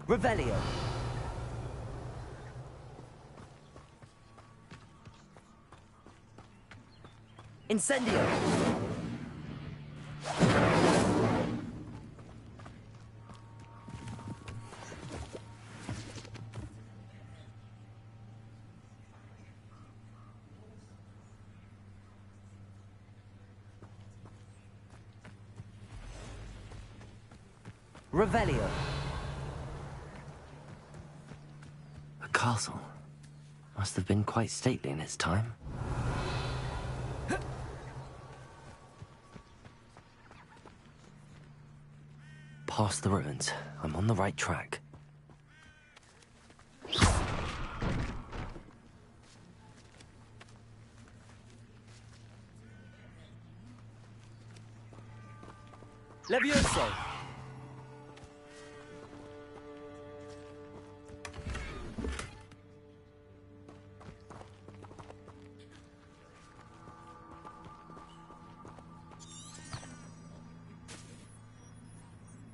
Revelio. Incendio. Revelio. A castle. Must have been quite stately in its time. Past the ruins. I'm on the right track. Levioso.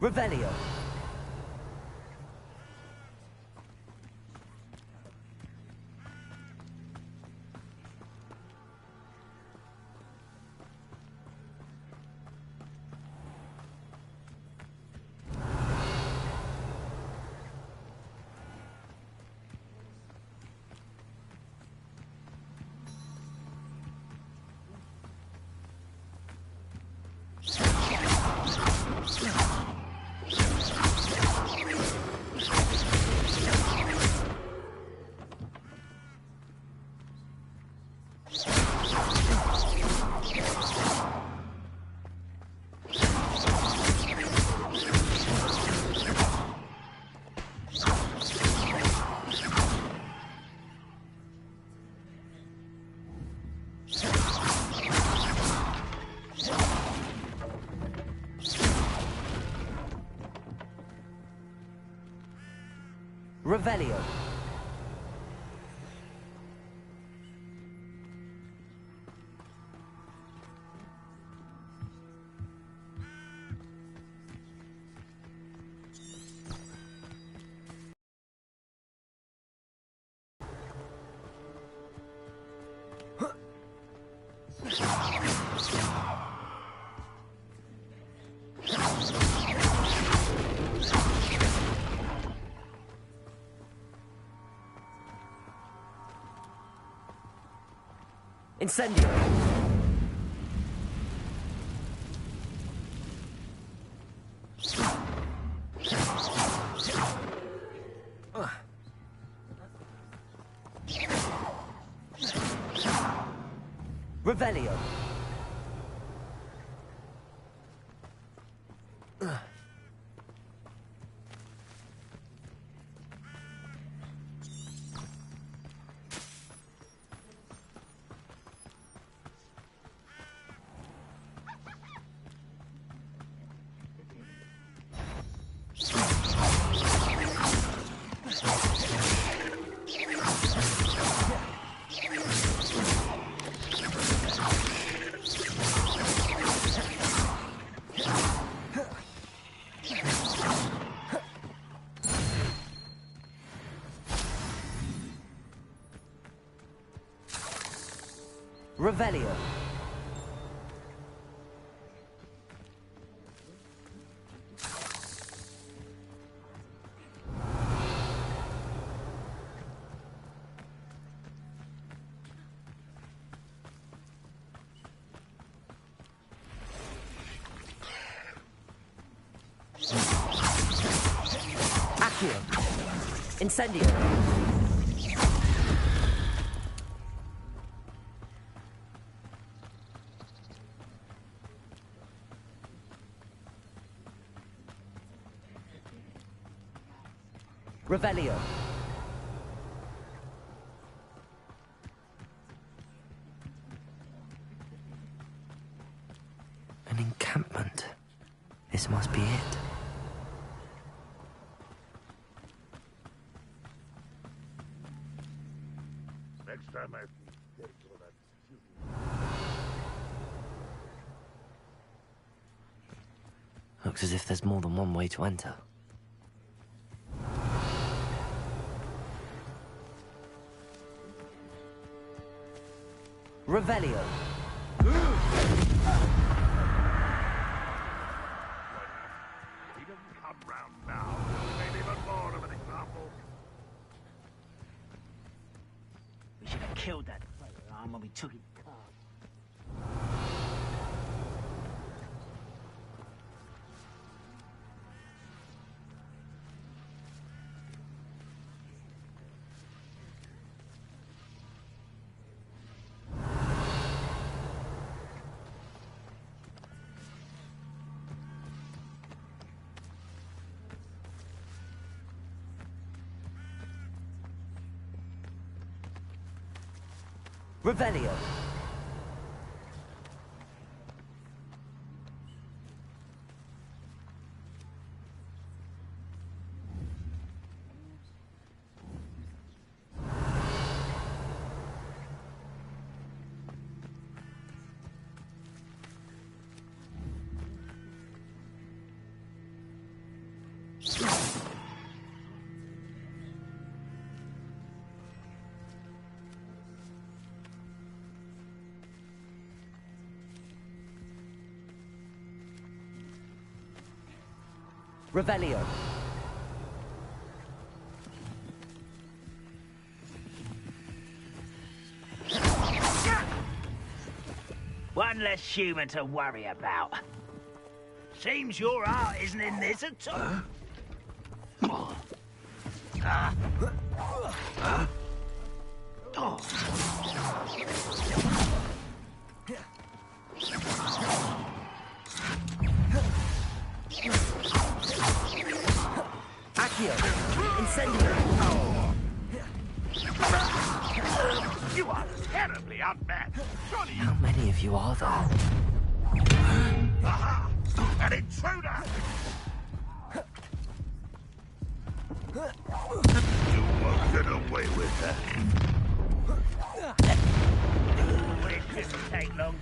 Revelio. Revelio. Incendio! Revelio! Revelio. Accio. Incendio. Revelio. An encampment. This must be it. Next time I... Looks as if there's more than one way to enter. Revelio. He doesn't come round now. He made even more of an example. We should have killed that firearm when we took his car. Revelio. Revelio. One less human to worry about. Seems your heart isn't in this at all. Accio. Incendio. You are terribly outmatched. Surely you... How many of you are there? Aha! An intruder! You won't get away with that. Well, it shouldn't take long.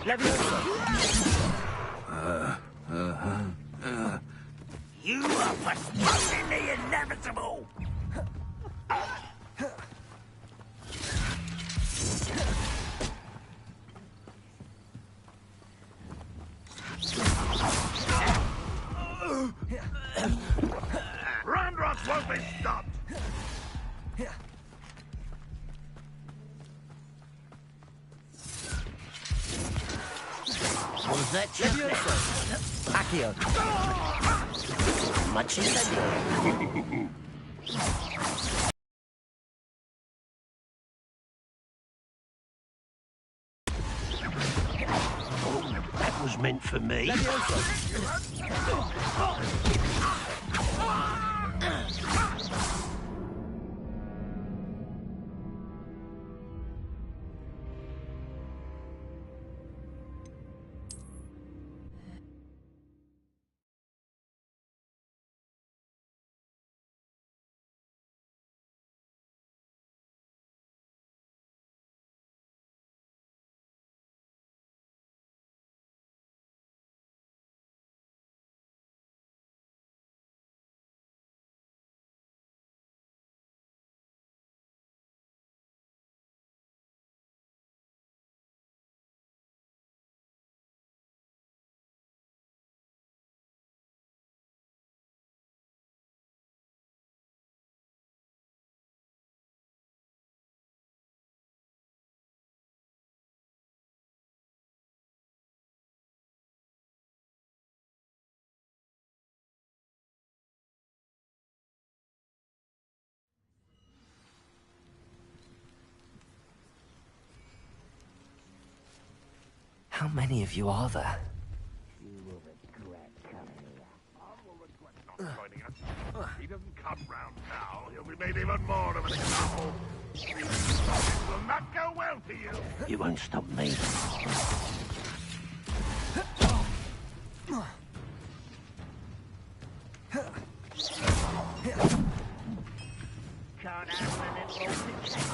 You are postponing the inevitable! Ranrock won't be stopped! What was that? Accio. Much indeed. That was meant for me. How many of you are there? You will regret coming here. I will regret not joining us. If he doesn't come round now, he'll be made even more of an example. It will not go well for you. You won't stop me. Can't have an involved protection.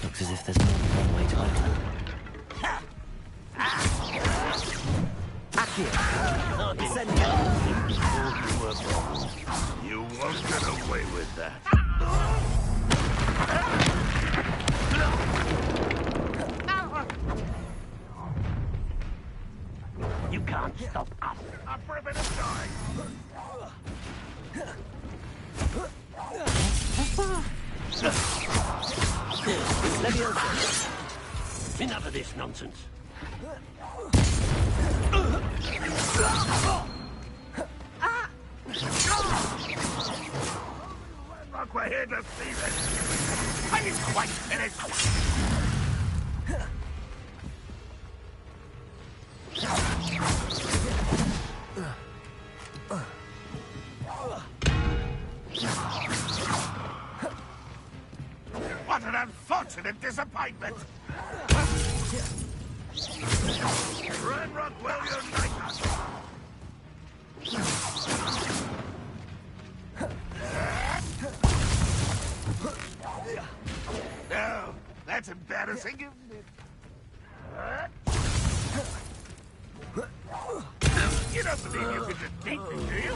Looks as if there's more than one way to enter. You won't get away with that. You can't stop us. I'm for a bit of time. Enough of this nonsense. Look, we're here to see this. Are you quite finished? What an unfortunate disappointment! Ranrock will unite us! No, that's embarrassing, isn't it? You don't believe you can defeat me, do you?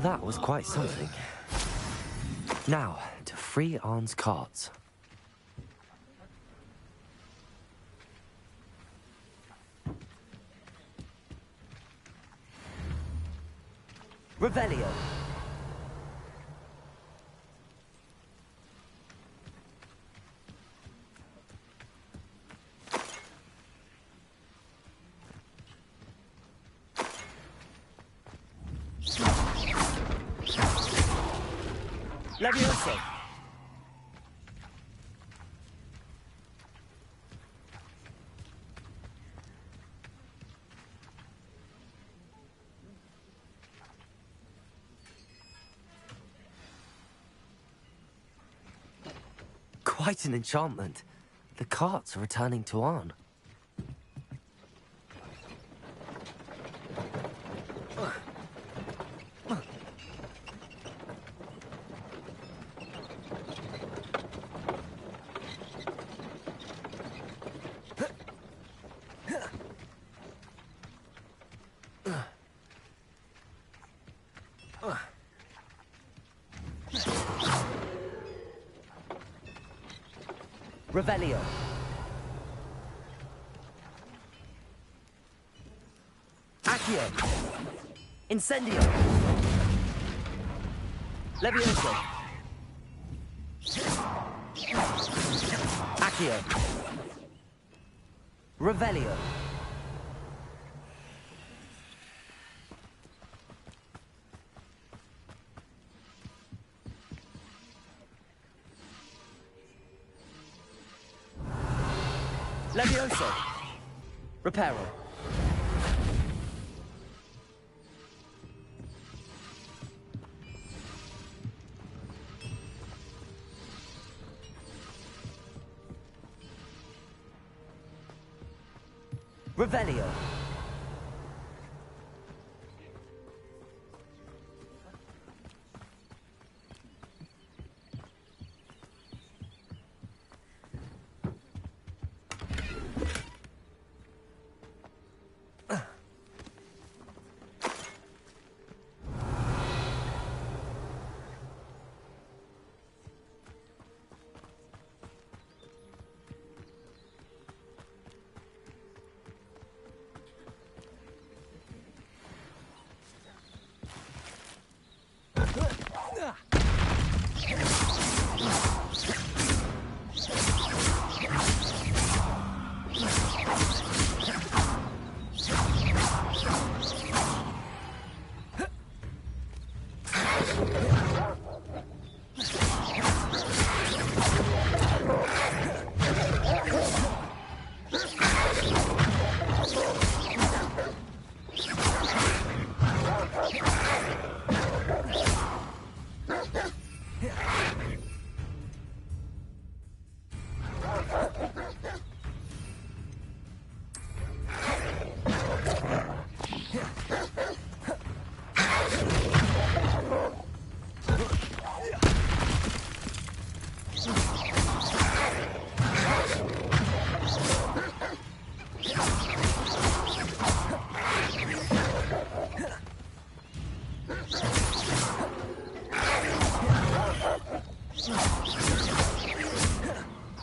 that was quite something. Now, to free Arn's cards. Revelio. Levioso. Quite an enchantment. The carts are returning to Arn. Revelio. Accio. Incendio. Levioso. Accio. Revelio. Levioso. Reparo. Revelio.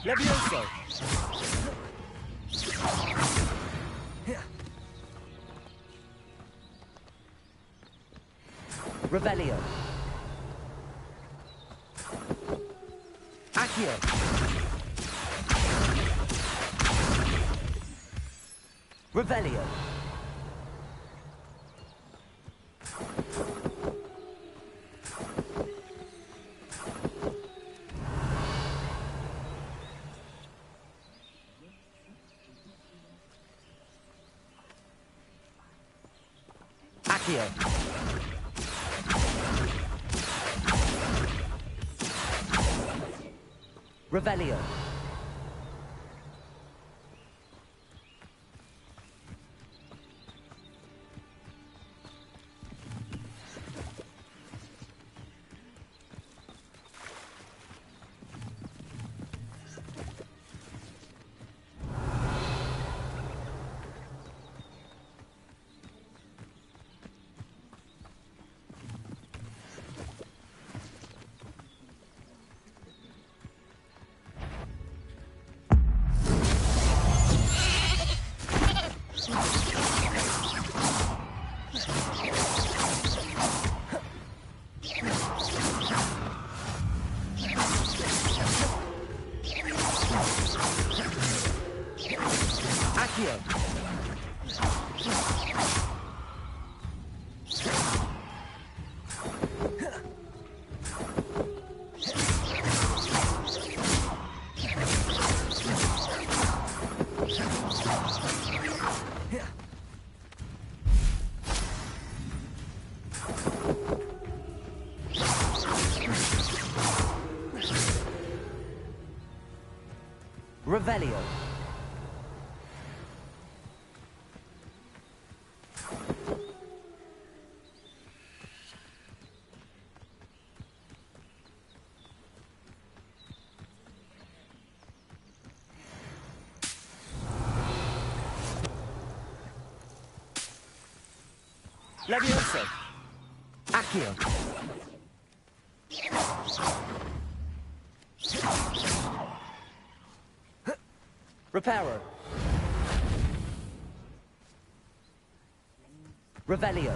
Levioso. Revelio. Accio. Revelio. Accio. Revelio. Revelio. Levioso. Accio. Reparo. Revelio.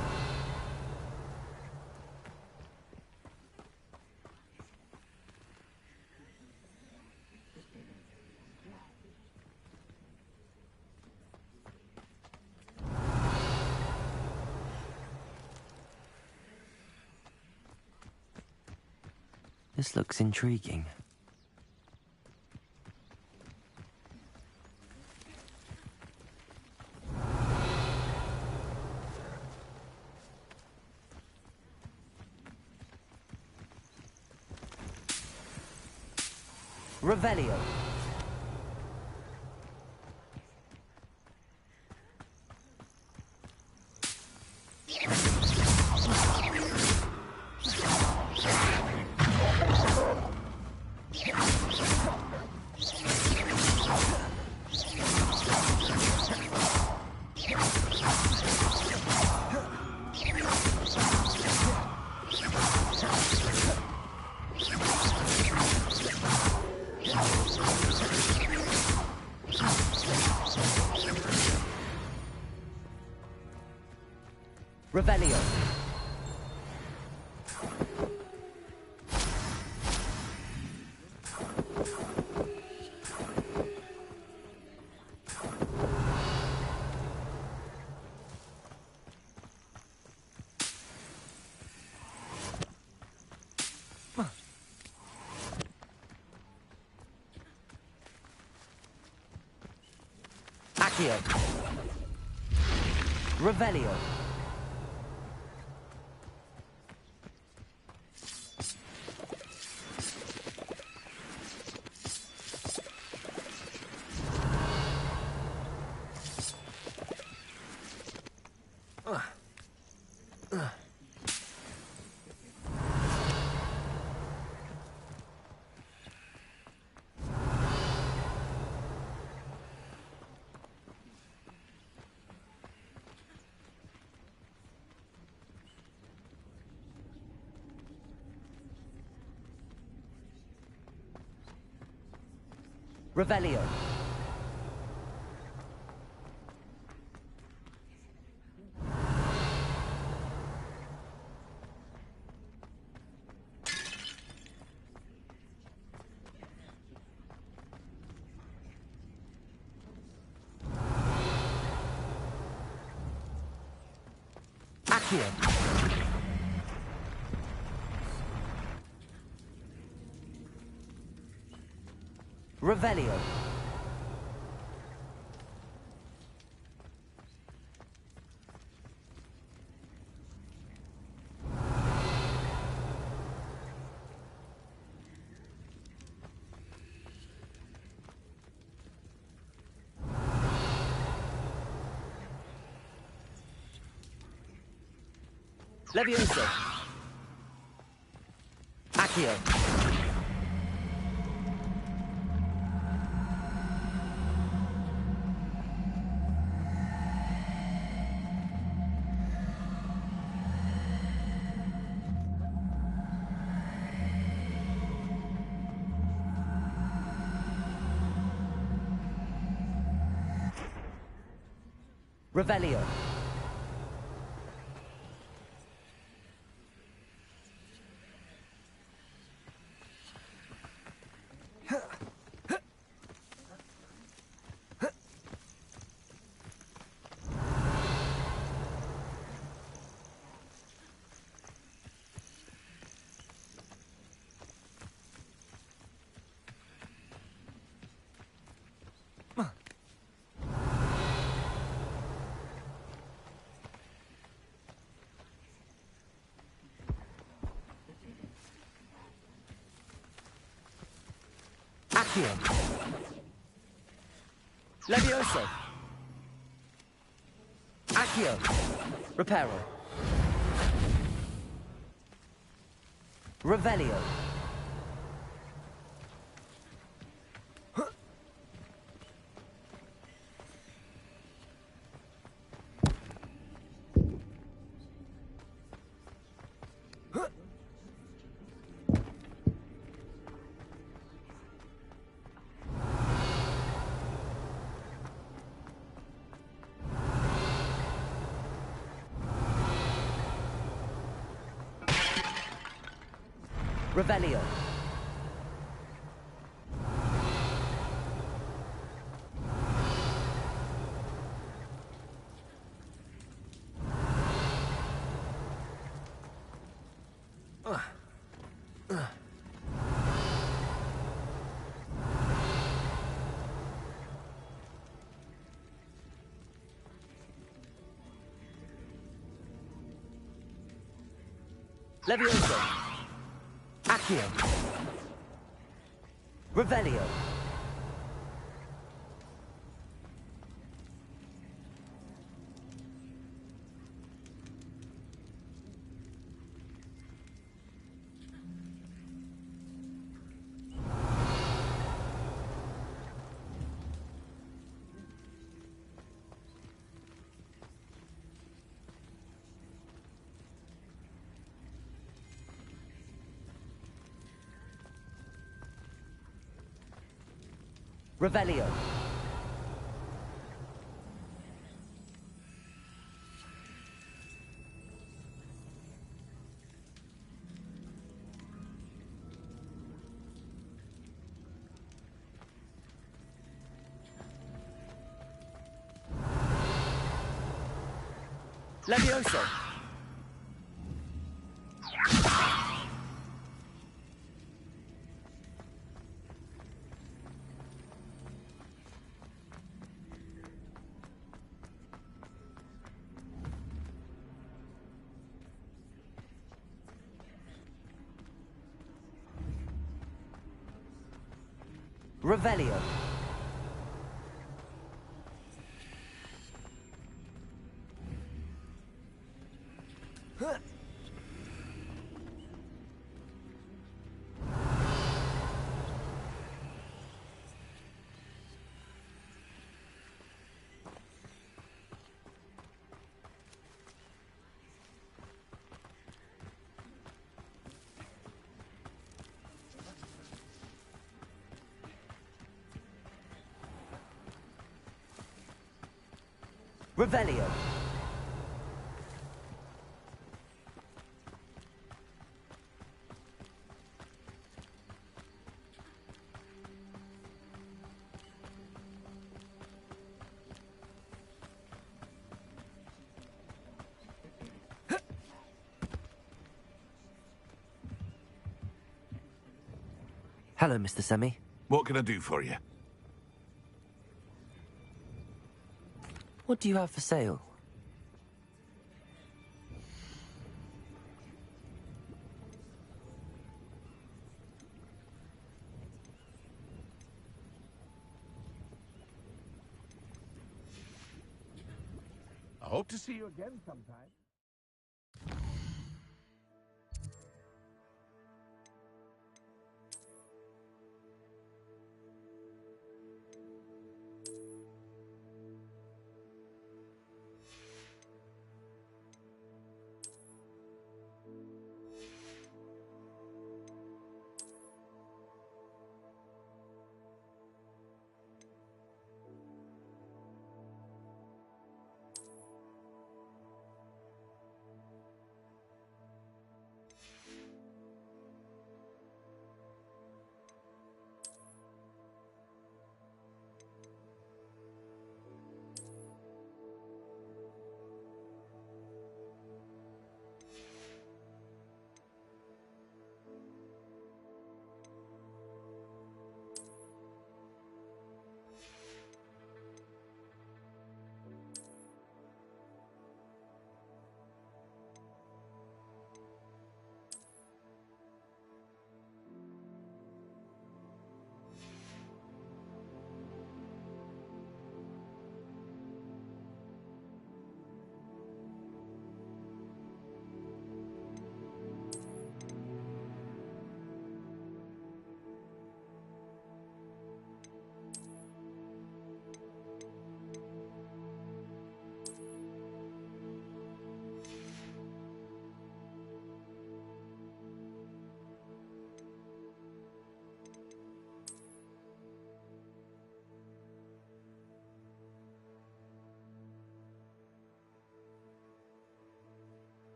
This looks intriguing. Revelio. Revelio. Accio. Revelio. Revelio. Accio. Revelio. Levioso. Accio. Revelio. Accio. Levioso. Accio. Reparo. Revelio. Revelio. Levioso. Accio. Revelio. Revelio. Levioso. Revelio. Revelio. Hello, Mr. Semi. What can I do for you? What do you have for sale? I hope to see you again sometime.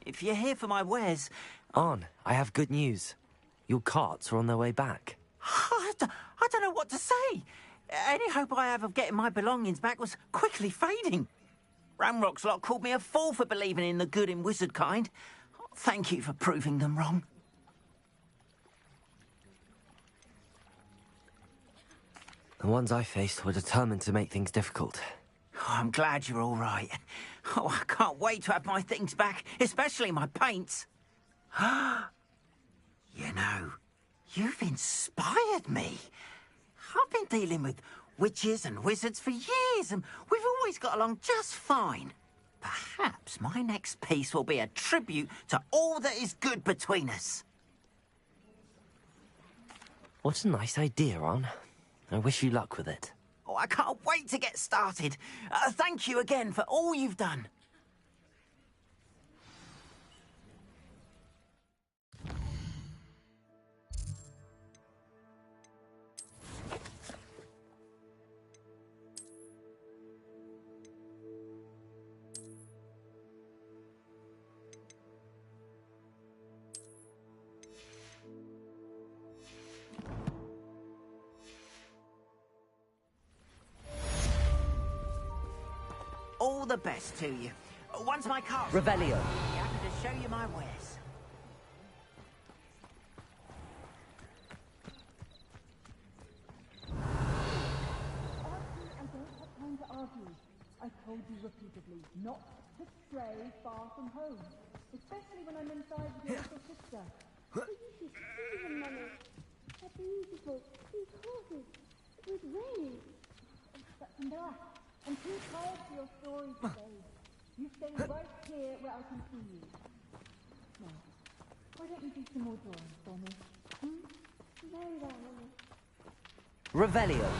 If you're here for my wares... Arn, I have good news. Your carts are on their way back. I don't know what to say. Any hope I have of getting my belongings back was quickly fading. Ramrock's lot called me a fool for believing in the good in wizard kind. Thank you for proving them wrong. The ones I faced were determined to make things difficult. Oh, I'm glad you're all right. Oh, I can't wait to have my things back, especially my paints. You know, you've inspired me. I've been dealing with witches and wizards for years, and we've always got along just fine. Perhaps my next piece will be a tribute to all that is good between us. What a nice idea, Arn. I wish you luck with it. Oh, I can't wait to get started. Thank you again for all you've done. All the best to you. Once my car's Revelio. I'll be happy to show you my wares. I don't have time to argue. I've told you repeatedly not to stray far from home, especially when I'm inside with your little sister. But you should see them, Mummy. They're beautiful. These horses. With wings. But enough. I'm too tired for your stories today. You stay right here where I can see you. Now, why don't you do some more drawings for me? Very well, Mummy. Revelio.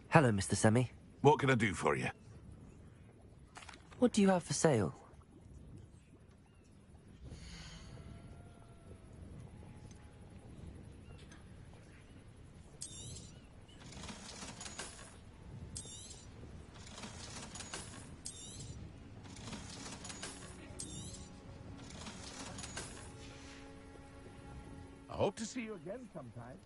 Hello, Mr. Semi. What can I do for you? What do you have for sale? I hope to see you again sometime.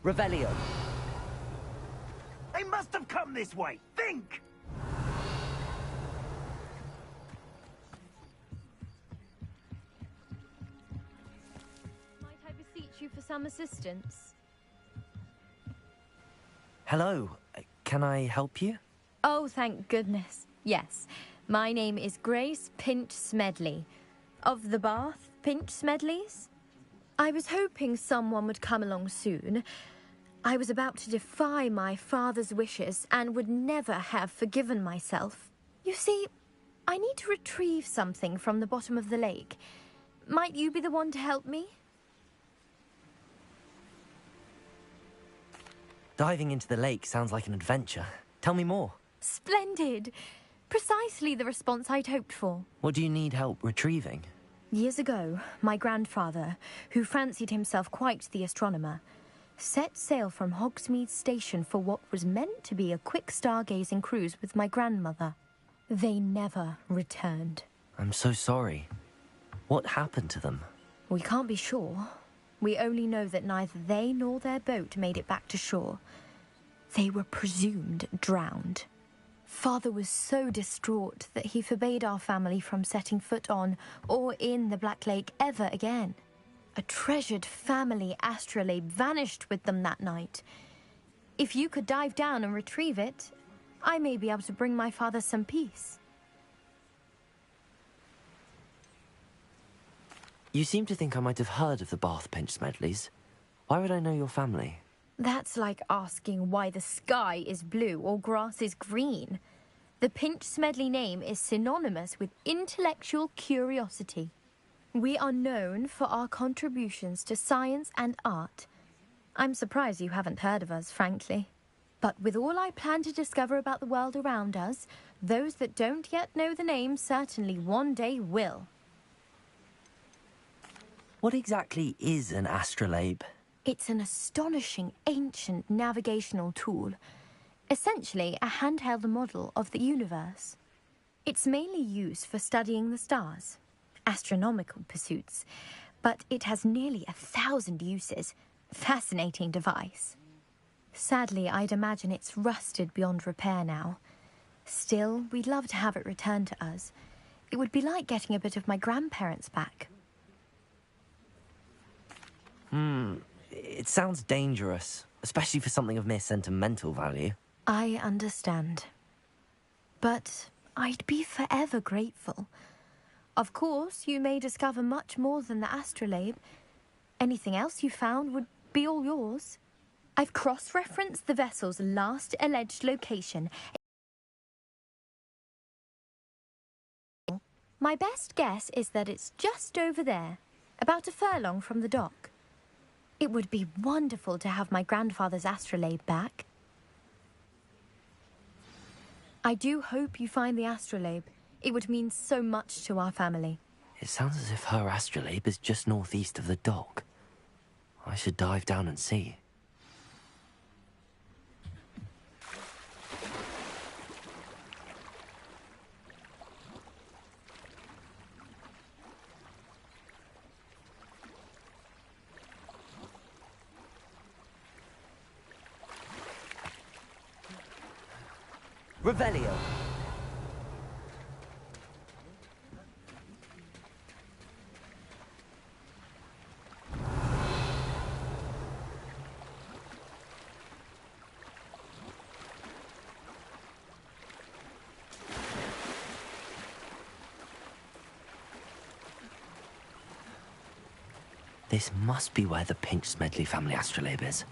Revelio. They must have come this way. Think! Might I beseech you for some assistance? Hello. Can I help you? Oh, thank goodness. Yes. My name is Grace Pinch Smedley. Of the Bath Pinch Smedleys? I was hoping someone would come along soon. I was about to defy my father's wishes and would never have forgiven myself. You see, I need to retrieve something from the bottom of the lake. Might you be the one to help me? Diving into the lake sounds like an adventure. Tell me more. Splendid! Precisely the response I'd hoped for. What do you need help retrieving? Years ago, my grandfather, who fancied himself quite the astronomer, set sail from Hogsmeade Station for what was meant to be a quick stargazing cruise with my grandmother. They never returned. I'm so sorry. What happened to them? We can't be sure. We only know that neither they nor their boat made it back to shore. They were presumed drowned. Father was so distraught that he forbade our family from setting foot on or in the Black Lake ever again. A treasured family astrolabe vanished with them that night. If you could dive down and retrieve it, I may be able to bring my father some peace. You seem to think I might have heard of the Bath Pinch Smedleys. Why would I know your family? That's like asking why the sky is blue or grass is green. The Pinch Smedley name is synonymous with intellectual curiosity. We are known for our contributions to science and art. I'm surprised you haven't heard of us, frankly. But with all I plan to discover about the world around us, those that don't yet know the name certainly one day will. What exactly is an astrolabe? It's an astonishing ancient navigational tool. Essentially a handheld model of the universe. It's mainly used for studying the stars, astronomical pursuits, but it has nearly 1,000 uses. Fascinating device. Sadly, I'd imagine it's rusted beyond repair now. Still, we'd love to have it returned to us. It would be like getting a bit of my grandparents back. It sounds dangerous, especially for something of mere sentimental value. I understand. But I'd be forever grateful. Of course, you may discover much more than the astrolabe. Anything else you found would be all yours. I've cross-referenced the vessel's last alleged location. My best guess is that it's just over there, about a furlong from the dock. It would be wonderful to have my grandfather's astrolabe back. I do hope you find the astrolabe. It would mean so much to our family. It sounds as if her astrolabe is just northeast of the dock. I should dive down and see. Revelio. This must be where the Pinch Smedley family astrolabe is.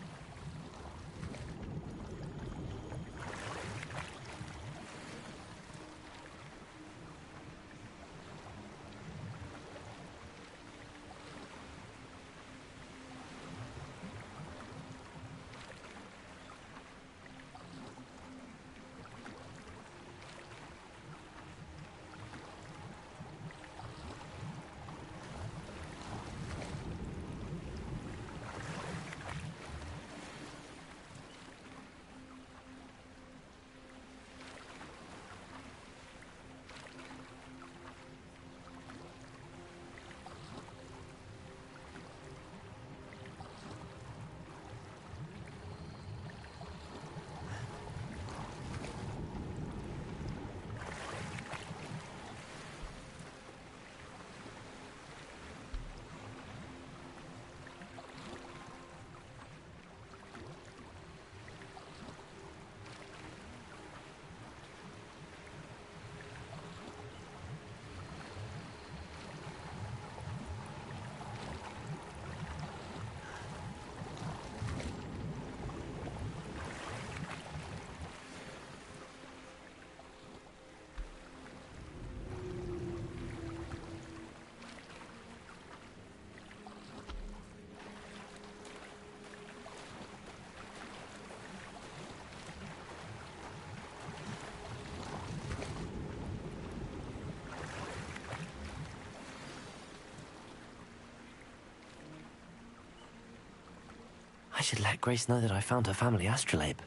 I should let Grace know that I found her family astrolabe.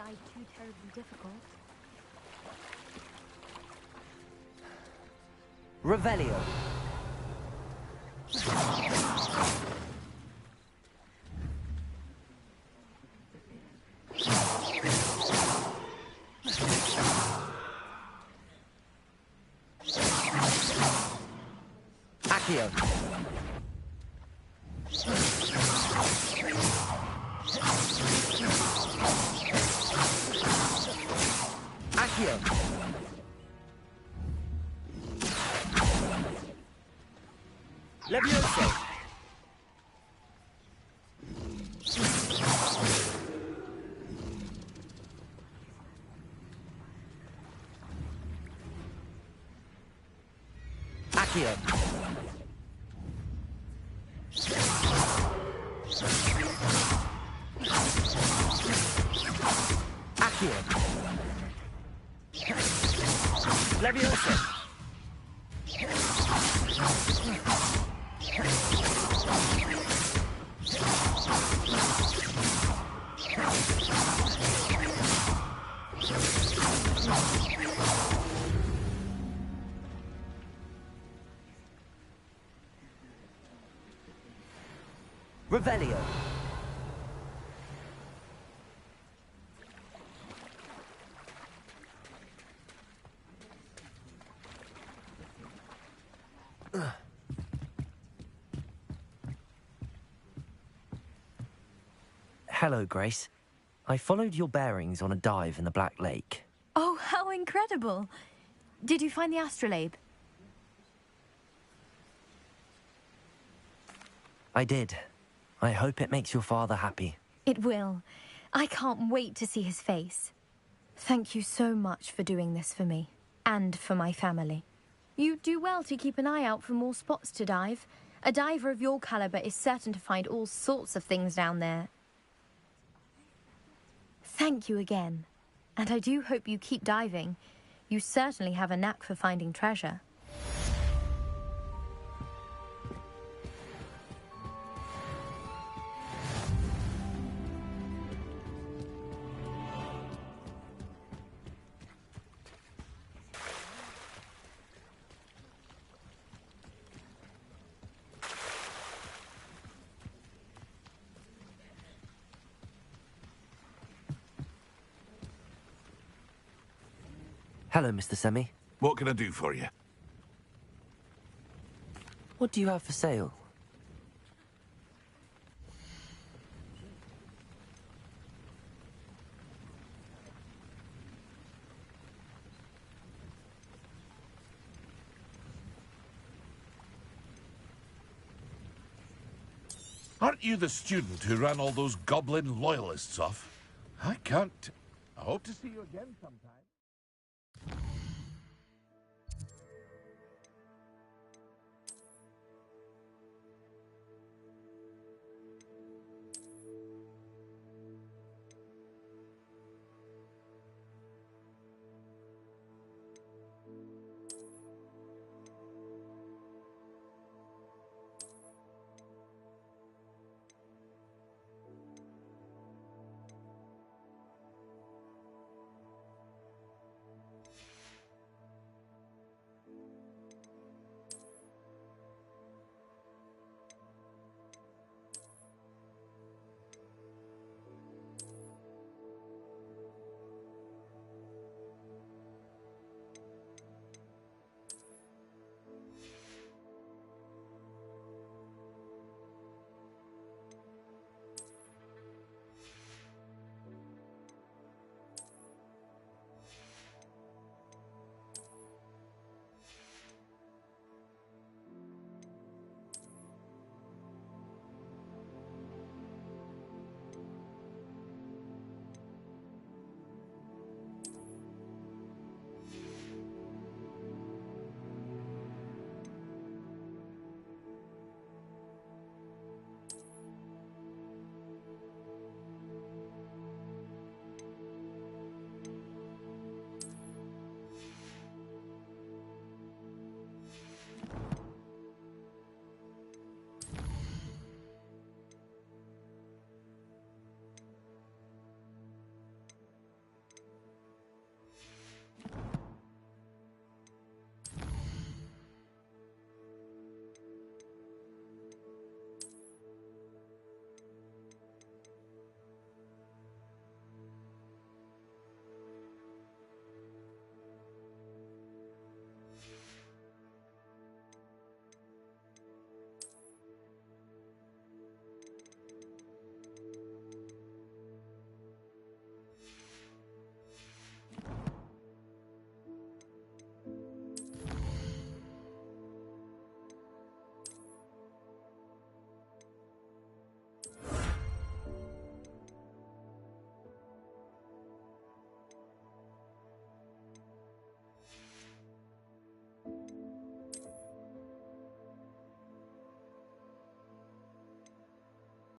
side too terribly difficult. Revelio. Accio. Accio. Levioso. Accio. Accio. Levioso. Revelio. Hello, Grace. I followed your bearings on a dive in the Black Lake. Oh, how incredible! Did you find the astrolabe? I did. I hope it makes your father happy. It will. I can't wait to see his face. Thank you so much for doing this for me, and for my family. You do well to keep an eye out for more spots to dive. A diver of your caliber is certain to find all sorts of things down there. Thank you again. And I do hope you keep diving. You certainly have a knack for finding treasure. Hello, Mr. Semi. What can I do for you? What do you have for sale? Aren't you the student who ran all those goblin loyalists off? I can't. I hope to see you again sometime.